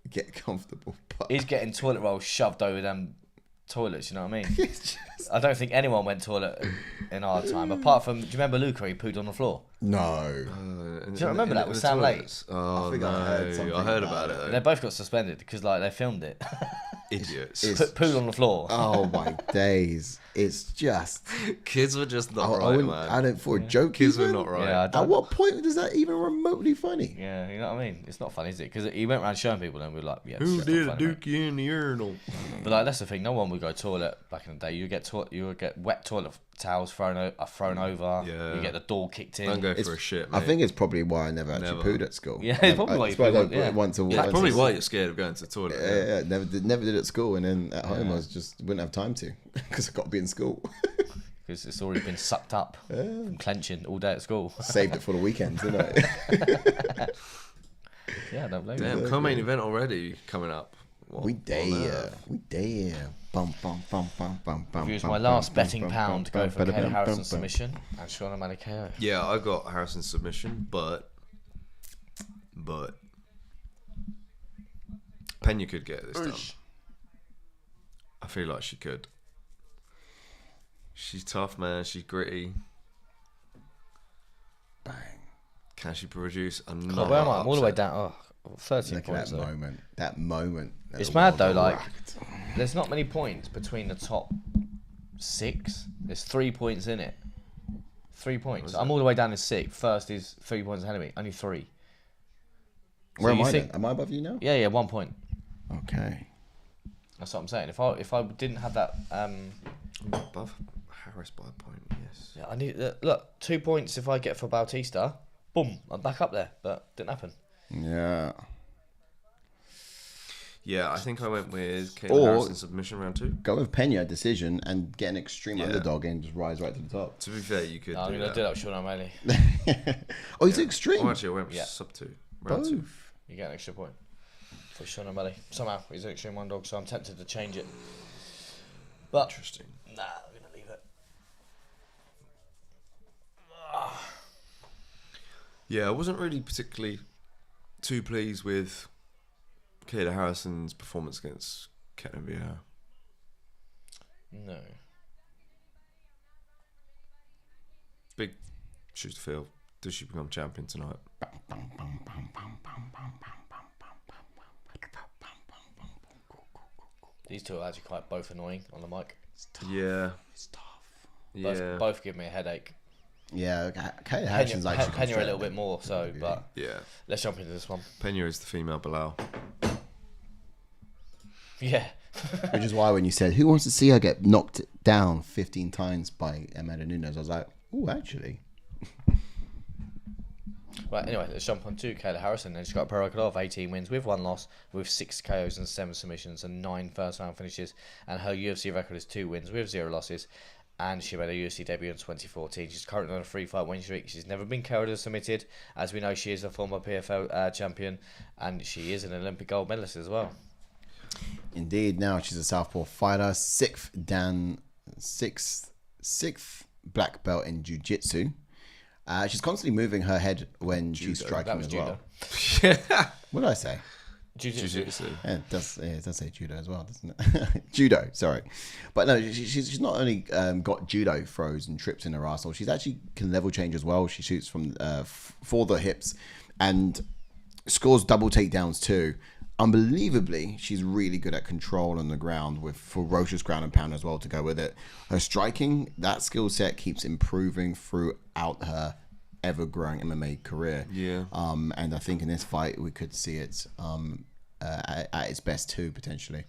Get comfortable. But
He's getting toilet rolls shoved over them toilets, you know what I mean? I don't think anyone went toilet in our time, apart from, do you remember Luque, he pooed on the floor?
no.
Do
you remember that with Sam Lake?
Oh,
I think
no.
I heard something
I heard
about
about it.
They both got suspended because like they filmed it.
Idiots.
Pooed on the floor.
Oh my days. It's just.
Kids were just not
I
right,
wouldn't.
man.
I don't for a joke.
Kids were
even.
not right.
Yeah, I
At
don't,
what point is that even remotely funny?
yeah, you know what I mean? It's not funny, is it? Because he went around showing people and we were like, yeah,
Who
it's
did
not
a
funny, mate.
dookie in the urinal?
But like that's the thing, no one would go toilet back in the day. You would get wet toilet towels thrown over.
Yeah.
You get the door kicked in.
Don't go for a shit, mate.
I think it's probably why I never actually
Never.
pooed at school.
Yeah, it's probably why you
suppose
pooed, yeah.
once a
yeah,
once
it's probably
a-
why you're scared of going to the toilet.
Yeah, never did at school, and then at home I was just wouldn't have time to because I got to be in school.
Because it's already been sucked up from clenching all day at school.
Saved it for the weekends, didn't I?
Yeah, I don't blame you.
Damn, co-main event already coming up. What
we
on
there,
earth?
we there. Bum bum bum bum bum bum.
Use
bum,
my
bum,
last
bum,
betting
bum,
pound to
bum,
go for
bum,
Kayla
bum,
Harrison
bum, bum.
submission and Sean O'Malley KO.
Yeah, I got Harrison's submission, but Peña could get this done. I feel like she could. She's tough, man. She's gritty.
Bang.
Can she produce another?
Oh, where am I? I'm all the way
upset?
down. Oh, 13
Look at
points
that
though.
moment. That moment.
It's mad though, like, there's not many points between the top 6. There's 3 points in it. 3 points. I'm all the way down to 6th. First is 3 points ahead of me. Only 3.
Where
So
am
you
I?
think-
Then? Am I above you now?
Yeah, 1 point.
Okay.
That's what I'm saying. If I didn't have that,
Above Harris by a point. Yes.
yeah, I need look 2 points. If I get for Bautista, boom, I'm back up there. But didn't happen.
Yeah.
Yeah, I think I went with Kayla
Or-
Harrison submission round 2.
Go with Peña decision and get an extreme
Yeah.
underdog and just rise right to the top.
To be fair, you could.
No, I'm
do
gonna
that.
do that with Sean O'Malley.
Oh, he's extreme.
Oh, actually, I went with
Yeah.
sub 2. Round 2.
Both.
You get an extra point for Sean O'Malley. Somehow he's an extreme underdog, so I'm tempted to change it. But
Interesting.
nah, I'm gonna leave it.
Yeah, I wasn't really particularly too pleased with Kayla Harrison's performance against Kelvin Vieira.
No.
Big shoes to fill. Does she become champion tonight?
These two are actually quite both annoying on the mic.
Yeah.
It's tough.
Both give me a headache.
Yeah, Kayla Harrison's actually
Peña a little bit more so, but
Yeah.
let's jump into this one.
Peña is the female Bilal.
Yeah.
Which is why when you said, who wants to see her get knocked down 15 times by Amanda Nunes, I was like, oh, actually.
Right, anyway, let's jump on to Kayla Harrison. Then she's got a pro record of 18 wins with 1 loss, with 6 KOs and 7 submissions and 9 first round finishes. And her UFC record is 2 wins with 0 losses and she made her UFC debut in 2014. She's currently on a 3-fight win streak. She's never been carried or submitted. As we know, she is a former PFL champion, and she is an Olympic gold medalist as well.
Indeed. Now she's a southpaw fighter, sixth black belt in jiu-jitsu. She's constantly moving her head when she's striking as well. What did I say?
Jiu-jitsu.
Yeah, it does say judo as well, doesn't it? Judo, sorry. But no, she's not only got judo throws and trips in her arsenal, she's actually can level change as well. She shoots from for the hips and scores double takedowns too. Unbelievably, she's really good at control on the ground with ferocious ground and pound as well to go with it. Her striking, that skill set keeps improving throughout her ever-growing MMA career.
Yeah.
And I think in this fight we could see it at its best too, potentially.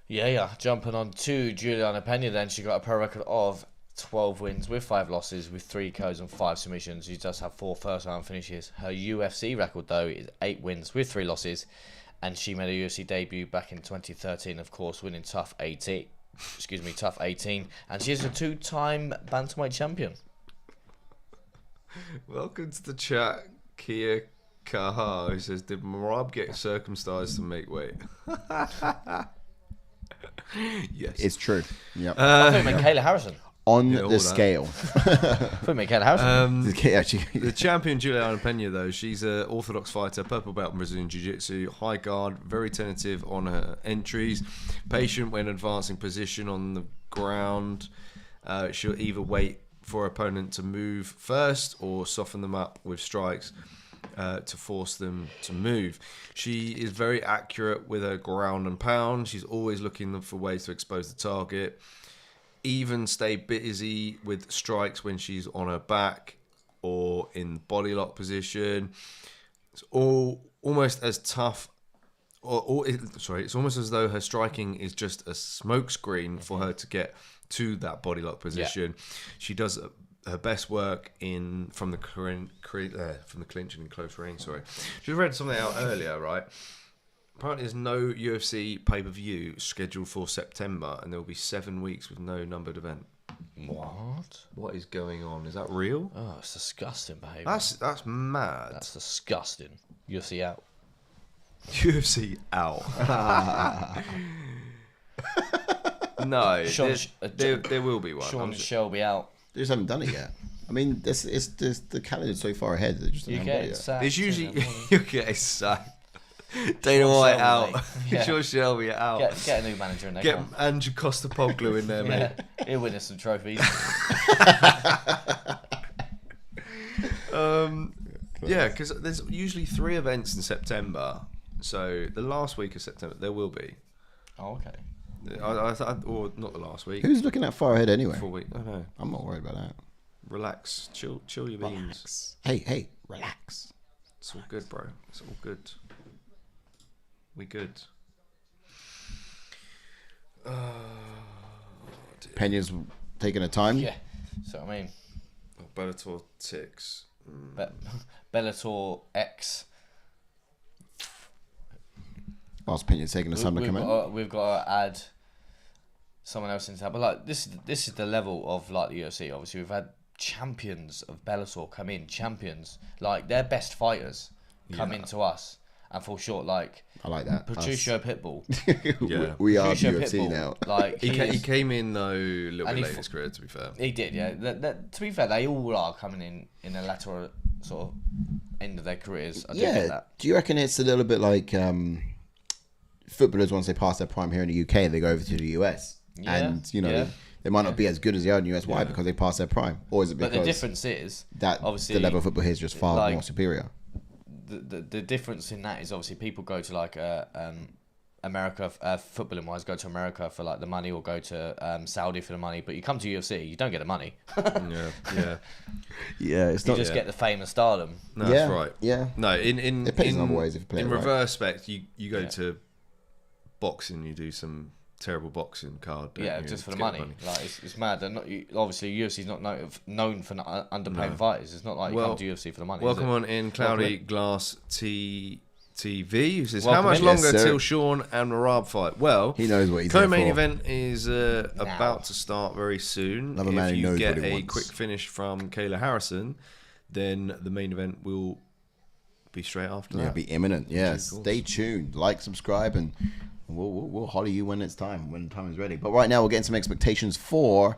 Yeah. Jumping on to Julianna Peña then. She got a pro record of 12 wins with 5 losses with 3 KOs and 5 submissions. She does have 4 first-round finishes. Her UFC record, though, is 8 wins with 3 losses. And she made a UFC debut back in 2013, of course, winning Tough 18. And she is a 2-time bantamweight champion.
Welcome to the chat, Kia Kaha, who says, did Merab get circumcised to make weight? Yes.
It's true. Yep.
I think it meant Kayla Harrison.
On the scale.
I think it meant Kayla Harrison.
The champion Julianna Peña, though, she's an orthodox fighter, purple belt in Brazilian Jiu-Jitsu, high guard, very tentative on her entries, patient when advancing position on the ground. She'll either wait for her opponent to move first or soften them up with strikes to force them to move. She is very accurate with her ground and pound. She's always looking for ways to expose the target. Even stay busy with strikes when she's on her back or in body lock position. It's almost as tough. It's almost as though her striking is just a smokescreen for her to get to that body lock position. Yeah. She does her best work from the clinch and in close range. Sorry, just read something out earlier, right? Apparently, there's no UFC pay-per-view scheduled for September, and there will be 7 weeks with no numbered event.
What?
What is going on? Is that real?
Oh, it's disgusting behaviour.
That's mad.
That's disgusting. UFC out.
UFC out. No, there will be one.
Sean Shelby out.
They just haven't done it yet. I mean, the calendar's so far ahead. They just haven't done it yet.
It's usually you get sacked. Dana White out. Sean Shelby out.
Get a new manager in there.
Get Andrew Costa-Poglu in there, mate.
He'll win us some trophies.
Yeah, because there's usually 3 events in September. So the last week of September there will be.
Oh, okay.
Or not the last week.
Who's looking that far ahead anyway?
4 weeks. I know.
I'm not worried about that.
Relax. Chill your beans.
Hey, relax.
It's all good, bro. It's all good. We good.
Peña's taking her time.
Yeah. So I mean,
Bellator ticks.
Bellator X.
Whilst Peña's taking the time to come in.
We've got to add someone else into that. But like this is the level of like the UFC. Obviously, we've had champions of Bellator come in. Champions, like their best fighters come into us and fall short. Like
I like that.
Patricio Pitbull.
Yeah,
we are
Patricio
UFC
Pitbull,
now.
Like
he came in though a little bit late in his career. To be fair,
he did. Yeah. To be fair, they all are coming in the latter sort of end of their careers. I do get that.
Do you reckon it's a little bit like footballers once they pass their prime here in the UK, they go over to the US, and they might not be as good as they are in the US. Why? Because they pass their prime, or is it because?
But the difference is
that obviously the level of football here is just far more superior.
The difference in that is obviously people go to like America, footballing wise, go to America for like the money, or go to Saudi for the money. But you come to UFC, you don't get the money.
Yeah. It's not.
You just get the fame and stardom.
No, that's right.
Yeah.
No,
it pays in other ways if you play
in
it right.
reverse spect, you go to boxing, you do some terrible boxing card.
Yeah,
you,
just for the money. Like it's mad. They're not, obviously, UFC's not known for underpaying fighters. It's not like you come to UFC for the money.
Welcome on in, Cloudy Glass T TV, who says,
Welcome
how much
in.
longer
Yes, sir.
till Sean and Merab fight? Well,
He knows what he's there
co-main
for.
event is about to start very soon.
Another man
If
who
you
knows
get
what he
a
wants.
quick finish from Kayla Harrison, then the main event will be straight after
Yeah,
that.
be imminent. Yeah,
Of course.
stay tuned. Like, subscribe, and we'll holler you when it's time, when time is ready. But right now, we're getting some expectations for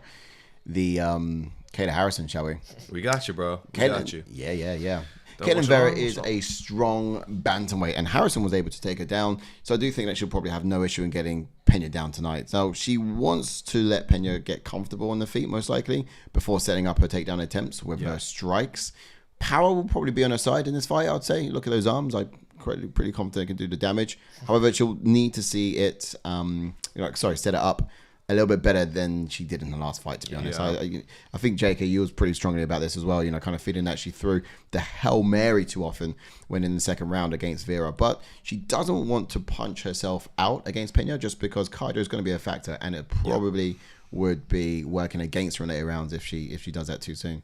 the Kayla Harrison, shall we?
We got you, bro. We got you.
Yeah.
Don't
Caitlin
watch
Vera
along,
is
stop.
a strong bantamweight, and Harrison was able to take her down. So I do think that she'll probably have no issue in getting Peña down tonight. So she wants to let Peña get comfortable on the feet, most likely, before setting up her takedown attempts with her strikes. Power will probably be on her side in this fight, I'd say. Look at those arms. I'm pretty confident it can do the damage. However, she'll need to see it, set it up a little bit better than she did in the last fight, to be honest.
Yeah.
I think JK was pretty strongly about this as well, kind of feeling that she threw the Hail Mary too often when in the second round against Vera. But she doesn't want to punch herself out against Peña just because cardio is going to be a factor, and it probably would be working against her in later rounds if she does that too soon.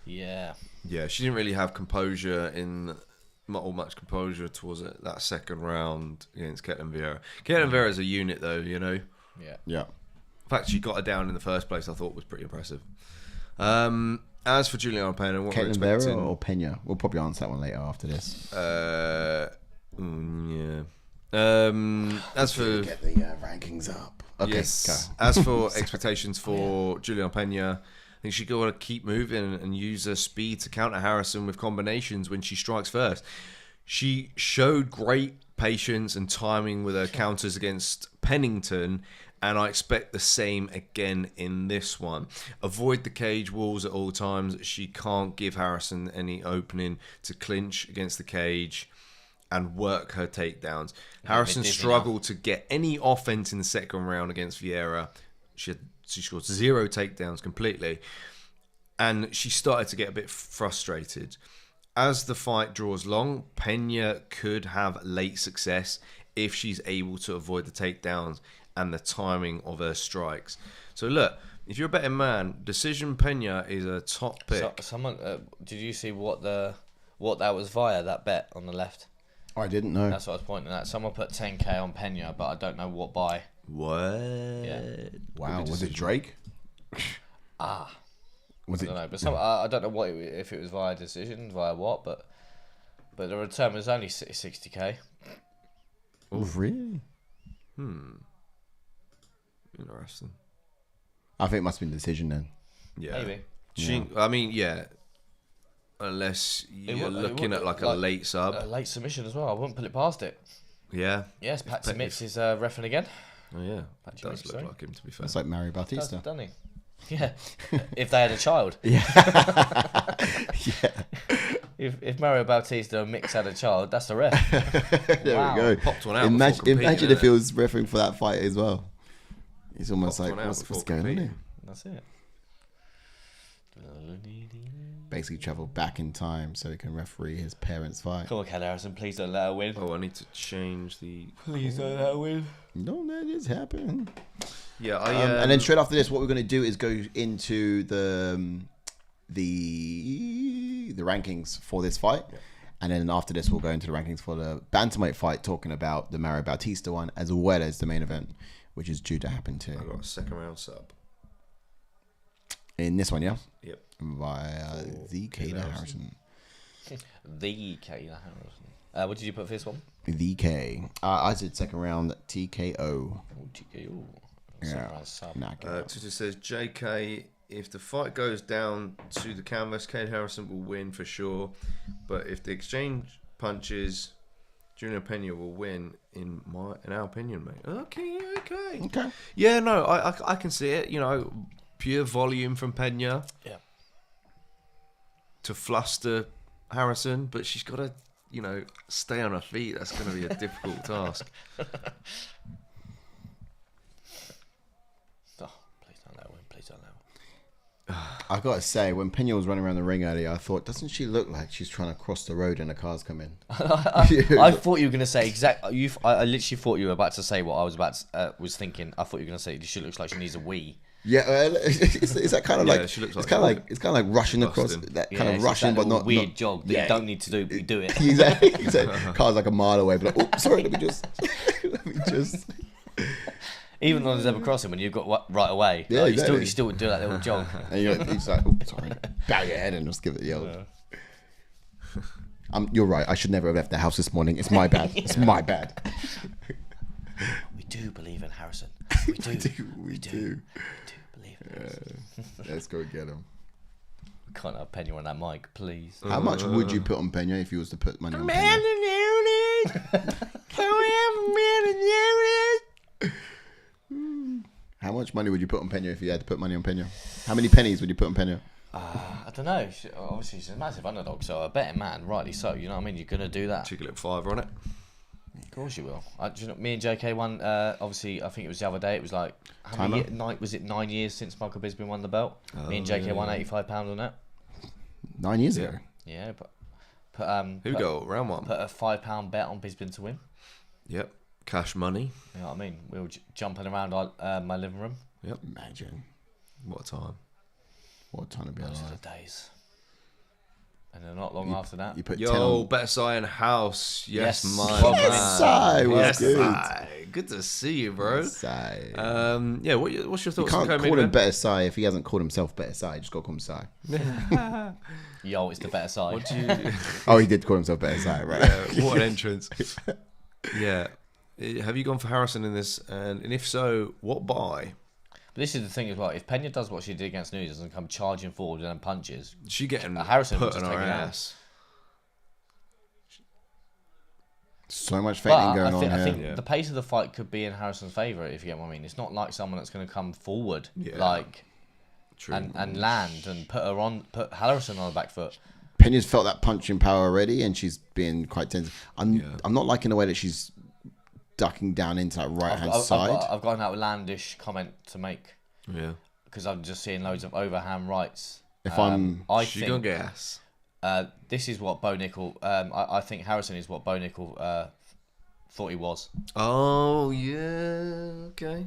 Yeah.
Yeah, she didn't really have composure much composure towards it that second round against Caitlin Vera. Caitlin Vera is a unit, though,
Yeah.
The fact she got her down in the first place, I thought, was pretty impressive. As for Julianna Peña, what we're
Caitlin Vera
expecting...
or Peña? We'll probably answer that one later after this.
As for...
Get the rankings up. Okay,
Yes.
go.
As for expectations for Julianna Peña, I think she's got to keep moving and use her speed to counter Harrison with combinations when she strikes first. She showed great patience and timing with her counters against Pennington, and I expect the same again in this one. Avoid the cage walls at all times. She can't give Harrison any opening to clinch against the cage and work her takedowns. Harrison struggled to get any offense in the second round against Vieira. She scored 0 takedowns completely, and she started to get a bit frustrated. As the fight draws long, Peña could have late success if she's able to avoid the takedowns and the timing of her strikes. So look, if you're a betting man, Decision Peña is a top pick.
Someone, did you see what that was via, that bet on the left?
I didn't know.
That's what I was pointing at. Someone put 10k on Peña, but I don't know what by.
What?
Yeah.
Wow, was it Drake? Was
I
it?
don't know, but I don't know if it was via decision, via what, but the return was only 60k.
Oh, really?
Interesting.
I think it must have been decision then.
Yeah.
Maybe.
I mean, yeah. Unless you're looking at like a late sub.
A late submission as well. I wouldn't put it past it.
Yeah.
Yes, Patchy Mitz is reffing again.
Oh yeah.
Patchy
Does
Mitz,
look
sorry.
like him, to be fair.
That's like Mario Bautista.
Doesn't he? Yeah. If they had a child.
Yeah.
If Mario Bautista and Mix had a child, that's the ref.
There
Wow.
we go.
Popped one out
Imagine,
before competing,
imagine if
innit?
he was refereeing for that fight as well. He's almost
Popped
like,
one out
what's
before
going on here?
competing.
That's it.
Basically travel back in time so he can referee his parents' fight.
Come on, Kelly Harrison, please don't let her win.
Oh, I need to change the...
Please don't let her win.
Don't let this happen.
Yeah,
And then straight after this, what we're going to do is go into the rankings for this fight. Yeah. And then after this, we'll go into the rankings for the bantamweight fight, talking about the Mario Bautista one, as well as the main event, which is due to happen too.
I got a second round sub.
In this one, yeah?
Yep.
Via the Kayla Harrison.
The Kayla Harrison. What did you put for this one?
The K. I said second round TKO.
Oh, TKO.
Yeah.
Twitter says, JK, if the fight goes down to the canvas, Kayla Harrison will win for sure. But if the exchange punches, Julianna Peña will win in our opinion, mate. Okay. Yeah, no, I can see it. Pure volume from Peña.
Yeah.
To fluster Harrison, but she's got to, stay on her feet. That's going to be a difficult task.
Oh, please don't let her win. Please don't let her win.
I gotta say, when Peña was running around the ring earlier, I thought, doesn't she look like she's trying to cross the road and the cars come in?
I thought you were going to say I literally thought you were about to say what I was was thinking. I thought you were going to say she looks like she needs a wee.
Yeah, it's that kind of like
she looks
it's
like
kind of like rushing across
Boston.
that
Yeah,
kind of
it's
rushing,
that
but
little
not
weird
not,
jog that you don't need to do, but you do it.
exactly. Car's like a mile away, but like, oh, sorry, let me just.
Even on the zebra crossing, when you've got right away,
Yeah,
like,
exactly.
you still would do that little jog.
And you're like, oh, sorry, bow your head and just give it the old. You're right. I should never have left the house this morning. It's my bad. It's my bad.
We do believe in Harrison. We do.
We do.
We do believe in Harrison.
Let's go get him.
We can't have Peña on that mic, please.
How much would you put on Peña if you was to put money on Peña? How much money would you put on Peña if you had to put money on Peña? How many pennies would you put on Peña?
I don't know. Obviously, she's a massive underdog, so a betting man, rightly so. You know what I mean? You're going to do that.
Cheeky little fiver on it.
Of course you will. Do you know, me and JK won, obviously, I think it was the other day. It was like, was it 9 years since Michael Bisping won the belt? Me and JK won £85 on it.
9 years ago.
Yeah, but
Here we go, round one.
Put a £5 bet on Bisping to win.
Yep, cash money.
You know what I mean? We were jumping around my living room.
Yep.
Imagine.
What a time.
What a time to be
Those
alive.
are the days. And then not long after that.
You put 10
Yo,
on.
Better Side in house. Yes,
Yes.
my
Well,
man.
Sai was
Yes,
good.
Sai. Good to see you, bro.
Sai.
Yeah, what's your thoughts
You
on
can't
co-main
call him
event?
Better Sai if he hasn't called himself Better Sai. Just got to call him Sai.
Yo, it's the better side.
What do you...
Oh, he did call himself Better Sai, right?
Yeah, what an entrance. Yeah. Have you gone for Harrison in this? And if so, what by?
But this is the thing as well. If Peña does what she did against Nunes and come charging forward and then punches,
Is she getting
Harrison would
put on
just
her
take it out.
ass?
So much
but
fighting going
I
on
think
here.
the pace of the fight could be in Harrison's favour, if you get what I mean. It's not like someone that's going to come forward
True.
and land and put Harrison on the back foot.
Peña's felt that punching power already, and she's been quite tense. I'm not liking the way that she's ducking down into that right hand side.
I've got an outlandish comment to make
Yeah.
because I'm just seeing loads of overhand rights.
If
I
She's
think
gonna get ass.
this is what Bo Nickel. I think Harrison is what Bo Nickel thought he was.
Oh yeah. Okay.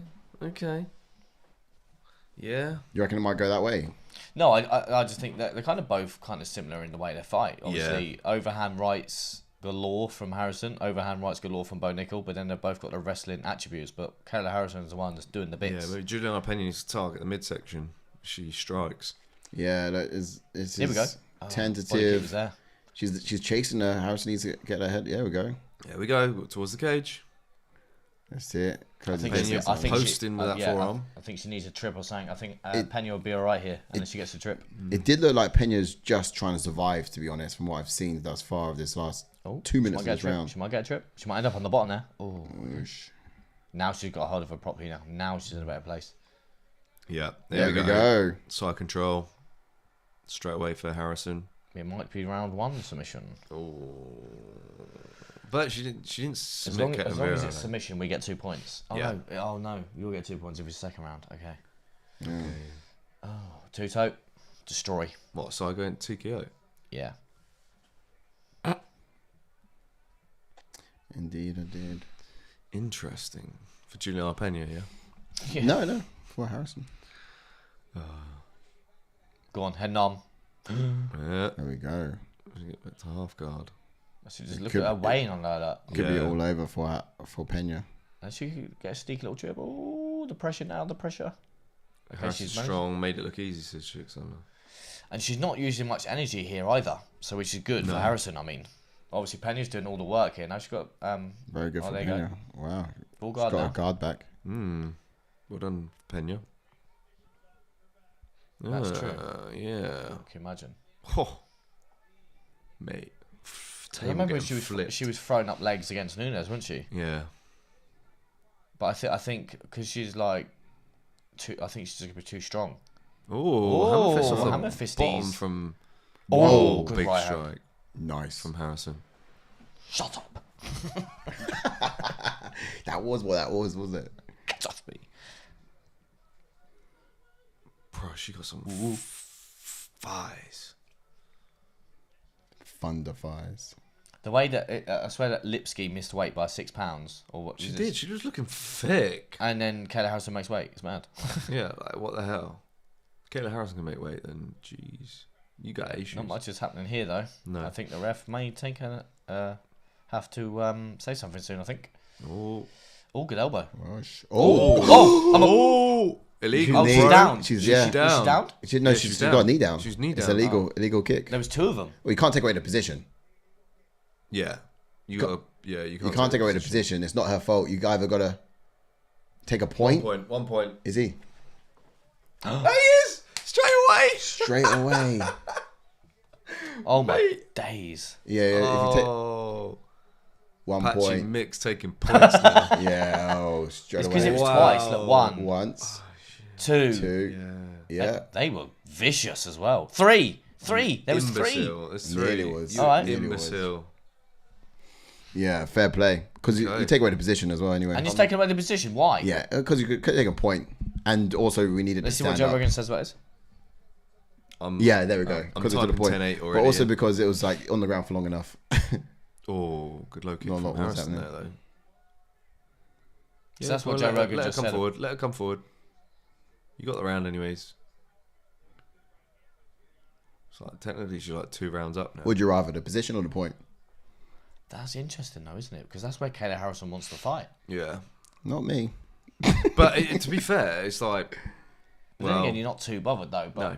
Yeah.
You reckon it might go that way?
No, I just think that they're kind of both kind of similar in the way they fight. Obviously, overhand rights galore from Harrison, overhand rights galore from Bo Nickel, but then they've both got the wrestling attributes. But Kayla Harrison's the one that's doing the bits.
Yeah, but Julianna Peña needs to target the midsection. She strikes.
Yeah, that is.
Here we go.
Tentative.
Was there.
She's chasing her. Harrison needs to get her head. There we go.
There we go towards the cage.
That's it.
I think
posting with that forearm.
I think she needs a trip or something. I think Peña will be all right here unless she gets a trip.
It did look like Peña's just trying to survive, to be honest, from what I've seen thus far of this last 2 minutes of this round.
She might get a trip. She might end up on the bottom there. Oh, now she's got a hold of her properly. Now she's in a better place.
Yeah,
There we go.
Side control. Straight away for Harrison.
It might be round one submission.
But she didn't
As long
submit
as
Vera.
it's submission, we get 2 points. Oh
Yeah.
no! Oh no! You'll get 2 points if it's second round. Okay. Oh, two-toe, destroy.
What, so I go into TKO?
Yeah.
Indeed, I did.
Interesting. For Julianna Peña, yeah?
No, for Harrison.
Go on, head on.
Yeah.
There we go.
Get back to half guard.
I should just look at her weighing on that.
Could be
Yeah.
all over for Peña.
And she could get a sneaky little trip. Oh, the pressure now, the pressure. Okay,
Harrison's
she's managed-
strong, made it look easy, says Alexander.
And she's not using much energy here either, so which is good for Harrison. I mean, obviously Peña's doing all the work here. Now she's got
Very good for
there you
Peña. Wow.
full
She's
guard
got
now.
her guard back.
Well done, Peña.
That's true.
Yeah.
Can you imagine?
Oh. Mate.
I remember she was throwing up legs against Nunes, wasn't she?
Yeah.
But I think because she's like, I think she's gonna be too strong.
Oh, hammer fist off the
hammer fisties.
bottom from
Good
big
right hand.
strike
Nice.
from Harrison.
Shut up!
That was what that was, wasn't it?
Get off me!
Bro, she got some thighs.
Thunder fires.
The way that I swear that Lipsky missed weight by 6 pounds or what?
She did. She was looking thick.
And then Kayla Harrison makes weight. It's mad.
Yeah, like what the hell? Kayla Harrison can make weight then. Jeez, you got issues.
Not much is happening here though.
No.
I think the ref may have to say something soon. I think.
Oh,
good elbow.
illegal.
Oh, she's down.
She's
down.
Is she down?
She's got a knee down.
She's knee
It's
down.
illegal kick.
There was 2 of them.
Well, you can't take away the position.
Yeah, you got. Yeah, you
can't take away the position. It's not her fault. You either got to take a point.
1 point.
Is he?
He is straight away.
Straight away.
Oh my
Mate.
days.
Yeah. If you take
Oh,
1
Patchy
point.
Mix taking points now.
Yeah. Oh, straight
It's
away.
because it was
Wow.
twice. Look, 1,
Once,
2.
2. Yeah.
They were vicious as well. 3. There was 3.
Imbecile. It's
Nearly
3.
was.
You
Alright.
Nearly was.
imbecile.
Yeah. Fair play. Because you take away the position as well. Anyway.
And he's taken away the position. Why?
Yeah. Because you could take a point, and also we needed
Let's
to
see what
stand
Joe
up.
Rogan says about this.
Yeah, there we go.
I'm
Because of the
typing
point,
10-8
but
already,
also
yeah.
because it was like on the ground for long enough.
Oh, good low kick
Not a
from
lot was
Harrison
happening.
there though.
So that's what Joe Rogan
let
just
her come
said.
forward. Let her come forward. You got the round anyways. It's like technically she's like 2 rounds up now.
Would you rather the position or the point?
That's interesting though, isn't it? Because that's where Kayla Harrison wants to fight.
Yeah,
Not me.
but to be fair, it's like.
But
Well,
then again, you're not too bothered though. But
no.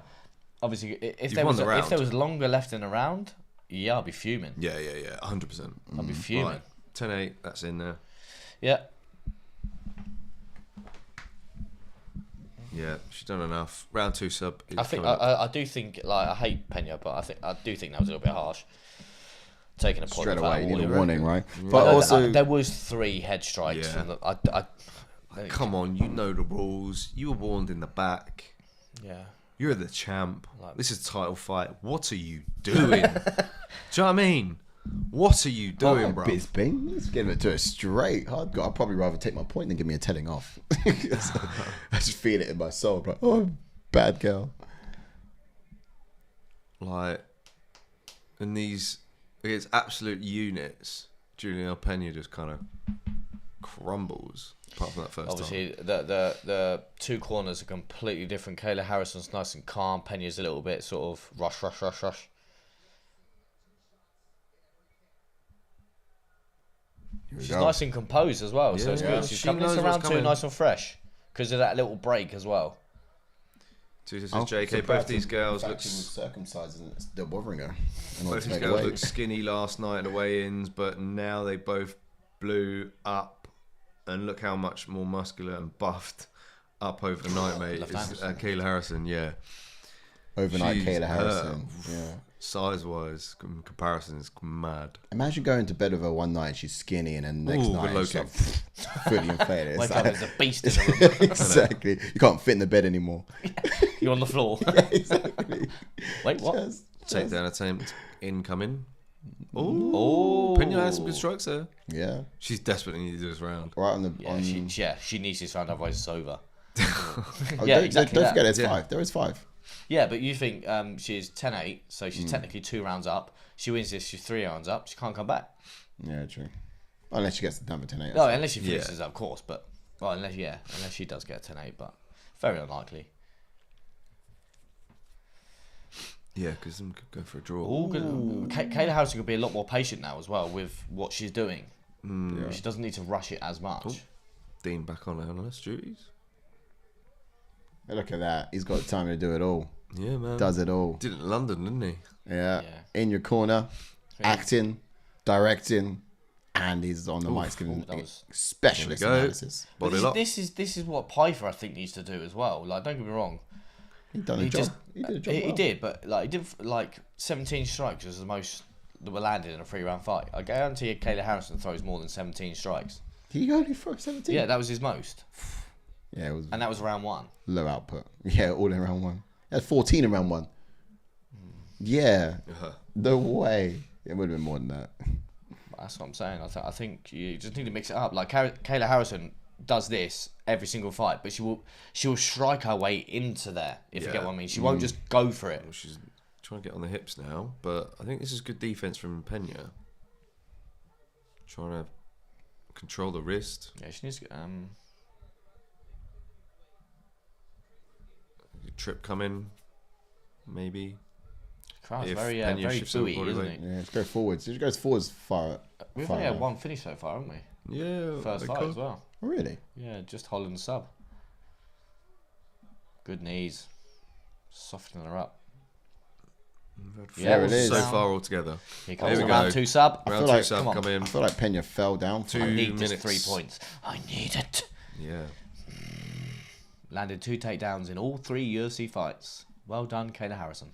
obviously, if
You've
there
won
was
the round.
if there was longer left in the round, yeah, I'd be fuming.
Yeah, 100%.
I'd be fuming.
Right, 10-8, that's in there.
Yeah.
Yeah, she's done enough. Round 2 sub. Is
I think
coming up.
I do think like I hate Peña, but I do think that was a little bit harsh. Taking a point
Straight
without
away, you need a
warning.
warning, right?
Yeah.
But
No,
also,
there was 3 head strikes.
Yeah.
From the, I
Come on, you know the rules. You were warned in the back.
yeah.
You're the champ.
Like-
This is a title fight. What are you doing? Do you know what I mean? What are you doing, bro?
Biz Bing, let's give it to her straight. I'd probably rather take my point than give me a telling off. I just feel it in my soul. Like, oh, bad girl.
Like, in these, it's absolute units. Julianna Peña just kind of crumbles. Apart from that first time.
Obviously, the 2 corners are completely different. Kayla Harrison's nice and calm. Peña's a little bit sort of rush. She's nice and composed as well, so it's
Yeah,
good. She's
she
coming
knows
into
what's
round 2
coming.
nice and fresh because of that little break as well.
This is JK. Both these girls look.
circumcised and it's still bothering her.
Both these girls looked skinny last night at the weigh-ins, but now they both blew up, and look how much more muscular and buffed up overnight, mate.
Left
It's,
hand.
Kayla Harrison, yeah.
Overnight
She's
Kayla Harrison.
her.
Yeah.
Size-wise, in comparison, is mad.
Imagine going to bed with her one night, she's skinny, and then the next
Ooh,
night
good
she's
low
like, fully inflated. It's
Wake
like-
up, there's a beast in the room.
exactly. You can't fit in the bed anymore.
You're on the floor.
exactly.
Wait, what?
Just-
Takedown attempt incoming.
Oh,
Peña has some good strikes there.
Yeah.
She's desperately need to do this round.
Right on the.
Yeah, she needs this round, otherwise it's over.
Oh,
yeah,
don't,
exactly
Don't
that.
forget, there's
Yeah.
5. There is 5.
Yeah, but you think she's 10-8, so she's technically 2 rounds up. She wins this, she's 3 rounds up. She can't come back.
Yeah, true. Unless she gets the number 10 8.
No, unless she finishes,
Yeah.
of course. But well, unless she does get a 10-8, but very unlikely.
Yeah, because them could go for a draw.
All good. Kayla Harrison could be a lot more patient now as well with what she's doing. She doesn't need to rush it as much.
Dean back on analyst duties.
Look at that. He's got time to do it all.
Yeah, man.
Does it all.
Did it in London, didn't he?
Yeah.
Yeah.
In your corner, acting, directing, and he's on the mic giving
that was-
specialist
There we go.
analysis.
Body lock.
This is what Pyfer I think needs to do as well. Like, don't get me wrong.
He done a
He
job.
just
He did a job.
he
well.
did, but like he did like 17 strikes was the most that were landed in a 3-round fight. I guarantee you, Kayla Harrison throws more than 17 strikes.
He only threw 17.
Yeah, that was his most,
Yeah, it was
and that was round 1.
low output. Yeah, all in round 1. He had 14 in round 1. Yeah. No way. It would have been more than that.
That's what I'm saying. I think you just need to mix it up. Like Kayla Harrison does this every single fight, but she will strike her way into there. If you get what I mean, she won't just go for it.
Well, she's trying to get on the hips now, but I think this is good defense from Peña. Trying to control the wrist.
Yeah, she needs to.
Trip coming, maybe.
Crowd's
If
very
Peña
very
shifts over
buoy,
body
isn't
weight.
it?
Yeah, let's go forwards. She goes forwards far.
We've
far
only had
away.
one finish so far, haven't we?
Yeah.
First
they
fight
could.
as well.
Oh, really?
Yeah, just Holland sub. Good knees. Softening her up.
There it is.
So
down.
far altogether.
Here comes
we
the
go.
round 2 sub.
I
Round
feel
2
like-
sub
come on.
come in.
I feel like Peña fell down.
Two
I need
minutes.
just 3 points. I need it.
Yeah.
Landed 2 takedowns in all 3 UFC fights. Well done, Kayla Harrison.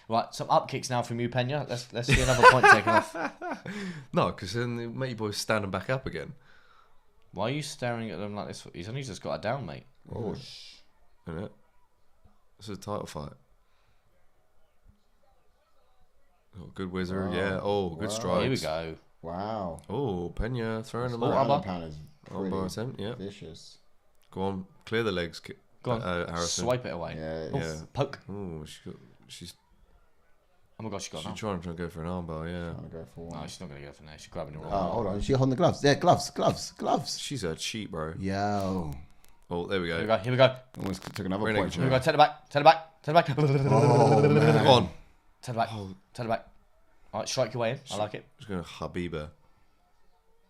Right, some up kicks now from you, Peña. Let's see another point taken off.
No, because then the mate boy's standing back up again.
Why are you staring at them like this? He's only just got a down, mate.
Oh,
Isn't it? It's a title fight. Oh, good wizard,
Wow.
yeah. Oh, good
Wow.
strikes.
Here we go.
wow.
Oh, Peña throwing them
Oh,
out.
armbar.
Ground and pound is
Armbar
pretty
attempt, yeah.
vicious.
Go on, clear the legs.
Go on.
Harrison.
Swipe it away.
Yeah,
Oh,
yeah.
poke.
Oh, she's
Oh my gosh, she got now.
trying to go for an armbar, yeah.
Trying to go for
No,
one.
she's not going to go for now. She's grabbing the wrong
Oh,
one.
hold on. Is she holding the gloves? Yeah, gloves.
She's a cheat, bro.
Yo.
Oh, there we
Here we
go.
go. Here we go.
Almost took another
Renegade
point.
Here we
from
go. Turn it back. Turn it back. Turn it back.
Oh, man.
Go on.
Turn it back. Turn it back. All right, strike your way in. I like it.
Just going to Habiba.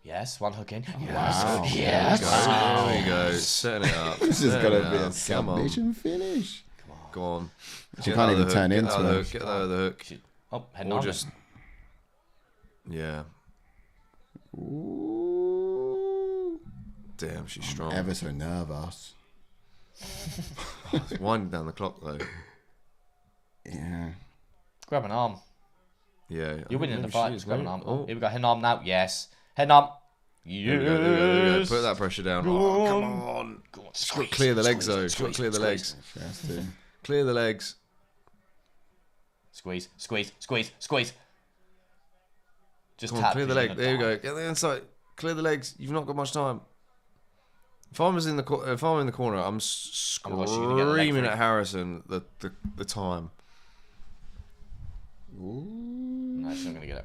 Yes, one hook in.
Wow.
Yes.
There we go. Setting it up.
This is
Setting
going to
it
be a
up. Come on.
submission finish.
Go on.
She
Get
can't
out of
even
the
turn
hook,
into
get out of the
it.
hook, get out of the hook.
Oh, heading
Or
on.
just... Yeah.
Ooh.
Damn, she's strong.
Ever so nervous.
It's winding down the clock, though.
Yeah.
Grab an arm.
Yeah.
You're winning the
Maybe
fight.
she
Just
is,
grab an
mate.
arm.
Oh,
Here we go. Heading arm now. Yes. Heading arm.
there we go, there we go, there we go.
Yes.
Put that pressure down. Oh, come on.
Go on. Squeeze.
Clear the legs,
squeeze,
though. She's got to clear the legs.
She has to.
Clear the legs.
Squeeze. Squeeze. Squeeze. Squeeze. Just
Come on,
tap.
clear the
'cause
leg.
you're
There you
gonna
go. Get the inside. Clear the legs. You've not got much time. If I'm in the corner, I'm
Oh my gosh, you're gonna get a leg
screaming
free.
at Harrison the time.
Ooh.
No, she's not going to get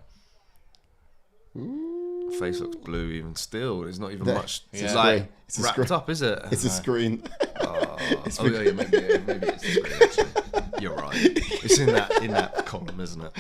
it.
Ooh.
Face looks blue even still. There's not even
There-
much
it's a
it's
screen.
like
It's a
wrapped
screen.
up, is it?
It's a screen.
Oh yeah, maybe it's the screen. Actually. You're right. It's in that column, isn't it?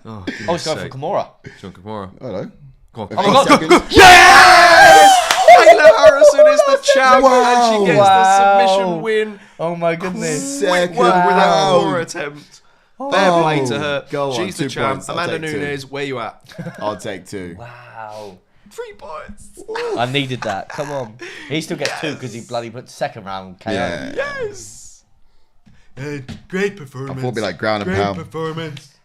Oh,
Oh, it's going for Kimura.
John Kimura.
Hello.
Go on.
Oh
my God,
seconds.
Yes! Kayla Harrison is the champ, and she gets
Wow.
the submission win.
Oh my goodness.
Quick
Second
work with that
round.
Kimura attempt. Fair play to her.
Go on,
She's the
2
champ.
points. I'll
Amanda
take 2.
Nunes, where you at?
I'll take 2.
Wow.
3 points.
I needed that. Come on. He still gets 2 because he bloody put second round KO.
Yeah.
Yes. Great performance.
I thought it'd be like ground and
Great
pound.
performance.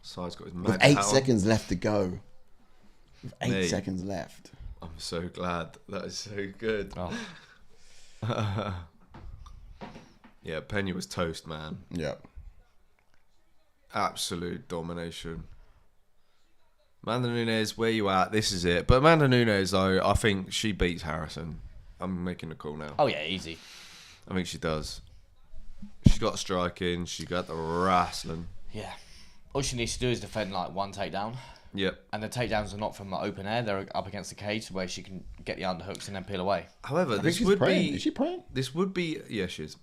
Side's got his
With
mad
8
power.
seconds left to go. With 8
Mate.
seconds left.
I'm so glad. That is so good.
Oh.
Yeah, Peña was toast, man.
Yep.
Absolute domination. Amanda Nunes, where you at? This is it. But Amanda Nunes, though, I think she beats Harrison. I'm making a call now.
Oh, yeah, easy.
I think she does. She got striking. She got the wrestling.
Yeah. All she needs to do is defend like 1 takedown.
Yep.
And the takedowns are not from the open air. They're up against the cage where she can get the underhooks and then peel away.
However,
I think
this
she's
would
praying.
be.
Is she praying?
This would be. Yeah, she is.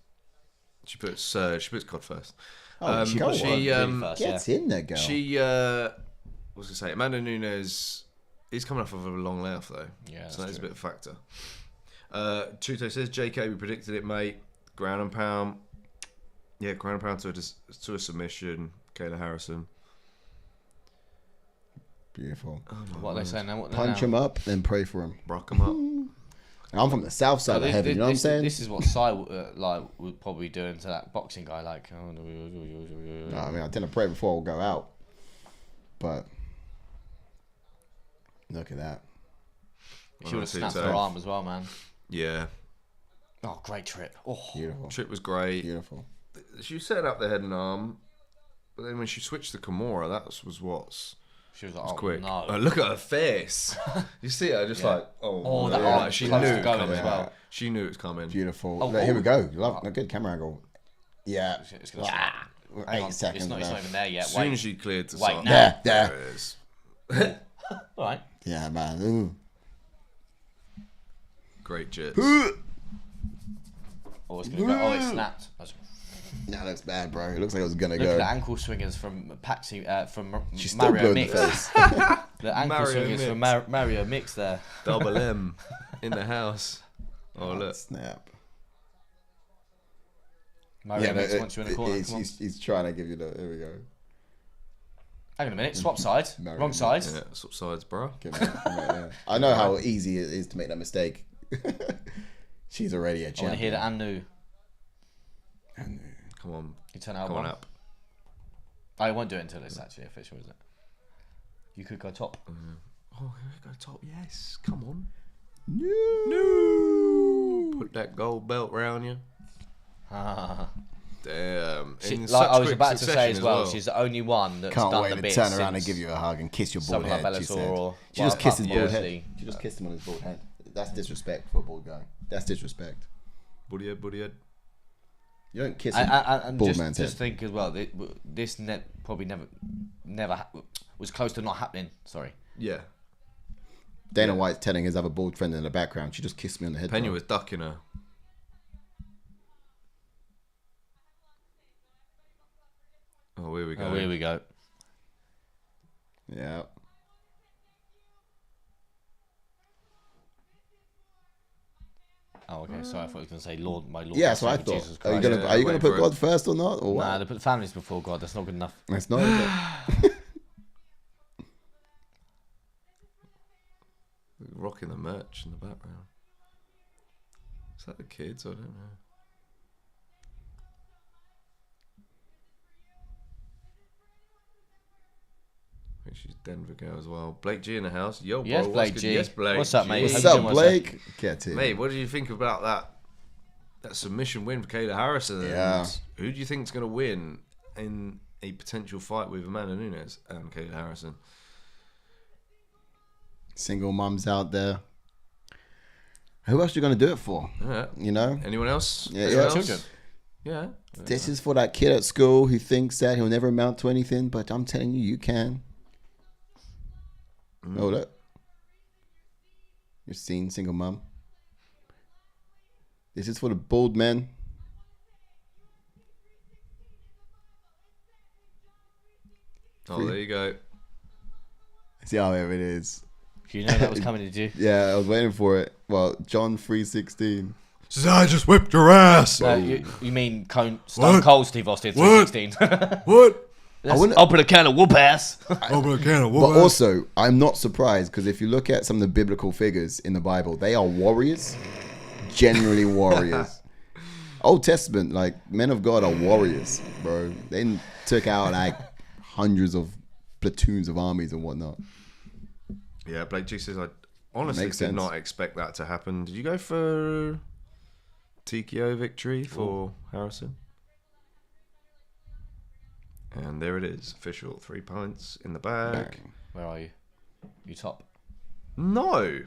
She puts COD first.
Oh,
She
go
puts
on.
really first,
Get
yeah.
in there, girl.
She. What was I say? Amanda Nunes is coming off of a long layoff though.
Yeah,
so
that's
that's a
true.
bit of a factor. Chuto says, JK, we predicted it, mate. Ground and pound. Yeah, ground and pound to a submission. Kayla Harrison.
Beautiful.
What are they saying now? What
Punch him up, then pray for him.
Rock him up.
I'm from the south side of heaven, you know what I'm saying?
This is what Sai would probably do to that boxing guy. Like,
No, I mean, I tend to pray before I go out. But look at that.
she would have snapped
so.
her arm as well, man.
Yeah.
Oh, great trip. Oh,
Beautiful.
Trip was great.
Beautiful.
She was setting up the head and arm. But then when she switched to Kimura, that was what's
she was like, oh,
quick.
no.
Oh, look at her face. You see her just
Yeah.
like, oh,
Oh,
no.
that arm
Like, she
close
knew
to
it was
going
coming.
as well.
She knew it was coming.
Beautiful.
Oh,
Look, here we
oh.
go. Good camera angle. Yeah.
It's gonna
Hang on. 8 seconds
It's not
left.
even there yet.
As soon
Wait.
as she cleared to
Wait,
side,
now.
There.
it is.
All right.
Yeah, man. Ooh.
Great jits.
Oh, it's gonna go. Oh, it snapped.
That looks bad, bro. It looks like it was gonna
Look
go.
at the ankle swingers from Patchy, from
She's still
Mario
blue in the
Mix.
face.
The ankle
Mario
swingers
Mix.
from Mario Mix there.
Double M in the house. Oh, look.
Snap.
Mario Mix wants you in the corner. Come on.
He's trying to give you the. Here we go.
Hang on a minute. Swap side.
Mario
Wrong
Mix.
side.
Yeah, swap sides, bro.
I know how easy it is to make that mistake. She's already a
I want to
champion.
hear the Anu.
Come on.
You turn out
Come on
one.
up.
I won't do it until it's actually official, is it? You could go top.
Oh, here we go, top. Yes. Come on.
No.
Put that gold belt round you. Damn. In
Like
such
I was
quick
about to say
succession
as well, she's the only one that's
Can't
done
wait
the
to
bit
turn around and
since
give you a hug and kiss your bald
someone like
head. She
Bellator
said.
or
She just kissed his bald head.
Obviously.
She just kissed him on his bald head. That's disrespect for a bald guy. That's disrespect.
Buddy head.
You don't kiss
And
bald man's
just
head.
think as well, this probably never was close to not happening. Sorry.
Yeah.
Dana White's telling his other bald friend in the background, she just kissed me on the head.
Peña
bro.
was ducking her. Oh, here we go.
Oh, here we go.
Yeah.
Oh, okay. Sorry, I thought you were going to say Lord, my Lord.
Yeah,
my
that's what I
Savior,
thought.
Jesus
Are you
Christ.
gonna are you gonna
wait
put
for it.
God first or not? Or what?
Nah, they put families before God. That's not good enough.
It's not. Is it?
Rocking the merch in the background. Is that the kids? I don't know. I think she's Denver girl as well. Blake G in the house. Yo, bro.
Yes,
what's
Blake
good?
G.
Yes, Blake.
What's up, mate?
G.
What's
How you
up,
doing,
Blake? Get it.
Mate, what do you think about that submission win for Kayla Harrison?
Yeah.
And who do you think is going to win in a potential fight with Amanda Nunes and Kayla Harrison?
Single mums out there. Who else are you gonna do it for?
Yeah.
You know?
Anyone else?
Yeah,
Anyone
yeah.
else?
Children.
Yeah.
This is for that kid at school who thinks that he'll never amount to anything, but I'm telling you, you can. Oh, look. You've seen single mum. This is for the bald men.
Oh, there you go.
See how it is.
You know that was coming, did you?
Yeah, I was waiting for it. Well, John 3:16.
Says I just whipped your ass.
No, you mean Stone Cold Steve Austin 316?
What?
wouldn't-
Open a can of whoop ass.
Open a can of
But also, I'm not surprised because if you look at some of the biblical figures in the Bible, they are warriors. Generally warriors. Old Testament, like men of God are warriors, bro. They took out like hundreds of platoons of armies and whatnot.
Yeah, Blake G says I honestly
Makes
did
sense.
not expect that to happen. Did you go for TKO victory for Harrison? And there it is, official 3 points in the bag.
Where are you? You top.
No,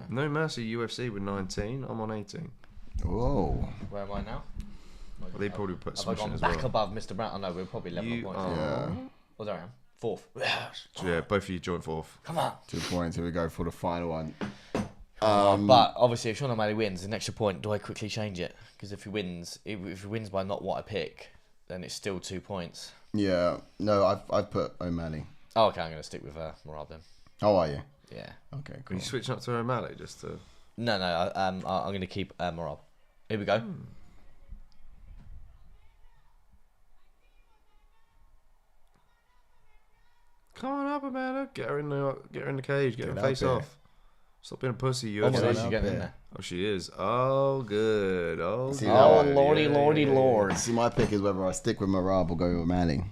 no mercy. UFC with 19. I'm on 18.
Whoa.
Where am I now?
Well, they probably put
Have I
submission
gone
as
back
well.
above Mr. Brown? Oh no, we're probably level
You
points.
are-
Yeah.
Oh, there I am. Fourth.
Yeah, both of you joint fourth.
Come on.
2 points. Here we go for the final one.
But obviously, if Sean O'Malley wins, an extra point. Do I quickly change it? Because if he wins, if he wins by not what I pick, then it's still 2 points.
Yeah. No, I've put O'Malley.
Oh, okay. I'm going to stick with Merab then.
How are you?
Yeah.
Okay,
Are
cool.
you switching up to O'Malley just to?
No. I'm going to keep Merab. Here we go.
Come on up, Amanda. Get her in the cage. Get her
Get
face
up here.
off. Stop being a pussy,
Oh my
UFC.
God,
up
she's getting in
here.
there.
Oh, she is. Oh, good. Oh,
See,
good.
Oh,
lordy,
Yeah,
lordy,
yeah,
lord.
See, my pick is whether I stick with Merab or go with O'Malley.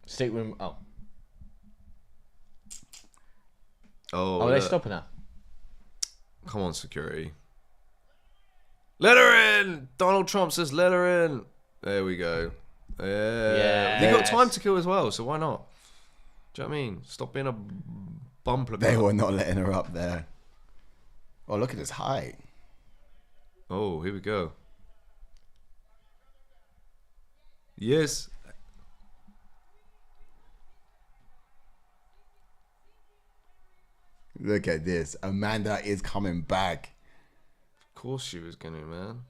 Stick with him. Oh.
Oh,
Oh, are they
look.
stopping her?
Come on, security. Let her in. Donald Trump says let her in. There we go. Yeah. They got
Yes.
time to kill as well, so why not? Do you know what I mean? Stop being a bumper.
They were not letting her up there. Oh, look at his height.
Oh, here we go. Yes.
look at this. Amanda is coming back.
Of course she was going to, man.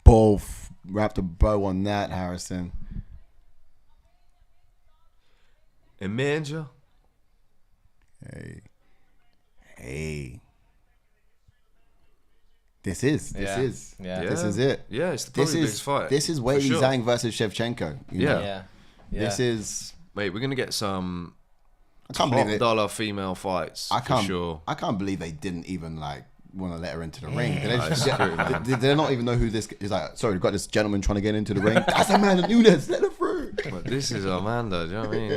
Both wrapped a bow on that, Harrison.
Amanda.
Hey. This is
Yeah.
it.
Yeah, it's probably the biggest fight.
This is Weili Zhang versus Shevchenko. You know?
Yeah.
This is.
Mate, we're gonna get some
I can't believe
top
it.
dollar female fights. For sure.
I can't believe they didn't even like want to let her into the ring. They don't even know who this is. Like, sorry, we've got this gentleman trying to get into the ring. That's Amanda Nunes. Let her through.
But this is Amanda. Do you know what I mean?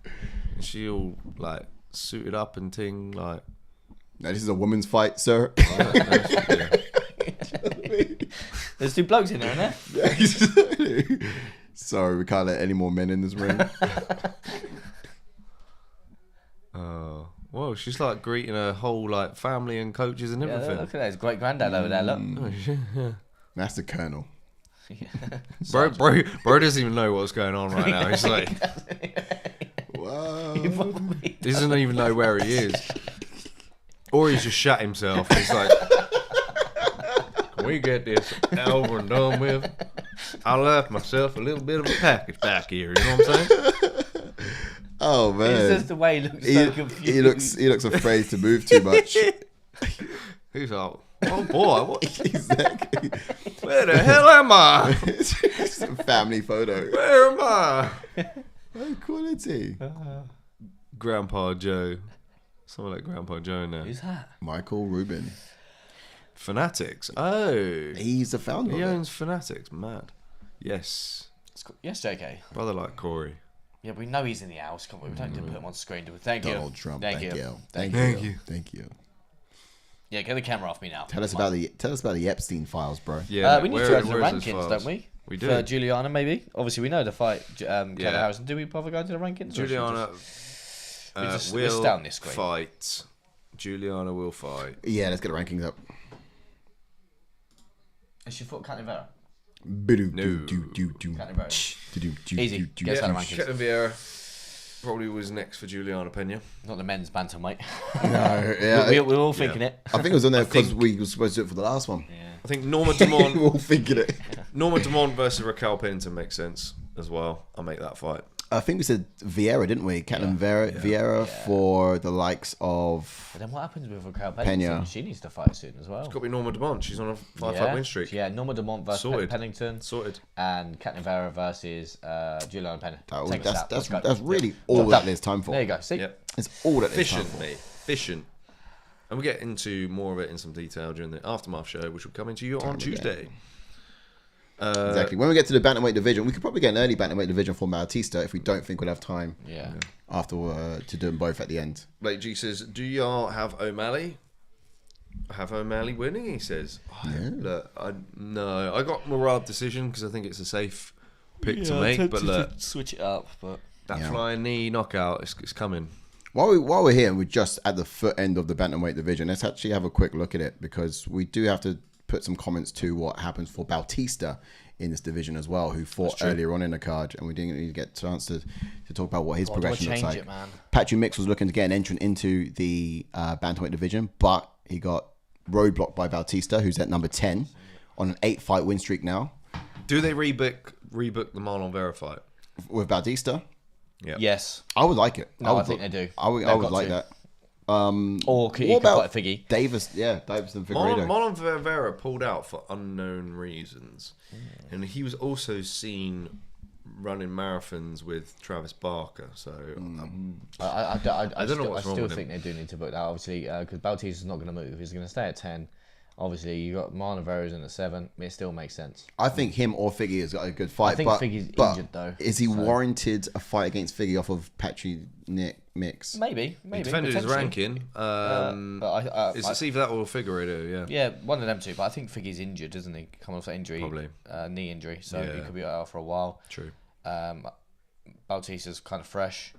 Yeah.
She all like suited up and ting like.
No, this is a women's fight, sir.
There's 2 blokes in there, isn't there?
Sorry, we can't let any more men in this ring.
Oh, whoa! She's like greeting her whole like family and coaches and
Yeah,
everything.
look at that. His great granddad over there. Look.
Oh, shit, yeah.
That's the colonel.
Bro doesn't even know what's going on right now. He's like,
Wow.
he doesn't even know where he is, or he's just shut himself. He's like, can we get this over and done with? I left myself a little bit of a package back here. You know what I'm saying?
Oh man,
It's just the way he looks so confused.
he looks afraid to move too much.
He's like, oh boy, what?
Exactly.
Where the hell am I?
It's a family photo.
Where am I?
High quality.
Grandpa Joe. Someone like Grandpa Joe in there.
Who's that?
Michael Rubin.
Fanatics. Oh.
He's the founder.
He
of it.
owns Fanatics. Mad. Yes.
Yes, JK.
Brother like Corey.
Yeah, we know he's in the house. Come on, we don't need to put him on screen. Thank you.
Donald Trump.
Thank you.
Thank you.
Yeah, get the camera off me now.
Tell us about the Epstein files, bro.
Yeah.
We need to go to the rankings, don't we?
We do.
For Julianna, maybe. Obviously, we know the fight. Kayla
Yeah.
Harrison. Do we bother going to the rankings? or should we
Julianna
we'll
will
stay on this screen.
fight. Julianna will fight.
Yeah, let's get the rankings up.
Is she fought Kat Vera? Easy. Guess how the rankings.
Kelvin Vieira probably was next for Julianna Peña.
Not the men's bantamweight.
No, yeah.
We're all thinking it.
I think it was on there because we were supposed to do it for the last one.
Yeah.
I think Norma
We're
Dumont.
all thinking it.
Norma Dumont versus Raquel Pennington makes sense as well. I'll make that fight.
I think we said Vieira, didn't we? Caitlin Vieira for the likes of.
But then what happens with Raquel
Peña.
Pennington? She needs to fight soon as well.
It's got to be Norma Dumont. She's on a five-fight win streak.
Yeah, Norma Dumont versus
Sorted.
Pennington.
Sorted.
And Kat Vera versus Julianna Peña.
That's really all that there's time for.
There you go. See?
Yep.
It's all that there's time
Efficient,
for.
mate. Efficient. And we'll get into more of it in some detail during the Aftermath show, which will come into you on Tuesday.
Exactly. When we get to the bantamweight division, we could probably get an early bantamweight division for Bautista if we don't think we'll have time.
Yeah.
After to do them both at the end.
Blake G says, "Do y'all have O'Malley? Have O'Malley winning?" He says, "Look, I got Merab decision because I think it's a safe pick to make. But look,
switch it up. But
that flying knee knockout, it's coming."
While we're here, we're just at the foot end of the bantamweight division. Let's actually have a quick look at it because we do have to put some comments to what happens for Bautista in this division as well, who fought earlier on in the card, and we didn't really get a chance to talk about what his progression looks like. Patchy Mix was looking to get an entrant into the bantamweight division, but he got roadblocked by Bautista, who's at number 10 on an 8-fight win streak now.
Do they rebook the Marlon Vera fight
with Bautista?
Yeah.
Yes.
I would like it.
No, I think they do.
I would like that.
Or he could
about
fight Figgy.
Davis and Figueiredo.
Marlon Vera pulled out for unknown reasons, and he was also seen running marathons with Travis Barker. So
I
don't know what's wrong with
think they do need to book that, obviously, because Bautista's not going to move. He's going to stay at 10. Obviously, you got Marlon Vera's in at 7. It still makes sense.
I think him or Figgy has got a good fight.
I think Figgy's injured though.
Is he warranted a fight against Figgy off of Patchy Mix?
Maybe.
he defended his ranking.
It's
either that or Figueiredo.
Yeah, one of them two. But I think Figgy's injured, isn't he? Coming off that injury,
Probably.
Knee injury, so he could be out for a while.
True.
Bautista's kind of fresh,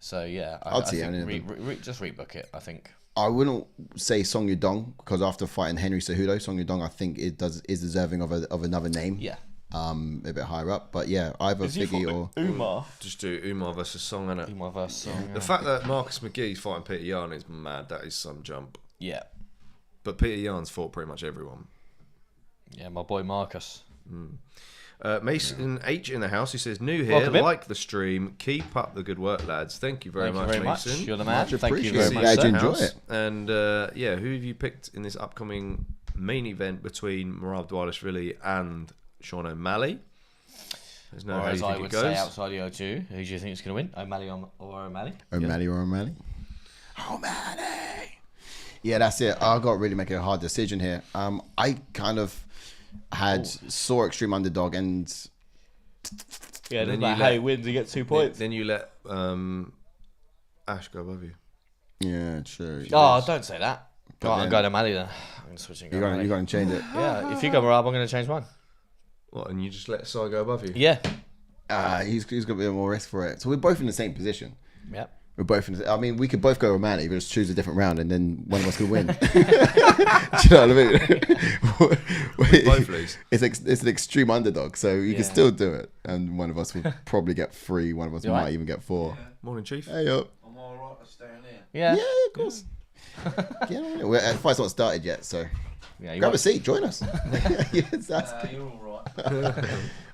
so yeah.
I'd see
think
it.
just rebook it. I think.
I wouldn't say Song Yudong because after fighting Henry Cejudo, Song Yudong I think is deserving of another name.
Yeah.
A bit higher up, but yeah, either Figgy or
Umar.
Just do Umar versus Song, innit?
Umar versus Song.
The fact that Marcus McGee's fighting Peter Yan is mad. That is some jump.
Yeah.
But Peter Yan's fought pretty much everyone.
Yeah, my boy Marcus.
Mason H in the house. He says, new here,
Welcome in.
like the stream. Keep up the good work, lads. Thank you very much, Mason.
You're the man.
Much
Thank you
appreciated.
very much.
Glad you
the
enjoy
house.
it.
And who have you picked in this upcoming main event between Merab Dvalishvili and Sean O'Malley? There's no
Or
how
as
you
I
think
would
it goes.
say outside the O2, who do you think is going to win? O'Malley or O'Malley?
O'Malley or O'Malley? O'Malley. Yeah, that's it. I got to really make a hard decision here. I kind of saw Extreme Underdog and
Yeah,
Then
no matter
you
how
let-
he wins, he gets 2 points.
Then you let Ash go above you.
yeah, sure.
Oh, don't say that. I'm
then-
going to O'Malley then. I'm going to switch and go
You're
O'Malley.
going to change it.
Yeah, if you go Merab, I'm going to change mine.
What? And you just let Sai go above you?
Yeah.
He's got a bit more risk for it. So we're both in the same position.
Yep.
We're both in. I mean, we could both go O'Malley, but just choose a different round, and then one of us could win. Do you know what I mean?
Both lose.
It's an extreme underdog, so you can
Yeah.
still do it, and one of us will probably get 3. One of us
You
might
right?
even get 4.
Morning, Chief.
Hey up.
I'm alright for staying here.
Yeah.
Yeah, of course. Yeah, well, the fight's not started yet, so
Yeah, you
grab a
won't.
seat, join us. Yes, that's good.
You're alright.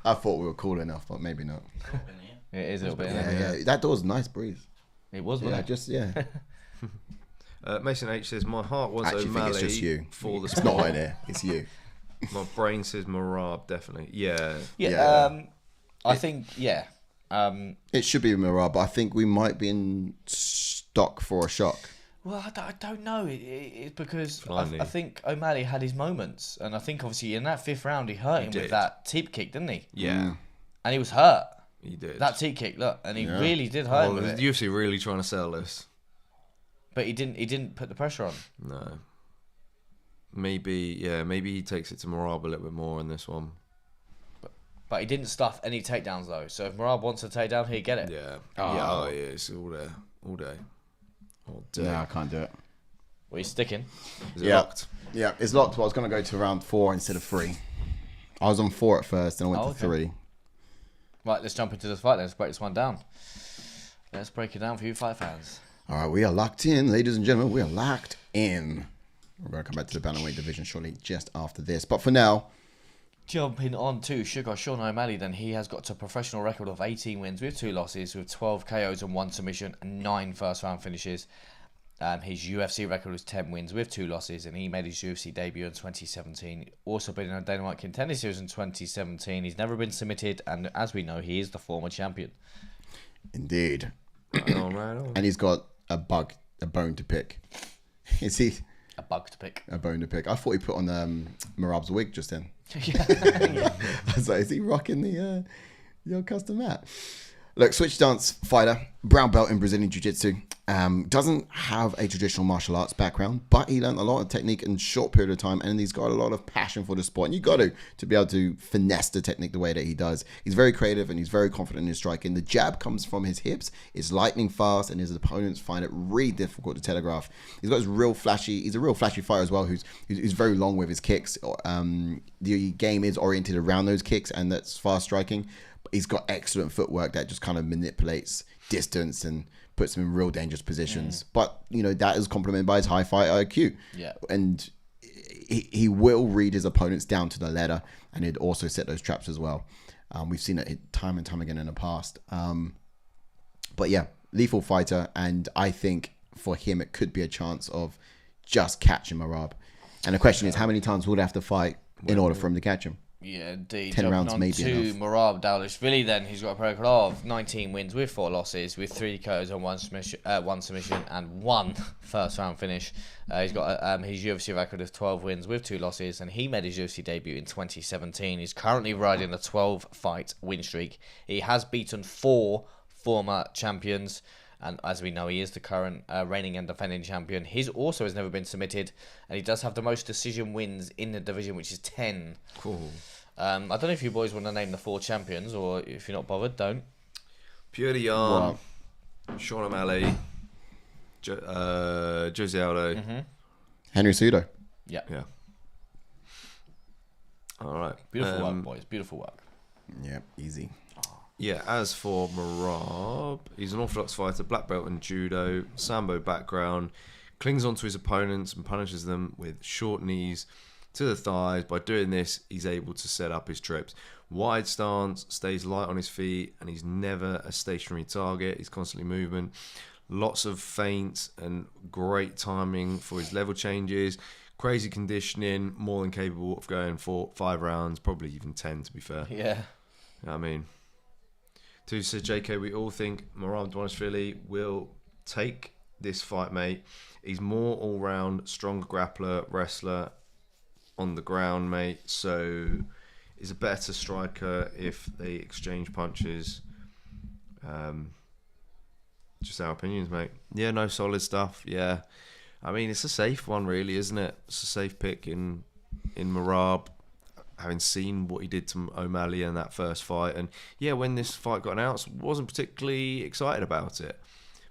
I thought we were cool enough, but maybe not.
In here.
It is a little bit.
Yeah, yeah. That door's a nice breeze.
It was,
Yeah,
wasn't it?
Mason H says, my heart wants
Actually, think
O'Malley
it's just you.
for the
It's
spot.
not in there. It's you.
My brain says Merab, definitely. Yeah.
Yeah.
Yeah.
I think, yeah.
It should be Merab, but I think we might be in stock for a shock.
Well, I don't know. It's because
Finally.
I think O'Malley had his moments. And I think, obviously, in that 5th round, he hurt him
did.
with that teep kick, didn't he?
Yeah.
And he was hurt.
He did.
That teep kick, look. And he
Yeah.
really did hurt him
Well,
with
the
it.
UFC really trying to sell this.
But he didn't put the pressure on.
No. Maybe he takes it to Merab a little bit more in this one.
But he didn't stuff any takedowns, though. So if Merab wants a takedown, he'd get it.
Yeah.
Oh.
Yeah, oh, yeah, it's all there. All day. All day.
No, I can't do it.
Well, he's sticking.
Is it
Yeah.
locked?
Yeah, it's locked, but I was going to go to round 4 instead of 3. I was on 4 at first, then I went
Oh,
to
okay.
3.
Right, let's jump into this fight. Let's break this one down. Let's break it down for you fight fans.
All right, we are locked in, ladies and gentlemen. We are locked in. We're going to come back to the bantamweight division shortly, just after this. But for now,
Jumping on to Sugar Sean O'Malley, then he has got a professional record of 18 wins with 2 losses, with 12 KOs and 1 submission and 9 first round finishes. His UFC record was 10 wins with 2 losses, and he made his UFC debut in 2017. Also been in a Dynamite Contender Series in 2017. He's never been submitted, and as we know, he is the former champion.
indeed.
Right on.
And he's got a bone to pick. Is he
A bug to pick.
a bone to pick? I thought he put on Merab's wig just then.
Yeah.
I was like, is he rocking the custom hat? Look, switch stance fighter, brown belt in Brazilian Jiu-Jitsu. Doesn't have a traditional martial arts background, but he learned a lot of technique in a short period of time, and he's got a lot of passion for the sport. And you got to be able to finesse the technique the way that he does. He's very creative and he's very confident in his striking. The jab comes from his hips, it's lightning fast, and his opponents find it really difficult to telegraph. He's got his he's a real flashy fighter as well, who's very long with his kicks. The game is oriented around those kicks, and that's fast striking. He's got excellent footwork that just kind of manipulates distance and puts him in real dangerous positions. But, that is complemented by his high fight IQ.
Yeah.
And he will read his opponents down to the letter, and he'd also set those traps as well. We've seen it time and time again in the past. But yeah, lethal fighter, and I think for him it could be a chance of just catching Merab. And the question is, how many times would he have to fight in order for him to catch him?
Yeah, indeed.
10
Jumping
rounds
on
may be
to
enough.
Merab Dvalishvili, then he's got a record of 19 wins with 4 losses, with 3 KOs and 1 submission and 1 first round finish. He's got his UFC record of 12 wins with 2 losses, and he made his UFC debut in 2017. He's currently riding a 12-fight win streak. He has beaten 4 former champions, and as we know, he is the current reigning and defending champion. He also has never been submitted, and he does have the most decision wins in the division, which is 10.
Cool.
I don't know if you boys want to name the 4 champions, or if you're not bothered, don't.
Pure Yarn, Sean O'Malley, Jose Aldo.
Henry Cejudo.
Yeah.
Yeah. All right.
Beautiful work, boys. Beautiful work.
Yeah, easy.
Yeah, as for Merab, he's an orthodox fighter, black belt in judo, sambo background, clings onto his opponents and punishes them with short knees to the thighs. By doing this, he's able to set up his trips. Wide stance, stays light on his feet, and he's never a stationary target. He's constantly moving. Lots of feints and great timing for his level changes. Crazy conditioning, more than capable of going for 5 rounds, probably even 10 to be fair.
Yeah.
You know what I mean? To say JK, we all think Merab Dvalishvili will take this fight, mate. He's more all-round, stronger grappler, wrestler on the ground, mate. So he's a better striker if they exchange punches. Just our opinions, mate. Yeah, no, solid stuff. Yeah. I mean, it's a safe one, really, isn't it? It's a safe pick in Merab, having seen what he did to O'Malley in that first fight. And, yeah, when this fight got announced, wasn't particularly excited about it.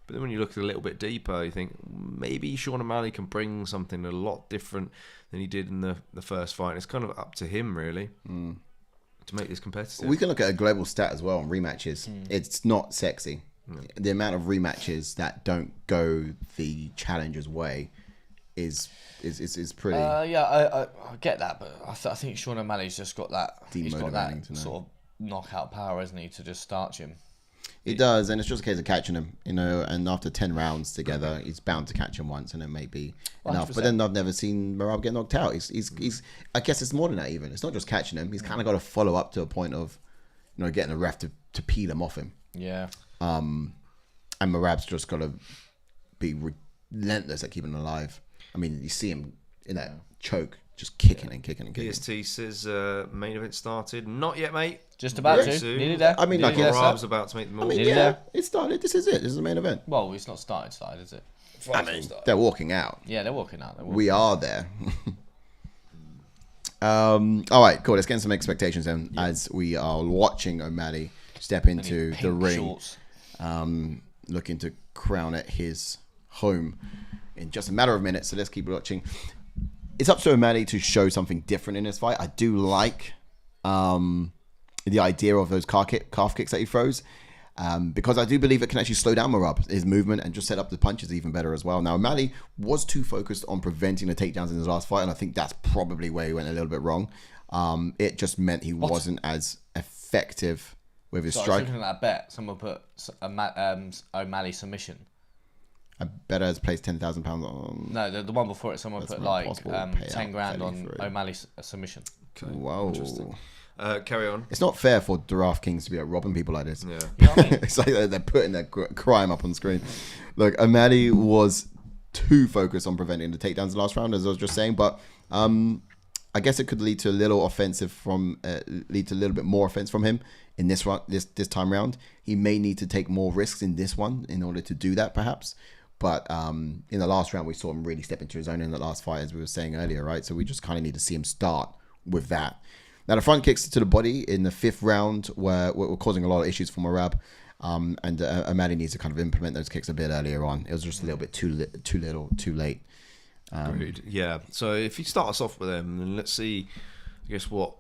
But then when you look a little bit deeper, you think maybe Sean O'Malley can bring something a lot different than he did in the first fight. And it's kind of up to him, really, to make this competitive.
We can look at a global stat as well on rematches. It's not sexy. The amount of rematches that don't go the challenger's way is pretty.
I get that, but I think Sean O'Malley's just got that. He's got
Demotivating
that
to know.
sort of knockout power, hasn't he, to just starch him.
It does, and it's just a case of catching him, you know. And after 10 rounds together, he's bound to catch him once, and it may be enough.
100%.
But then I've never seen Merab get knocked out. He's I guess it's more than that. Even it's not just catching him. He's kind of got to follow up to a point of, you know, getting a ref to peel him off him.
Yeah.
And Merab's just got to be relentless at keeping him alive. I mean, you see him in that choke, just kicking and kicking and kicking.
PST says main event started. Not yet, mate.
Just about
Very
to.
soon.
Nearly there.
I mean, like,
Nearly there,
Merab's
sir.
about to make the move.
I mean,
Nearly
yeah,
there.
it started. This is it. This is the main event.
Well, it's not started, is it?
I mean, they're walking out.
Yeah, they're walking out.
We are there. All right, cool. Let's get some expectations then as we are watching O'Malley step into the ring,
Shorts.
looking to crown it his home in just a matter of minutes. So let's keep watching. It's up to O'Malley to show something different in this fight. I do like the idea of those calf kicks that he throws. Because I do believe it can actually slow down Merab, his movement, and just set up the punches even better as well. Now, O'Malley was too focused on preventing the takedowns in his last fight, and I think that's probably where he went a little bit wrong. It just meant he wasn't as effective with his
So I was
strike.
looking at that bet. Someone put O'Malley submission.
I bet has placed £10,000 on.
No, the one before it, someone
That's
put
my
like
possible payout
10 grand on
fairly through.
O'Malley's submission.
Okay.
Whoa.
Interesting. Carry on.
It's not fair for DraftKings to be robbing people like this.
Yeah.
You know what I mean?
It's like they're putting their crime up on screen. Look, O'Malley was too focused on preventing the takedowns in the last round, as I was just saying. But I guess it could lead to a little bit more offense from him in this run, this time round. He may need to take more risks in this one in order to do that, perhaps. But in the last round, we saw him really step into his own in the last fight, as we were saying earlier, right? So we just kind of need to see him start with that. Now, the front kicks to the body in the 5th round were causing a lot of issues for Merab. And O'Malley needs to kind of implement those kicks a bit earlier on. It was just a little bit too late.
Agreed. Yeah. So if he starts off with them, then let's see, I guess, what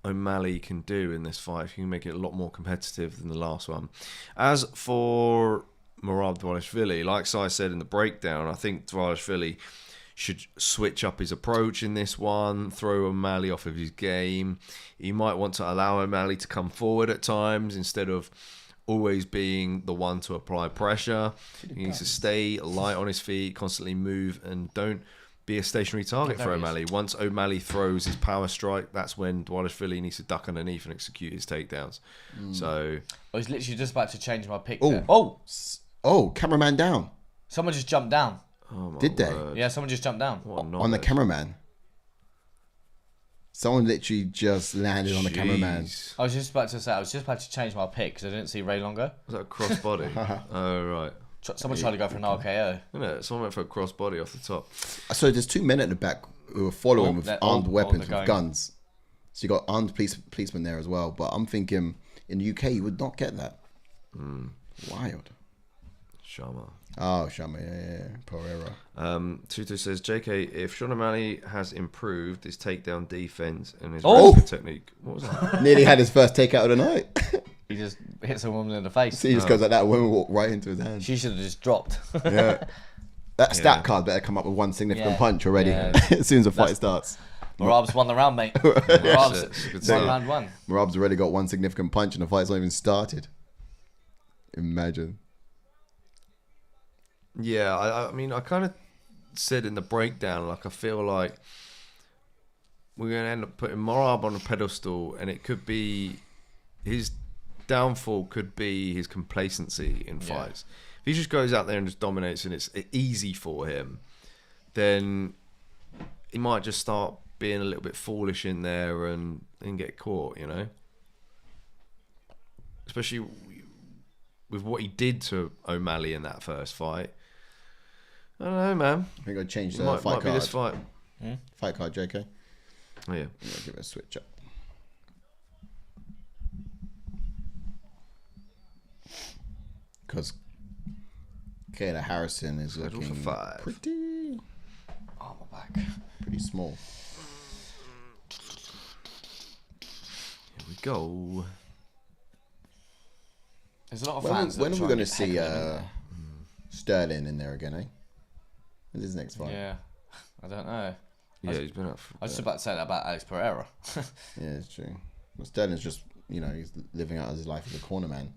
O'Malley can do in this fight. If he can make it a lot more competitive than the last one. As for Merab Dvalishvili, like I said in the breakdown, I think Dvalishvili should switch up his approach in this one, throw O'Malley off of his game. He might want to allow O'Malley to come forward at times instead of always being the one to apply pressure. He needs to stay light on his feet, constantly move, and don't be a stationary target for O'Malley. Once O'Malley throws his power strike, that's when Dvalishvili needs to duck underneath and execute his takedowns. So
I was literally just about to change my pick
Oh.
there.
Oh, cameraman down.
Someone just jumped down.
oh my
Did they?
word.
Yeah, someone just jumped down.
What a
On the
knowledge.
cameraman. Someone literally just landed on the cameraman.
Jeez.
I was just about to change my pick because I didn't see Ray longer.
Was that a crossbody? Oh, right.
Someone tried to go for an RKO.
Isn't it? Someone went for a crossbody off the top.
So there's 2 men at the back who are following with armed weapons,
they're
with
going.
guns. So you got armed policemen there as well. But I'm thinking in the UK you would not get that. Wild.
Sharma.
Oh, Shama, yeah. Pereira.
Tutu says, JK, if Sean O'Malley has improved his takedown defense and his
Oh!
wrestling technique, what was that?
Nearly had his first takeout of the night.
He just hits a woman in the face.
See, he just goes like that. Women walk right into his hand.
She should have just dropped.
Yeah. That stat card better come up with one significant
Yeah.
punch already
Yeah.
as soon as the fight starts.
Merab's won the round, mate. Merab's
It's a good
won
start.
round one.
Merab's already got one significant punch and the fight's not even started. Imagine.
Yeah, I mean, I kind of said in the breakdown, like, I feel like we're going to end up putting Merab on a pedestal, and it could be his downfall could be his complacency in fights. If he just goes out there and just dominates and it's easy for him, then he might just start being a little bit foolish in there and get caught, you know? Especially with what he did to O'Malley in that first fight. I don't know, man.
I think I'll change
It
the
might
fight
be
card.
this fight.
Fight card, JK.
Oh, yeah.
I'm going to give it a switch up. Because Kayla Harrison is
Scheduled
looking
for 5.
pretty
Oh, my back.
small.
Here we go.
There's a lot of
When,
fans.
when
that
are we
try
going to
and
see
peg them
Sterling in there again, eh? When's his next
in
fight?
there. Yeah, I don't know.
Yeah, he's been up for
I was just about to say that about Alex Pereira.
Yeah, it's true. Well, Sterling's just, he's living out his life as a corner man.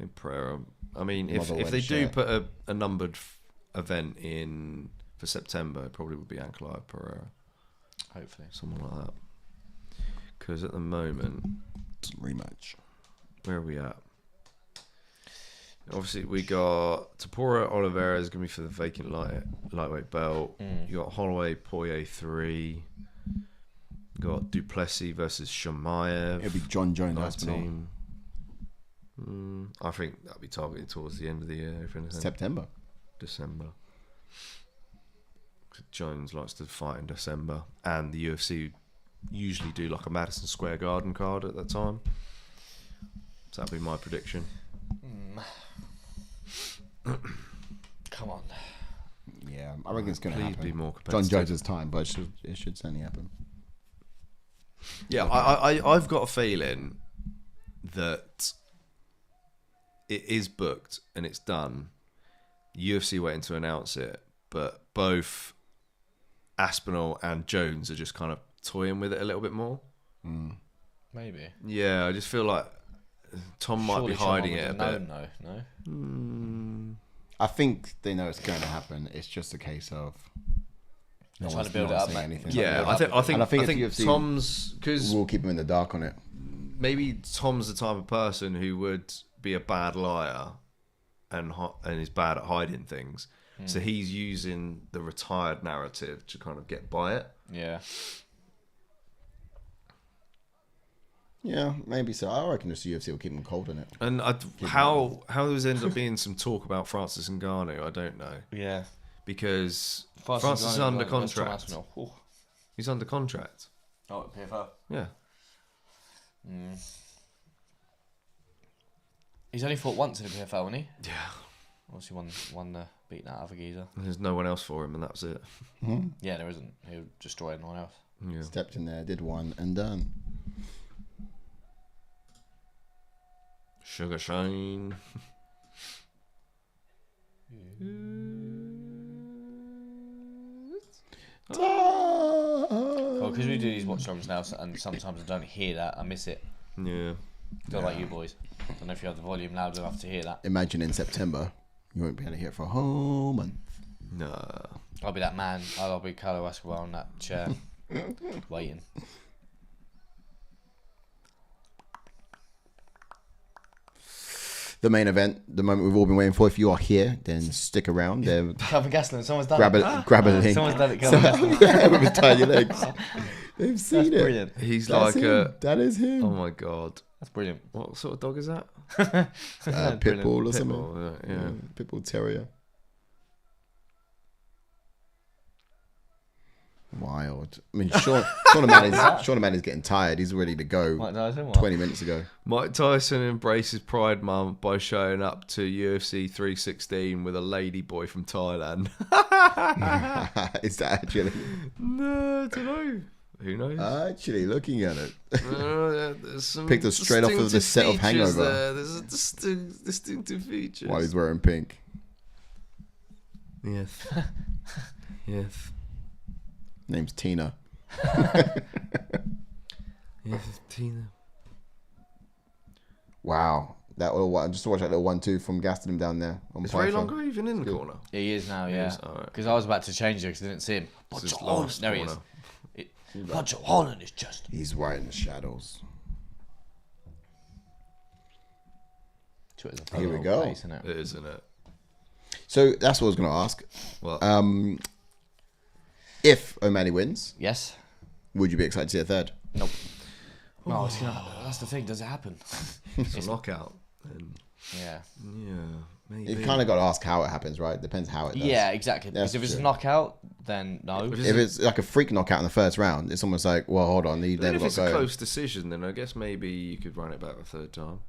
in Pereira. I mean, if
Motherwell
they do
shirt.
put a numbered event in for September, it probably would be Ankalaev Pereira,
Hopefully.
someone like that. Because at the moment,
Rematch.
where are we at? Obviously, we got Tapora Oliveira is going to be for the vacant lightweight belt. You got Holloway Poirier 3. You got Duplessis versus Shamaev.
It'll be John Jones
That
Aspinall.
team. I think that'll be targeted towards the end of the year, if anything.
September.
December. Jones likes to fight in December, and the UFC usually do like a Madison Square Garden card at that time. So that'd be my prediction.
Come on.
Yeah, I reckon it's going to
Please
happen.
be more
John
competitive.
Jones' time, but it should certainly happen.
Yeah, I've got a feeling that it is booked and it's done. UFC waiting to announce it, but both Aspinall and Jones are just kind of toying with it a little bit more.
Maybe.
Yeah, I just feel like Tom might
Surely
be hiding
someone
it a
would have
bit.
known, no?
I think they know it's going to happen. It's just a case of no
Trying
one's
to build it
not
up,
saying
mate.
anything.
Yeah,
Yeah,
I think
if UFC
Tom's because
We'll keep him in the dark on it.
maybe Tom's the type of person who would be a bad liar and is bad at hiding things. So he's using the retired narrative to kind of get by it.
Yeah.
Yeah, maybe so. I reckon the UFC will keep him cold on it.
And how there's ended up being some talk about Francis Ngannou, I don't know,
Yeah.
because Francis is under contract.
Oh,
He's under contract.
PFL.
Yeah.
He's only fought once in the PFL, hasn't he?
Yeah.
Obviously won the beat that other geezer.
There's no one else for him, and that's it.
Yeah, there isn't. He'll destroy anyone else.
Yeah.
Stepped in there, did one, and done.
Sugar Shane.
Well, because we do these watch songs now, and sometimes I don't hear that, I miss it.
Yeah.
Don't like you boys. Don't know if you have the volume loud enough to hear that.
Imagine in September, you won't be able to hear it for a whole month.
No.
I'll be that man. I'll be Carlo Escobar on that chair, waiting.
The main event, the moment we've all been waiting for. If you are here, then stick around.
Kelvin Gastelum, someone's done
grab
it.
a link.
Someone's done it, Kelvin Gastelum.
Yeah, with his tiny legs. They've seen
That's
it.
brilliant.
He's
That's
like
him. That is him.
oh my god.
That's brilliant.
What sort of dog is that?
Pitbull or something.
Pitbull, yeah.
Pitbull Terrier. Wild. I mean, Sean O'Malley's getting tired. He's ready to go
Mike Tyson, what?
20 minutes ago.
Mike Tyson embraces Pride Month by showing up to UFC 316 with a lady boy from Thailand.
Is that actually?
No, I don't know. Who knows?
Actually, looking at it.
There's some
Picked us straight off of the set of
distinctive features
Hangover.
there. There's a distinctive features.
While he's wearing pink.
Yes. Yes.
Name's Tina.
Yes, it's Tina.
Wow. That little one, just to watch that little 1-2 from Gastelum down there. On
Is
Pyfer.
Ray Longer even in the corner?
He is now,
He
yeah.
is, alright.
Because I was about to change it because I didn't see him.
It's his
Holland.
last
There he
corner.
is. Holland is just.
He's right in the shadows.
Twitter's a
Here we
funny
go.
place, isn't it?
It is, isn't it?
So that's what I was going to ask.
Well,
If O'Malley wins,
Yes.
would you be excited to see a third?
Nope. No, it's gonna, that's the thing. Does it happen?
it's a knockout. And
Yeah.
yeah, maybe.
You kind of got to ask how it happens, right? Depends how it does.
Yeah, exactly.
That's
Because if it's a
true.
knockout, then no.
If
If it's like a freak knockout in the first round, it's almost like, well, hold on,
Then
never
if
got
it's a
going.
close decision, then I guess maybe you could run it back a third time.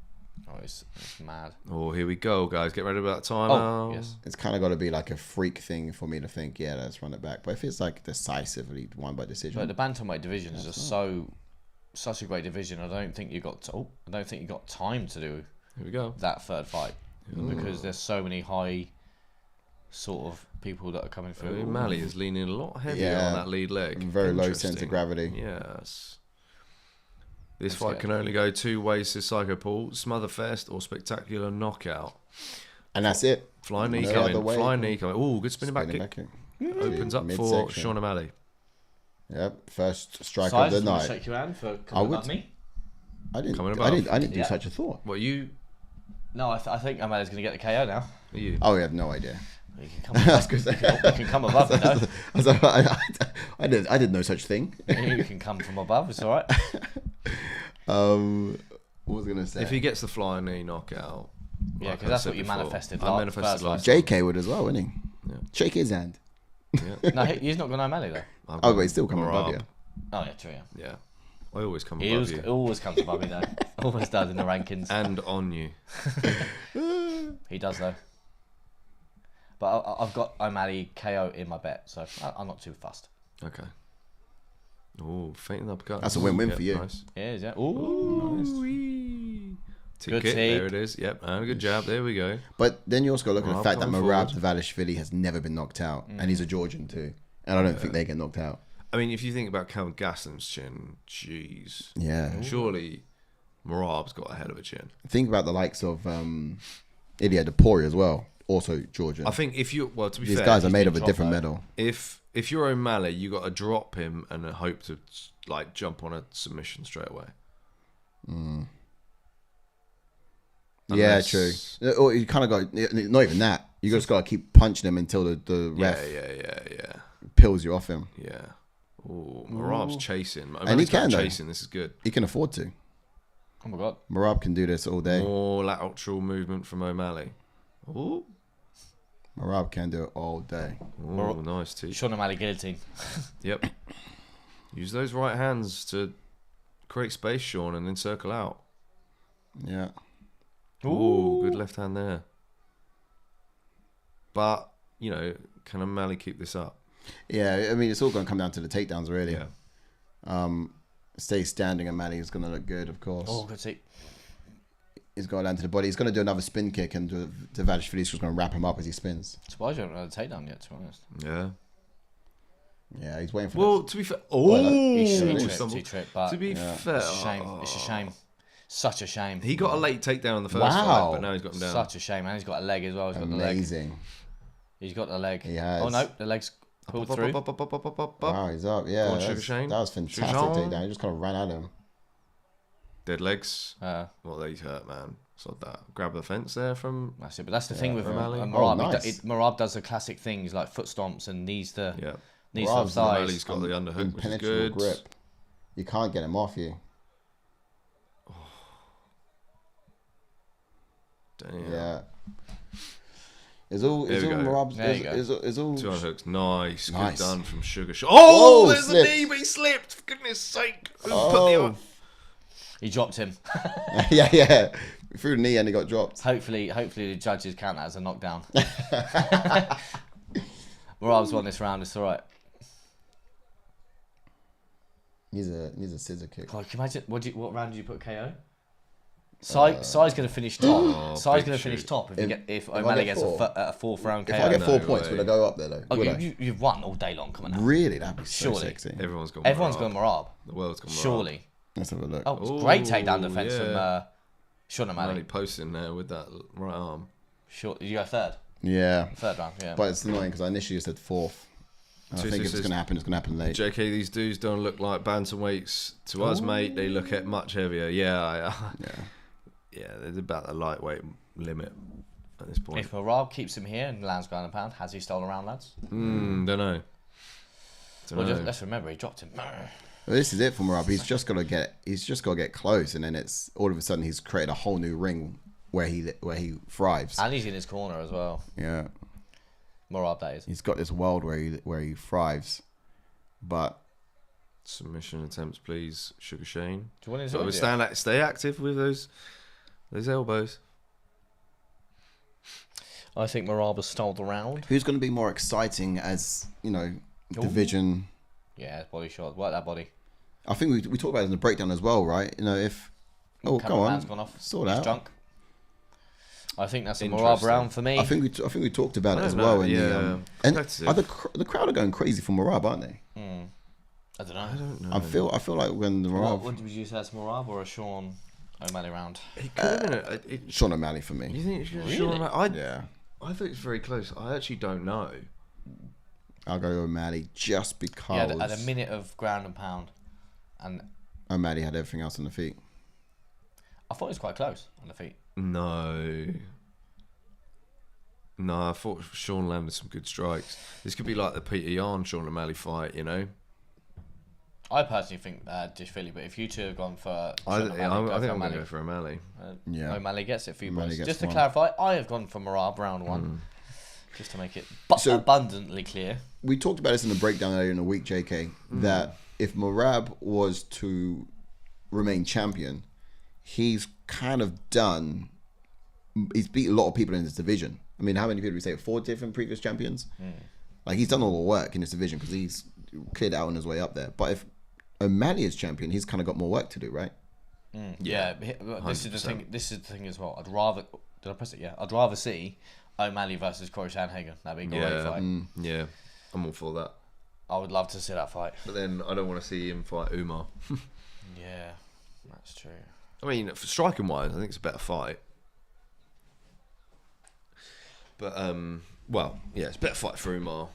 Oh, it's mad.
Oh, here we go, guys. Get ready for that time.
Oh, yes.
It's kind of got to be like a freak thing for me to think, yeah, let's run it back. But if it's like decisively won by decision,
But the bantamweight division is just such a great division. I don't think you got time to do
Here we go.
that third fight because there's so many high sort of people that are coming through.
O'Malley is leaning a lot heavier
Yeah.
on that lead leg.
very low
Interesting.
sense of gravity.
Yes. This
Let's
fight
get-
can only go two ways to Psycho Paul: Smotherfest or spectacular knockout.
And that's it.
Flying knee
No
coming.
other way.
Flying knee coming. Oh, good spinning back
Spinning
kick.
kick.
Opens up for
Midsection.
Sean O'Malley.
Yep, first strike
Size,
of the
wanna
night.
shake your hand for
I
coming
would-
above me.
I didn't.
Coming
I
above.
didn't do
Yeah.
such a thought.
What you?
No, I think O'Malley's going to get the KO now.
Are you?
Oh, we have no idea.
You can come
I was
above,
gonna say.
you can come above me, though.
I did no such thing.
You can come from above. It's all right.
What was I gonna say?
If he gets the flying knee knockout.
Yeah,
like
because
I
that's
said
what you
before,
manifested.
I manifested
first
last.
JK would as well, wouldn't he?
Yeah.
Shake his hand.
Yeah.
No, he's not going O'Malley though.
I've
Oh,
got
but he's still coming above
Merab.
you.
Oh yeah, true. Yeah.
Yeah. I always come
He
above
always,
you.
always comes above me though. Always does in the rankings.
And on you.
He does though. But I've got O'Malley KO in my bet, so I'm not too fussed.
Okay. Oh, fainting uppercut.
That's a win-win
Yep,
for you.
Nice.
It is, yeah. Ooh.
Ooh.
Good
Ticket.
tee.
There it is. Yep. And a good jab. There we go.
But then you also got to look at the
Merab
fact that
coming
Merab
forward.
Dvalishvili has never been knocked out, and he's a Georgian too. And I don't think they get knocked out.
I mean, if you think about Kelvin Gastelum's chin, jeez.
Yeah.
Surely Merab's got a hell of a chin.
Think about the likes of Ilya Dapori as well, also Georgian.
I think if you, well, to be
These
fair,
guys are
he's
made
been
of a
dropped
different
though.
metal.
if you're O'Malley, you got to drop him and hope to like jump on a submission straight away.
Yeah,
Unless-
true. Or you kind of got not even that. You just got to keep punching him until the
Yeah,
ref
yeah.
pills you off him.
Yeah. Oh, Merab's chasing.
And he can, though.
chasing. This is good.
He can afford to.
Oh my god.
Merab can do this all day.
More lateral movement from O'Malley. Oh,
Merab can do it all day.
nice too.
Sean O'Malley guillotine.
Yep. Use those right hands to create space, Sean, and then circle out.
Yeah.
Ooh, good left hand there. But, you know, can O'Malley keep this up?
Yeah, I mean, it's all going to come down to the takedowns, really.
Yeah.
Stay standing, and O'Malley is going to look good, of course.
Oh, good see.
He's got to land to the body. He's going to do another spin kick, and Dvalishvili's just going to wrap him up as he spins.
Surprised you haven't had a takedown yet, to be honest.
Yeah.
Yeah, he's waiting for
Well,
this.
to be fair...
He
stumbled.
tripped, but
To be fair...
it's a shame. It's a shame. Such a shame.
He got a late takedown in the first
Wow.
fight, but now he's got him down.
Such a shame, and he's got a leg as well. He's got the leg.
Amazing.
He's got the leg.
He has.
Oh no, the leg's pulled through.
Wow, he's up. Yeah,
Go on,
that
Sugar
was,
Shane.
that was fantastic
Sugar Shane.
takedown. He just kind of ran at him.
Dead legs.
Uh,
Well, they hurt, man. So that grab the fence there from...
that's it. But that's the thing with
O'Malley.
Merab.
Oh, nice.
Merab does the classic things like foot stomps and knees to
Yeah.
knees to
Merab's
the
O'Malley's
thighs.
got the underhook, which is
Impenetrable
good.
grip. You can't get him off you.
Damn.
Yeah. It's all
There we go.
Merab's.
There you go.
It's all.
2 hooks. Nice.
Nice.
Good done from Sugar Shot. Oh,
Whoa,
there's the
slipped.
knee, but he slipped. For goodness sake. Who put the
Oh.
He dropped him.
yeah. He threw the knee and he got dropped.
Hopefully the judges count that as a knockdown. Merab's won this round. It's all right.
Needs a scissor kick.
God, can you imagine what round did you put KO? Sai's going to finish top. Sai's
big
going to finish
shoot.
top if
I
O'Malley
get
gets
four.
a 4th round KO.
If I get 4
No
points,
way.
would I go up there though?
Oh,
Would I?
you've won all day long. Come on now.
Really? That'd be so
Surely.
sexy.
Everyone's gone
Everyone's
Merab.
gone Merab.
The world's gone Merab.
Surely.
Let's have a look.
Oh, it was great takedown
Ooh,
defense
yeah.
from Sean
O'Malley
O'Malley.
posting there with that right arm.
Sure. Did you go third?
Yeah.
Third round, yeah.
But it's annoying because I initially said 4th. And I think if it's
266.
going to happen, it's going to happen late.
JK, these dudes don't look like bantamweights to us, mate. They look at much heavier. Yeah, yeah. There's about the lightweight limit at this point.
If Merab keeps him here and lands ground and pound, has he stolen around, lads?
Don't know.
Well, let's remember he dropped him.
Well, this is it for Merab. He's just got to get close, and then it's all of a sudden he's created a whole new ring where he thrives.
And he's in his corner as well.
Yeah,
Merab, that is.
he's got this world where he thrives, but
Submission attempts, please, Sugar Shane.
Do you want his
So
audio?
stay active with those elbows.
I think Merab has stole the round.
who's going to be more exciting as division?
Yeah, body shot. Work that body.
I think we talked about it in the breakdown as well, right? If go on,
Cameraman's gone off.
sort
He's
out.
drunk. I think that's a Merab
Interesting.
round for me.
I think we talked about it
I
as
don't
well.
know,
In
yeah.
the, and
Competitive.
the crowd are going crazy for Merab, aren't they?
I don't know.
I don't know.
I feel like when the Merab,
What would you say, it's Merab or a Sean O'Malley round?
It could have been
Sean O'Malley for me.
you think it's
Really?
Sean O'Malley?
Yeah,
I think it's very close. I actually don't know.
I'll go O'Malley just
Yeah,
because
at a minute of ground and pound, and
O'Malley had everything else on the feet.
I thought it was quite close on the feet.
No, I thought Sean landed some good strikes. This could be like the Peter Yan Sean O'Malley fight, you know.
I personally think Dvalishvili, but if you two have gone for
I
Sean
think
O'Malley,
I'm
go for
going to
O'Malley.
go for O'Malley.
Yeah.
O'Malley gets it for you
O'Malley
boys.
gets
Just to
one.
clarify, I have gone for Merab round one, just to make it
So-
abundantly clear.
We talked about this in the breakdown earlier in the week, JK, that if Merab was to remain champion, he's kind of done. He's beat a lot of people in this division. I mean, how many people do we say? 4 different previous champions? Like, he's done all the work in this division because he's cleared out on his way up there. But if O'Malley is champion, he's kind of got more work to do, right?
Yeah, this is the thing. This is the thing as well. I'd rather. Did I press it? Yeah. I'd rather see O'Malley versus Corey Sandhagen. That'd be a great fight.
Yeah, I'm all for that.
I would love to see that fight.
But then I don't want to see him fight Umar.
Yeah, that's true.
I mean, for striking wise, I think it's a better fight. But well, yeah, it's a better fight for Umar.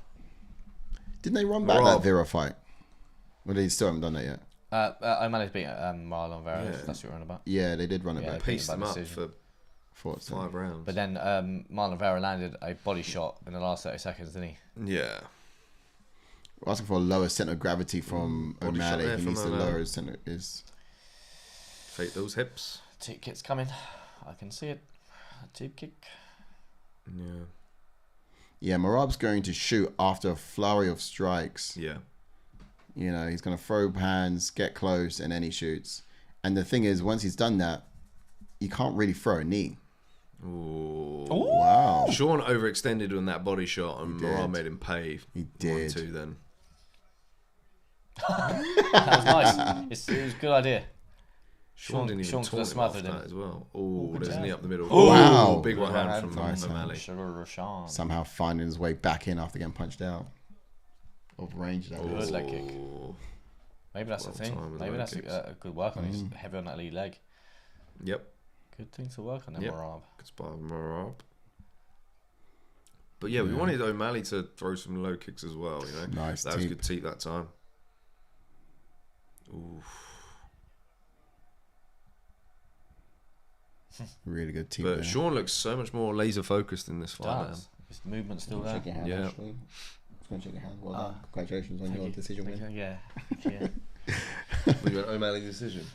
Didn't they run back
Merab.
that Vera fight? Well, they still haven't done that yet.
O'Malley's beat Marlon Vera.
Yeah.
That's what you're on about.
Yeah, they did run it
Yeah,
back.
Pieced
bad
him up
decision.
for
Thought so.
5 rounds.
But then Marlon Vera landed a body shot in the last 30 seconds, didn't he?
Yeah.
We're asking for a lower center of gravity from
Body shot
O'Malley.
there
He
from
needs to
O'Malley.
lower his center.
Fake those hips.
Tip kick's coming. I can see it. Tip kick.
Yeah.
Yeah, Merab's going to shoot after a flurry of strikes.
Yeah.
You know, he's going to throw hands, get close, and then he shoots. And the thing is, once he's done that, you can't really throw a knee.
Ooh.
Wow.
Sean overextended on that body shot, and
He
Merab
did.
made him pay.
He did.
1-2 then.
That was nice. It was a good idea.
Sean didn't even
Sean could've
taunt him after
smothered him.
that as well. Oh, there's a knee up the middle.
Wow.
Big right hand from
Nice hand.
O'Malley.
Sugar Rashan.
Somehow finding his way back in after getting punched out. Of range, that
Good
is.
leg kick.
Ooh.
Maybe that's
Well
the thing.
timed with
Maybe
leg
that's
kicks.
a good work on his heavy on that lead leg.
Yep.
Good thing to work on,
Yep.
Merab.
Good spot of Merab. But yeah, we wanted O'Malley to throw some low kicks as well, you know.
Nice
That was
teep.
good teep that time. Ooh.
Really good team.
But Sean looks so much more laser focused in this fight. Man.
Does. His movement's still there.
Shake your hand,
Yeah.
Ashley. Just going to shake your hand. Well done. Congratulations on your decision win.
Yeah. Yeah.
We went O'Malley decision.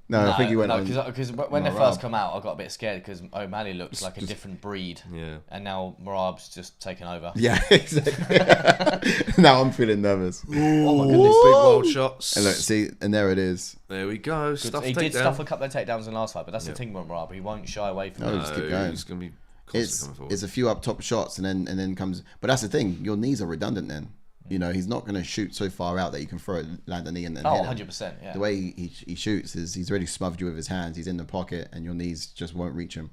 No, I think he went on.
because when they
Merab.
first come out, I got a bit scared because O'Malley looks like a different breed.
Yeah.
And now Merab's just taken over.
Yeah, exactly. Now I'm feeling nervous.
Oh my
Big
goodness.
wild shots.
And look, see, and there it is.
There we go. Stuff
He did
takedown.
stuff a couple of takedowns in the last fight, but that's the thing with Merab. He won't shy away from
No,
it.
just keep going.
He's going to be constantly
It's
coming forward.
it's a few up top shots and then comes. But that's the thing. Your knees are redundant then. You know, he's not going to shoot so far out that you can throw it, land a knee and then
Oh,
hit him.
100%. Yeah.
The way he shoots is he's already smothered you with his hands. He's in the pocket and your knees just won't reach him.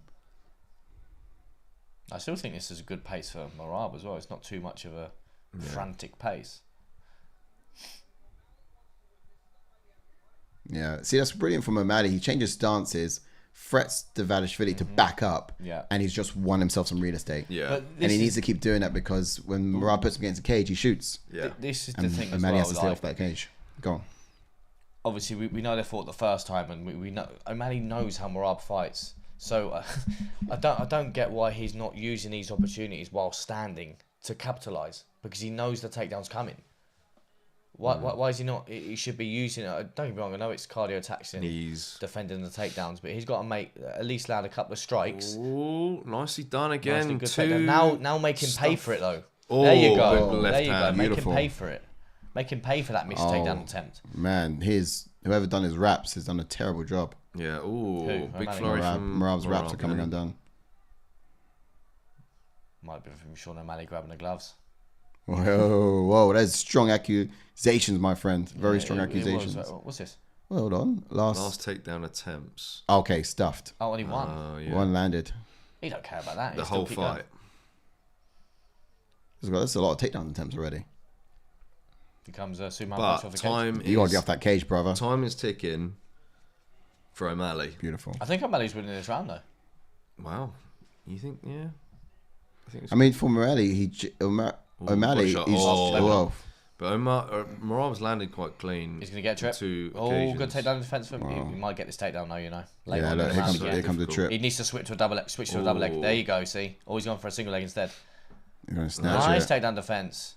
I still think this is a good pace for Merab as well. It's not too much of a frantic pace.
Yeah. See, that's brilliant from O'Malley. He changes stances, threats Dvalishvili to back up,
Yeah.
and he's just won himself some real estate.
Yeah.
But
And
this
he
is,
needs to keep doing that because when Merab puts him against a cage, he shoots.
Yeah.
this is the
And
thing as
O'Malley
well.
has to stay
like,
off that cage. Go on.
obviously, we know they fought the first time, and we know O'Malley knows how Merab fights. So I don't get why he's not using these opportunities while standing to capitalise, because he knows the takedown's coming. Why is he not? He should be using it. Don't get me wrong. I know it's cardio taxing,
Knees.
defending the takedowns, but he's got to make at least land a couple of strikes.
Ooh, nicely done again.
Nicely good
Two.
takedown. Now make him pay for it though.
Oh,
There you
big
go.
left
There you go.
hand.
Make
Beautiful.
him pay for it. Make him pay for that missed takedown attempt.
Man, whoever done his raps has done a terrible job.
Yeah. Ooh,
Who?
big
O'Malley?
flurry from
Merab's raps
Merab,
are coming
yeah.
undone.
Might be from Sean O'Malley grabbing the gloves.
Whoa, that's strong accusations, my friend. Very strong
It was.
accusations.
What's this?
Well, hold on. Last.
takedown attempts.
Okay, stuffed.
Oh, only one.
Oh, yeah.
One landed.
He don't care about that.
The
He'll still
whole
keep
fight.
going.
That's a lot of takedown attempts already.
Becomes a Suman
But
box off the cage.
time
You gotta
is,
get off that cage, brother.
time is ticking for O'Malley.
Beautiful.
I think O'Malley's winning this round though.
Wow. You think? Yeah. I think. It's
I mean, for Morelli, O'Malley,
shot.
he's
Oh. But Merab's landed quite clean.
He's gonna get a trip.
Two
Oh,
occasions.
good takedown defense from him. He might get this takedown now. You know. Later
Yeah,
on in
look,
the
here
round,
comes
yeah.
here comes the trip.
He needs to switch to a double leg. Switch to a double leg.
Oh.
There you go. See. Oh, he's gone for a single leg instead.
You're gonna snatch
Nice
it.
takedown defense.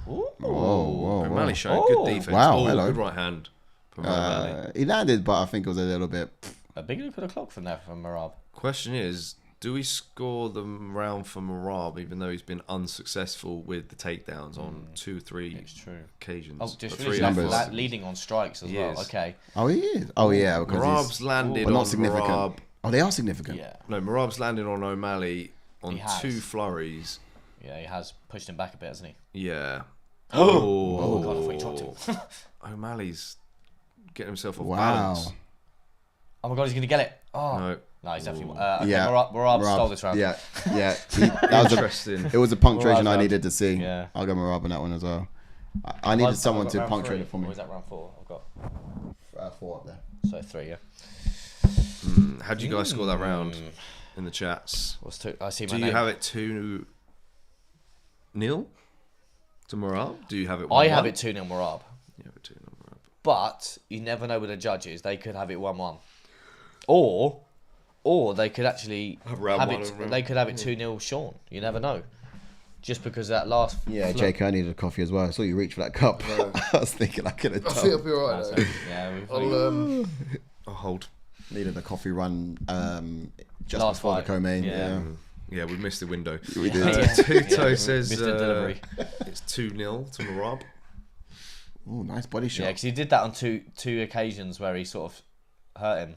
Ooh.
Whoa.
O'Malley showing
Oh.
good defense.
Wow,
Oh,
hello.
good right hand from O'Malley.
He landed, but I think it was a little bit.
A big look at the clock from there from Merab.
Question is, do we score the round for Merab even though he's been unsuccessful with the takedowns on 2-3
It's true.
occasions?
Oh, just
Or
really
numbers.
leading on strikes as
He
well.
is.
Okay.
Oh, he is. Oh, yeah, because
Merab's
he's
landed
but not
on
significant.
Merab.
Oh, they are significant.
Yeah.
No, Merab's landed on O'Malley on
He has.
2 flurries.
Yeah, he has pushed him back a bit, hasn't he?
Yeah.
Oh God, I thought he dropped him.
O'Malley's getting himself off
Wow.
balance.
Oh my God, he's gonna get it. Oh.
No.
No, he's definitely. Okay,
Yeah,
Merab stole this round.
Yeah, yeah. That was
Interesting.
it was a punctuation
Merab's
I
round.
needed to see.
Yeah.
I'll go Merab on that one as well. I needed someone to punctuate it for me.
Or is that round 4? I've got
4 up there.
so 3. Yeah.
How do you guys score that round in the chats?
What's 2? I see my
Do
name.
you have it 2-0 to Merab? Do you have it 1-1?
I have it 2-0 Merab,
You have it 2-0 Merab.
but you never know with the judges. They could have it 1-1, or they could actually
round
have
one
it.
and round-
They could have it 2-0 Sean. You never know. Just because that last.
Yeah,
flip-
Jake, I needed a coffee as well. I saw you reach for that cup. I was thinking I could have
I think I'll
done.
be alright though.
Yeah.
I'll hold.
Needed a coffee run just
Last
before
fight.
the co-main.
Yeah.
Yeah, we missed the window.
We did.
Tuto says
Missed the delivery.
it's 2-0 to Merab.
Oh, nice body shot.
Yeah, because he did that on two occasions where he sort of hurt him.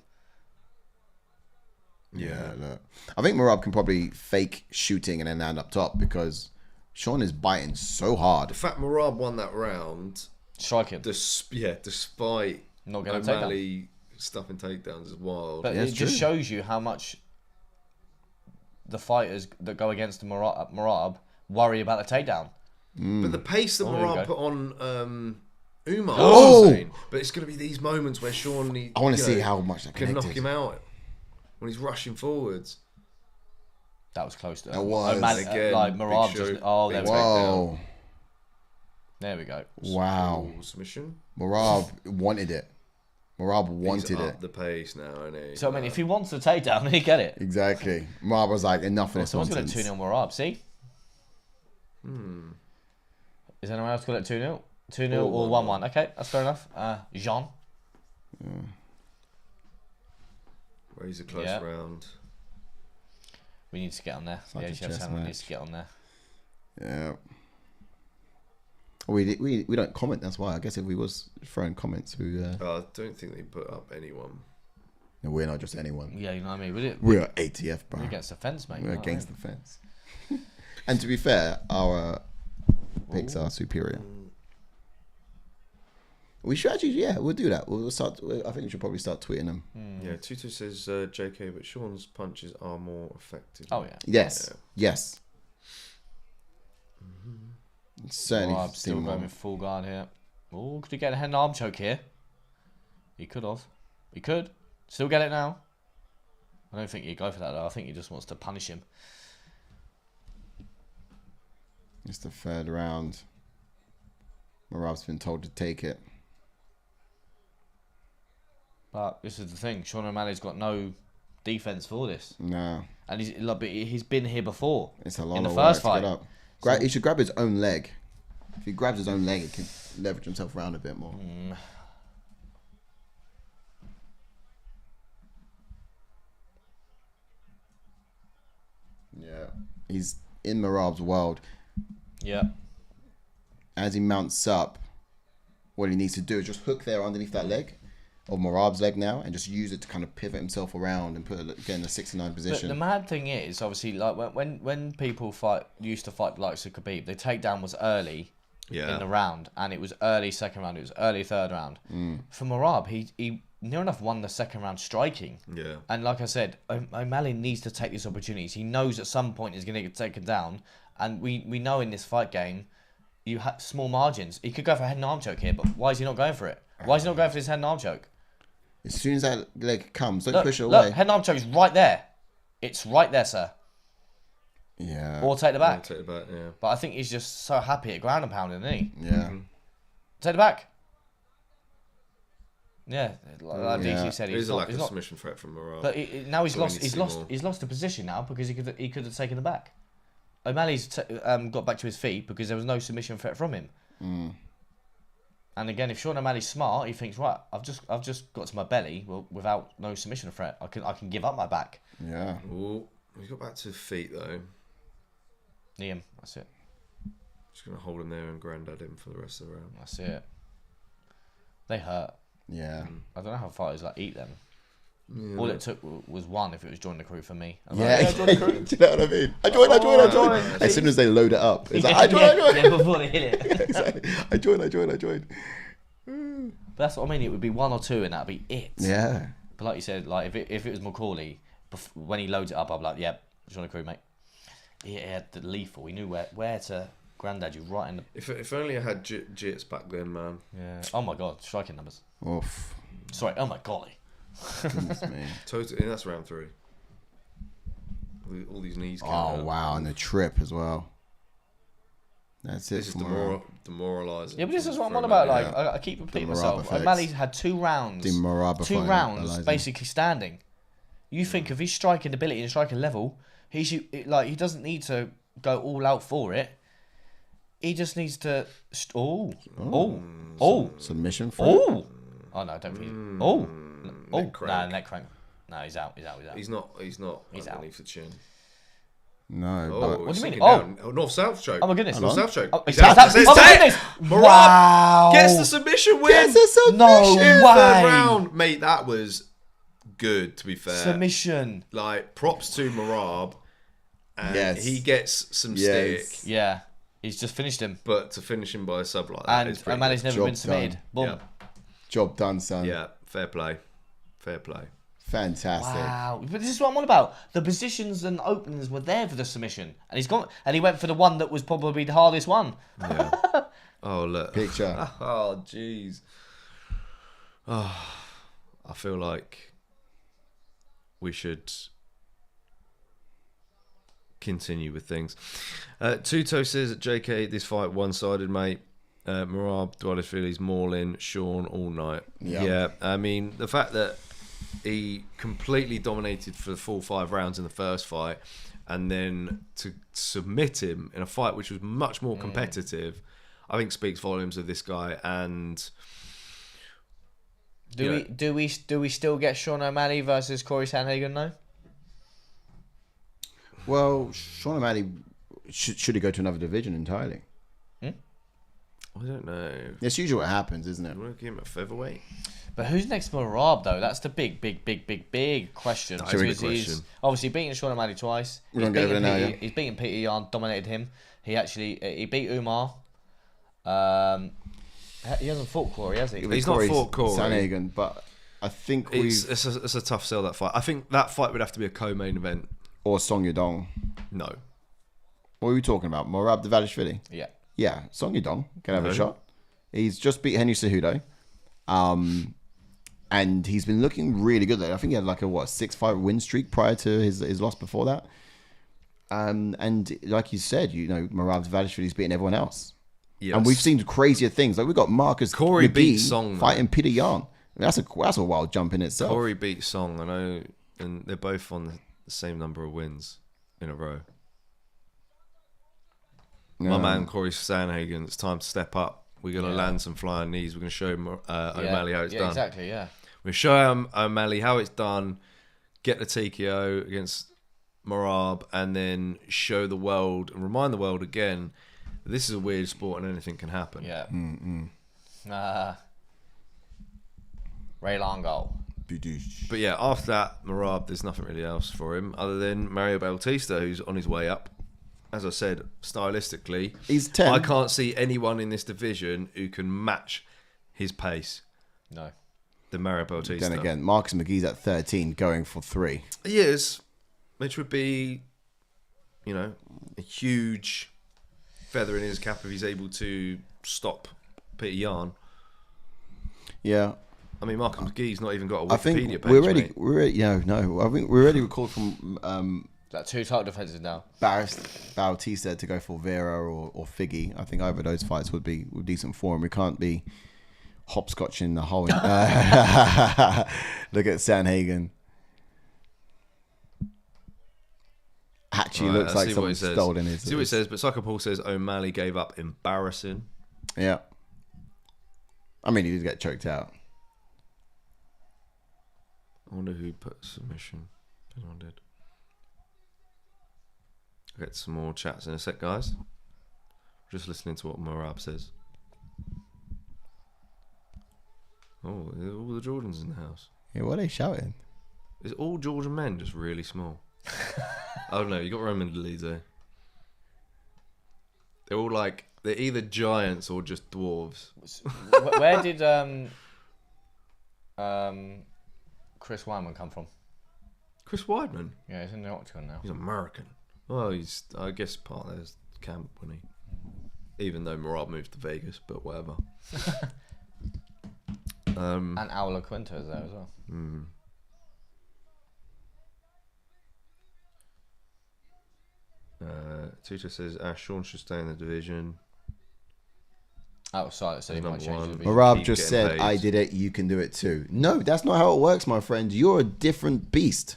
Yeah, look. I think Merab can probably fake shooting and then land up top because Sean is biting so hard.
The fact Merab won that round,
Strike him.
despite
Not getting a takedown.
O'Malley stuffing takedowns is wild.
But
Yeah,
it
it's
just
true.
shows you how much the fighters that go against Merab worry about the takedown.
But the pace that
Oh, there you
Merab
go.
put on Umar
Oh!
was insane. But it's going to be these moments where Sean
I want to see how much that
can knock
connected.
him out when he's rushing forwards.
That was close to
That was.
O'Malley,
Again,
like
big
Merab
show,
just. Oh,
big
there we go.
Whoa.
There we go.
Wow.
Ooh, submission.
Merab wanted it. Merab
He's
wanted
up
it.
the pace now, isn't he?
So I mean, if he wants the takedown, he get it.
Exactly. Merab was like, enough of this
Someone's got it
nonsense.
2-0 Merab. See? Is anyone else got it 2-0? 2-0 or 1-1? Okay, that's fair enough. Jean.
Razor close
Yeah.
round.
We need to get on there.
Such a
The
chess
channel
match.
needs to get on there.
Yeah. We don't comment. That's why. I guess if we was throwing comments,
I don't think they put up anyone.
we're not just anyone.
Yeah, you know what I mean.
We're ATF, bro.
We're against the fence, mate.
We're
you know what I
against
mean?
the fence. And to be fair, our picks are superior. We should actually, we'll do that. We'll start. I think we should probably start tweeting them.
Yeah, Tutu says JK, but Sean's punches are more effective.
Oh yeah.
Yes,
Yeah.
yes. Certainly.
I'm still
seen
going
more.
with full guard here. Oh, could he get a head and arm choke here? He could have. He could. Still get it now. I don't think he'd go for that though. I think he just wants to punish him.
It's the third round. Merab's been told to take it.
But this is the thing. Sean O'Malley's got no defense for this,
No,
and he's been here before.
it's a lot
In the
of
first
work to
fight.
get up. He should grab his own leg. If he grabs his own leg, he can leverage himself around a bit more. Yeah, he's in Merab's world.
Yeah.
As he mounts up, what he needs to do is just hook there underneath that leg of Merab's leg now, and just use it to kind of pivot himself around and put it again in the 69
But
position.
the mad thing is, obviously, like when people used to fight like Khabib, the takedown was early in the round, and it was early second round, it was early third round. For Merab, he near enough won the second round striking.
Yeah.
And like I said, O'Malley needs to take these opportunities. He knows at some point he's going to get taken down, and we know in this fight game, you have small margins. He could go for a head and arm choke here, but why is he not going for it? Why is he not going for this head and arm choke?
As soon as that leg comes, don't push it away.
Look, head and arm choke is right there. It's right there, sir.
Yeah.
Or take the back.
Take it back, yeah.
But I think he's just so happy at ground and pounding, isn't he?
Yeah.
Take the back. Yeah, like
Yeah.
DC said,
There's a lack
he's
of
not.
submission threat from Merab.
But now he's
So we
lost.
need to
He's
see
lost.
more.
He's lost the position now because he could have taken the back. O'Malley's got back to his feet because there was no submission threat from him. And again, if Sean O'Malley's smart, he thinks, right, I've just got to my belly without no submission threat. I can give up my back.
Yeah.
Ooh, he's got back to his feet though.
Knee him. That's it.
Just gonna hold him there and grandad him for the rest of the round.
That's it. They hurt.
Yeah.
I don't know how fighters eat them.
Yeah,
All it took was one if it was join the crew for me. I'm
Yeah.
like, join the crew.
Do you know what I mean? I joined. As soon as they load it up, it's like, I joined.
Yeah, before they hit it.
Exactly. I joined.
But that's what I mean. It would be one or two, and that'd be it.
Yeah.
But like you said, like if it was Macaulay, when he loads it up, I'd be like, "Yep, join the crew, mate." He had the lethal. He knew where to grandad you right in the.
If only I had jits back then, man.
Yeah. Oh my god, striking numbers.
Oof.
Sorry. Oh my golly.
Goodness me.
Totally, and that's round 3. All these knees. Came
Oh
out.
wow, and the trip as well. That's it.
This is
for Merab.
demoralising.
Yeah, but this is what I'm
for
on about.
O'Malley.
Like I keep repeating
Merab
myself.
effects.
O'Malley's had 2 rounds.
The Merab
2
effect,
rounds
Eliza.
basically standing. You think of his striking ability and striking level, he doesn't need to go all out for it. He just needs to. Oh
Submission for
no, don't think.
Neck crank.
Neck crank. No, he's out.
He's not
He's out.
underneath the chin.
No.
Oh,
but
What do you mean?
sinking down. North-south choke.
Oh my goodness.
North-south choke.
Oh,
He's
it's
out.
tapped.
It's
Oh my
tapped.
goodness.
Merab
Wow.
gets the submission win.
Yes, a submission.
No
Third
way.
round. Mate, that was good, to be fair.
Submission.
Like, props to Merab. And
Yes.
he gets some
Yes.
stick.
Yeah, he's just finished him,
But to finish him by a sub like that
and
is pretty
O'Malley's
good.
never
Job
been submitted.
done.
Boom.
Yeah.
Job done, son.
Yeah, fair play. Fair play.
Fantastic.
Wow, but this is what I'm on about. The positions and openings were there for the submission, and he went for the one that was probably the hardest one.
Yeah. Oh, look.
Picture.
Oh, jeez. Oh, I feel like we should continue with things. Tuto says, JK, this fight one-sided, mate. Merab, Dvalishvili's mauling Sean all night.
Yeah.
Yeah, I mean, the fact that he completely dominated for the full 5 rounds in the first fight, and then to submit him in a fight which was much more competitive, I think speaks volumes of this guy. And
Do we still get Sean O'Malley versus Corey Sandhagen though?
Well, Sean O'Malley should he go to another division entirely?
I don't know.
It's usually what happens, isn't it?
You want to give him a featherweight?
But who's next for Merab though? That's the big question.
That's a big
Because
question.
he's obviously beaten Sean O'Malley twice.
We're gonna get over there now, yeah.
He's beaten Peter Yan, dominated him. He beat Umar. He hasn't fought Corey, has he?
He's not fought Corey.
Sandhagen, but I think
It's a tough sell, that fight. I think that fight would have to be a co-main event.
or Song Yadong.
No.
What are we talking about? Merab Dvalishvili?
Yeah.
Yeah, Song Yadong can have
No.
a shot. He's just beat Henry Cejudo. And he's been looking really good there. I think he had like a 6-5 win streak prior to his loss before that. And like you said, Merab Dvalishvili's beating everyone else.
Yes.
And we've seen crazier things. Like we've got Marcus
Corey beat
McGee
Song, though.
fighting Peter Yan. That's a wild jump in itself.
Corey beat Song, I know, and they're both on the same number of wins in a row. My man Corey Sandhagen, it's time to step up. We're going to land some flying knees. We're going to show O'Malley how it's done.
Exactly, yeah.
We're going to show O'Malley how it's done, get the TKO against Merab, and then show the world and remind the world again that this is a weird sport and anything can happen.
Yeah. Ray Longo.
Bidoosh.
But yeah, after that, Merab, there's nothing really else for him other than Mario Bautista, who's on his way up. As I said, stylistically,
He's 10.
I can't see anyone in this division who can match his pace
No.
than Mario Bautista.
Then again, Marcus McGee's at 13 going for 3.
He is, which would be, a huge feather in his cap if he's able to stop Peter Yan.
Yeah.
I mean, Marcus McGee's not even got a
I think
Wikipedia page,
we're ready.
mate.
I think we're already recalled from
That 2 title defenses now.
Bautista to go for Vera or Figgy. I think either of those fights would be decent for him. We can't be hopscotching the whole. Look at Sandhagen. Actually,
Right,
looks
let's
like
see what
someone
he says.
stolen his.
See what it says, but Sucker Paul says O'Malley gave up embarrassing.
Yeah. I mean, he did get choked out.
I wonder who put submission. Anyone did. I'll get some more chats in a sec, guys. Just listening to what Merab says. Oh, all the Jordans in the house.
Yeah, what are they shouting?
Is all Georgian men just really small? I don't know. You got Roman Delize. They're all they're either giants or just dwarves.
Where did Chris Wyman come from?
Chris Weidman.
Yeah, he's in the Octagon now.
He's American. Well, he's, I guess, part of his camp, wasn't he? Even though Merab moved to Vegas, but whatever.
And Aula Quinto is there as well.
Tutor says Sean should stay in the division.
Outside, so he might
Number
change
one.
the division.
Marab
Keep
just
getting
said,
paid.
I did it, you can do it too. No, that's not how it works, my friend. You're a different beast.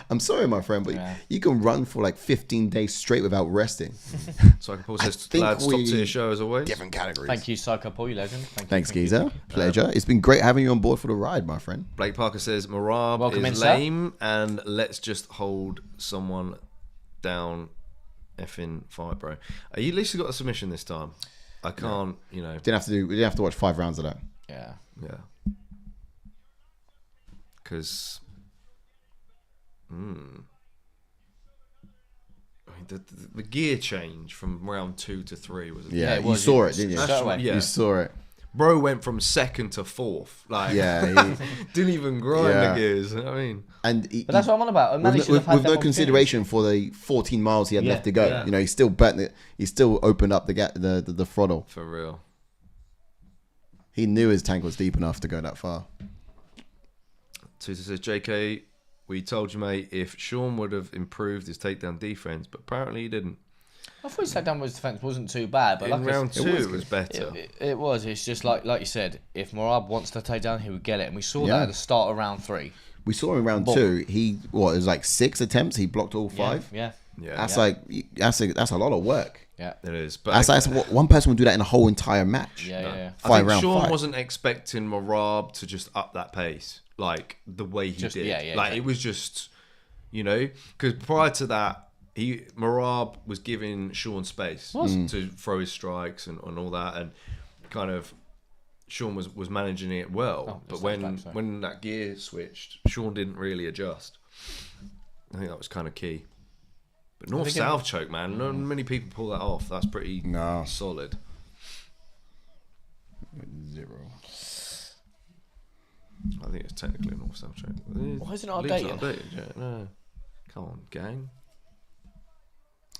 I'm sorry, my friend, but you can run for 15 days straight without resting.
Psycho Paul says,
think
lads, top
we-
tier show as always.
Different categories.
Thank you, Psycho Paul, you legend.
Thanks, Geezer. Pleasure. It's been great having you on board for the ride, my friend.
Blake Parker says, Merab
Welcome
is
in, sir.
lame and let's just hold someone down effing fight, bro. You at least got a submission this time. I can't,
We didn't have to watch 5 rounds of that.
Yeah.
Yeah. Because... I mean, the gear change from round 2 to 3 was...
Yeah, it
you
was.
saw it, didn't you?
Straight away.
Yeah.
You saw it.
Bro went from 2nd to 4th.
Yeah.
Didn't even grind
Yeah.
the gears. You know what I mean?
And
But that's what I'm on about. O'Malley should have had
with
them
no consideration for the 14 miles he had left to go.
yeah.
He still burnt it. He still opened up the throttle.
For real.
He knew his tank was deep enough to go that far.
Tutor says, JK, we told you, mate, if Sean would have improved his takedown defense, but apparently he didn't.
I thought his takedown defense wasn't too bad, but
In
like
round 2, it was
good.
better.
it was. It's just like you said, if Merab wants to take down, he would get it. And we saw
Yeah.
that at the start of round 3.
We saw in round 2, it was 6 attempts. He blocked all 5.
Yeah.
Yeah,
That's that's a lot of work.
Yeah.
it is. But
That's what one person would do that in a whole entire match.
Yeah.
I think
round
Sean
fight.
wasn't expecting Merab to just up that pace like the way he did.
Yeah,
like
exactly.
it was just, because prior to that, Merab was giving Sean space to throw his strikes and all that, and kind of Sean was managing it well. But when that gear switched, Sean didn't really adjust. I think that was kind of key. But north-south choke, man. Not many people pull that off. That's pretty solid.
0.
I think it's technically a north-south choke.
Why isn't it
League's
updated?
not updated yet. No. Come on, gang.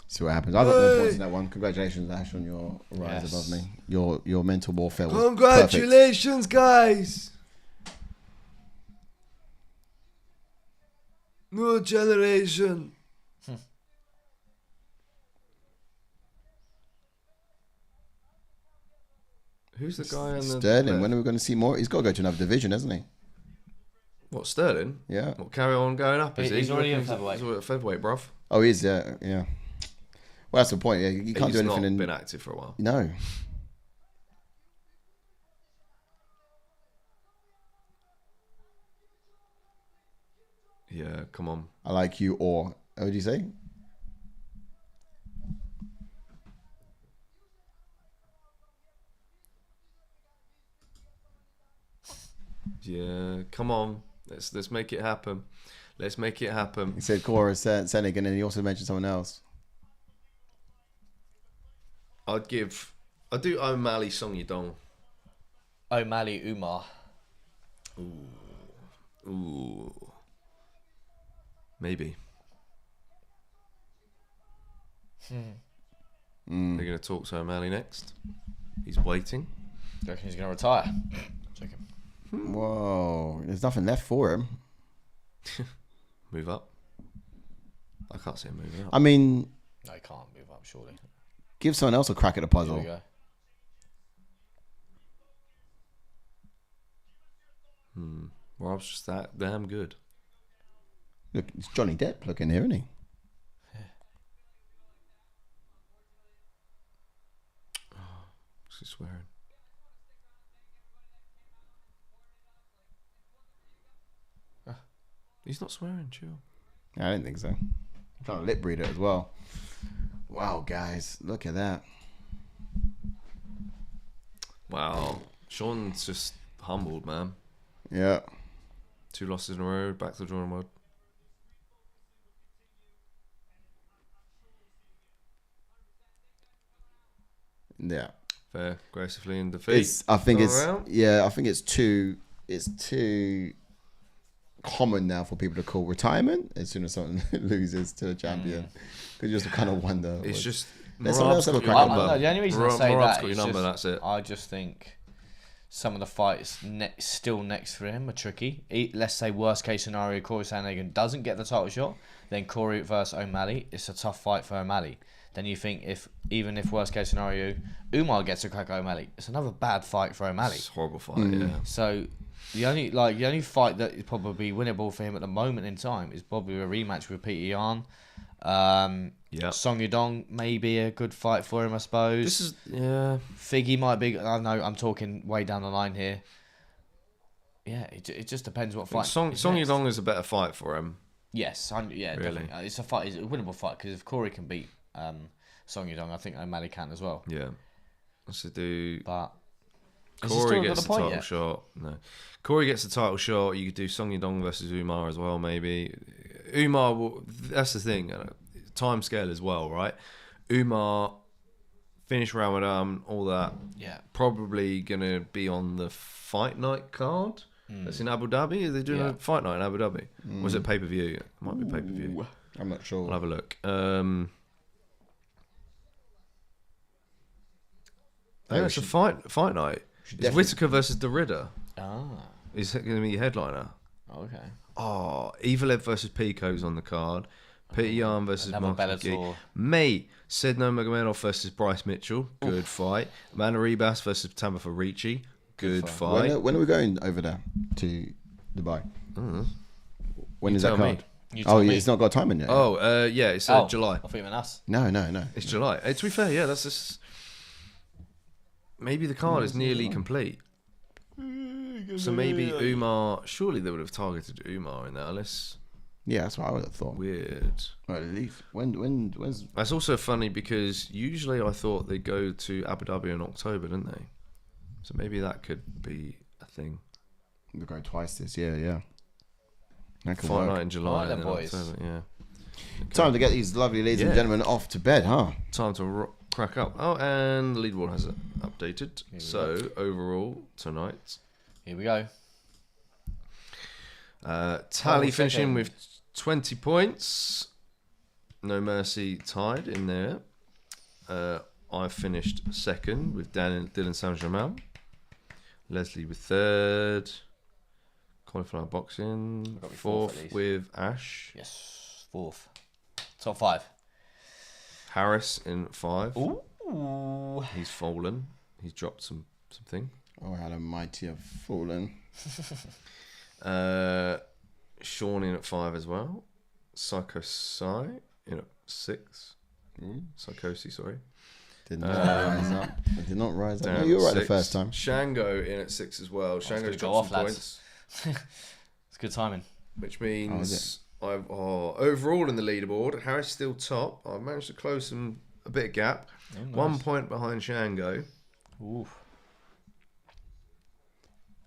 See what happens. I got no points in that one. Congratulations, Ash, on your rise above me. Your mental warfare was
Congratulations, guys! New generation. Who's the guy in the
Sterling.
left?
When are we going to see more? He's got to go to another division, hasn't he?
What, Sterling?
Yeah.
What, carry on going up? Is
He's
he?
already in
He's
featherweight.
already at featherweight, bruv.
Oh, he is. Yeah. Well, that's the point. Yeah, you can't
He's
do
not
anything.
been active for a while.
No.
Yeah, come on.
I like you, or what did you say?
Yeah, come on. Let's make it happen. Let's make it happen.
He said Cora Senig, and then he also mentioned someone else.
I'd do O'Malley Song Yudong.
O'Malley Umar.
Ooh. Maybe. They're going to talk to O'Malley next. He's waiting.
Do you reckon he's going to retire? Joking.
Whoa, there's nothing left for him.
Move up. I can't see him moving up.
I mean,
No, he can't move up, surely.
give someone else a crack at the
Here
puzzle.
we go.
Rob's just that damn good.
Look, it's Johnny Depp looking here, isn't he?
What's he swearing? He's not swearing, chill.
I don't think so. I'm trying to lip read it as well. Wow, guys, look at that.
Wow. Sean's just humbled, man.
Yeah.
2 losses in a row, back to the drawing board.
Yeah.
Fair, gracefully in defeat.
I think
Going
it's
around.
I think it's too common now for people to call retirement as soon as someone loses to a champion. Because you just kind of wonder.
It's just
Let's someone else
Merab's
have a
got your
crack at
number.
that.
No, the only reason I say
Merab's
that
got
is
your number,
just,
that's it.
I just think some of the fights still next for him are tricky. Let's say worst case scenario, Corey Sandhagen doesn't get the title shot, then Corey versus O'Malley. It's a tough fight for O'Malley. Then you think even if worst case scenario, Umar gets a crack at O'Malley, it's another bad fight for O'Malley.
It's a horrible fight, yeah.
So the only fight that is probably winnable for him at the moment in time is probably a rematch with Peter Yan.
Yeah.
Song Yudong may be a good fight for him, I suppose.
This is, yeah.
Figgy might be. I know I'm talking way down the line here. Yeah, it just depends what fight.
Song
is next.
Yudong is a better fight for him.
Yes, yeah,
Really?
definitely. It's a fight. It's a winnable fight because if Corey can beat Song Yudong, I think O'Malley can as well.
Yeah. Let's do.
But has he
Corey
still got
gets
a
the
point
title
yet?
shot. No. Corey gets the title shot. You could do Song Yudong versus Umar as well, maybe. Umar, that's the thing. Time scale as well, right? Umar, finish Ramadan, all that.
Yeah.
Probably going to be on the fight night card. That's in Abu Dhabi. Are they doing
Yeah.
a fight night in Abu Dhabi? Or is it pay-per-view? It might be pay-per-view.
I'm not sure.
I'll have a look. Yeah, it's a fight night. It's
definitely-
Whittaker versus Derrida.
Ah.
Is going to be your headliner.
Okay.
Oh, Evalev versus Pico's on the card. Peter Yan versus
Another
Mark
Bellator.
McGee. Mate, Sedno Magomedov versus Bryce Mitchell. Good fight. Amanda Rebus versus Tamatha Ricci. Good fight.
When are we going over there to Dubai?
Mm.
When
You
is that
tell me.
card?
You tell
Oh,
me.
it's not got time in it.
Oh, yeah, it's July.
I thought you meant us.
No.
It's July. To be fair, yeah, that's just... Maybe the card is nearly complete. So maybe Umar... Surely they would have targeted Umar in that, unless...
Yeah, that's what I would have thought.
Weird.
Well, at least when's
That's also funny because usually I thought they'd go to Abu Dhabi in October, didn't they? So maybe that could be a thing.
we're going twice this year? Yeah, that could
Fight
work.
night in July
Alright
and
then,
then
boys.
October, yeah.
Time to get these lovely ladies and
Yeah.
gentlemen off to bed, huh?
Time to crack up. Oh, and the leaderboard has it updated. So overall tonight,
Here we go.
Tally
Oh,
finishing
second.
with 20 points. No Mercy tied in there. I finished second with Dylan Saint-Germain. Leslie with third. Cauliflower Boxing.
Got me fourth, at
Fourth
least.
with Ash.
Yes, 4th. Top 5.
Harris in 5.
Ooh.
He's fallen. He's dropped something.
Oh, how the mighty have fallen.
Sean in at 5 as well. Psycho Psy in at 6. Psychosi, sorry.
Did not rise up. I did not rise up.
Down
No, you were right the
6.
first time.
Shango in at 6 as well.
gonna
Shango's
go
dropped
off,
some
lads.
points,
It's good timing.
which
is
means I've overall in the leaderboard, Harris still top. I've managed to close a bit of gap.
Oh, nice.
1 point behind Shango.
Ooh.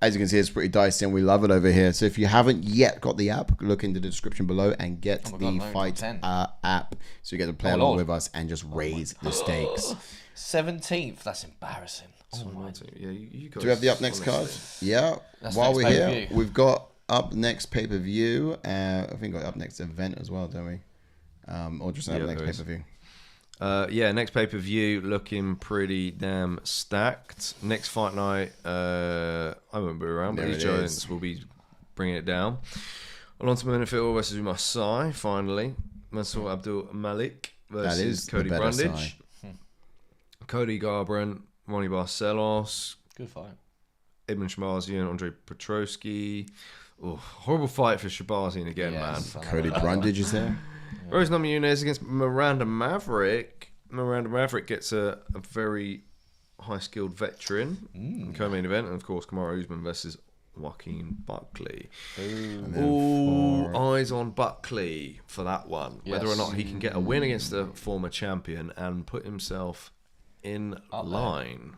As you can see, it's pretty dicey and we love it over here. So if you haven't yet got the app, look into the description below and get
Oh my
the
God, no,
Fight
top 10.
app so you get to play
Oh,
along
Lord.
with us and just raise the stakes.
17th. That's embarrassing. Oh my.
Yeah, you guys.
Do we have the up next card?
honestly.
Yeah.
That's
While
next
we're here,
pay-per-view.
we've got up next pay-per-view. I think we got up next event as well, don't we? Or just up
Yeah,
next
there is.
pay-per-view.
Yeah, next pay-per-view looking pretty damn stacked. Next fight night, I won't be around, but
There
these
it
giants
is.
will be bringing it down. Alonso Menifil versus Masai, finally. Mansour Abdul Malik
That is
versus
the
Cody
better
Brundage.
side.
Cody Garbrandt, Ronnie Barcelos,
Good fight.
Edmund Shabazian, Andre Petrosky. Oh, horrible fight for Shabazian again,
Yes,
man.
I know
Cody
that.
Brundage is there.
Rose Namajunas against Miranda Maverick. Miranda Maverick gets a very high-skilled veteran in co-main event. And, of course, Kamaru Usman versus Joaquin Buckley. All eyes on Buckley for that one. Whether or
Yes.
not he can get a win against the former champion and put himself in
Up there.
line.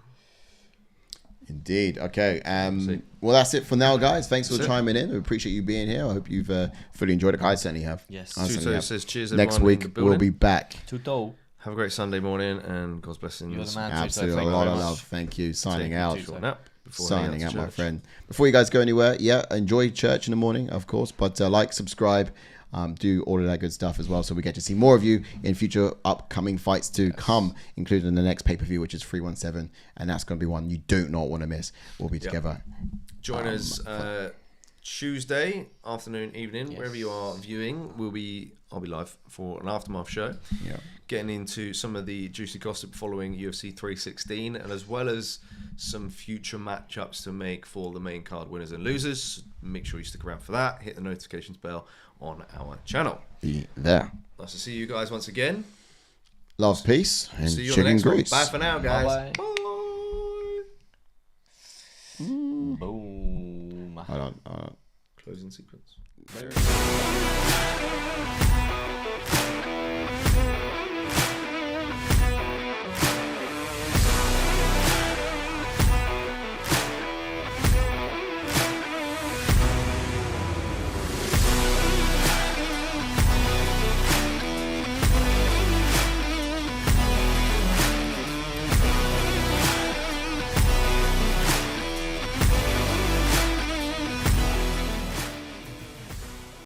Indeed. Okay.
See.
Well, that's it for now, guys. Thanks for
That's it.
chiming in. We appreciate you being here. I hope you've fully enjoyed it. I certainly have.
Yes.
I certainly
Tuto
have.
says cheers,
Next
everyone in
week
the
we'll
building.
be back.
Tuto.
Have a great Sunday morning and God's blessings.
You're the man.
Absolutely,
Thank
a
you
lot
very
of
much.
love. Thank you. Signing
Take
out.
a short nap before
Signing
heading
out,
to
my
church.
friend. Before you guys go anywhere, enjoy church in the morning, of course, but like, subscribe, do all of that good stuff as well, so we get to see more of you in future upcoming fights to come, including the next pay-per-view, which is 317, and that's going to be one you do not want to miss. We'll be together.
Join us Tuesday afternoon, evening, wherever you are viewing. I'll be live for an aftermath show.
Yeah.
Getting into some of the juicy gossip following UFC 316, and as well as some future matchups to make for the main card winners and losers. Make sure you stick around for that. Hit the notifications bell on our channel.
Be there.
Nice to see you guys once again.
Love, peace, and
See you on the
chicken
next one.
grease.
Bye for now, guys.
Bye-bye. Boom.
Hold on.
Closing sequence.
Later.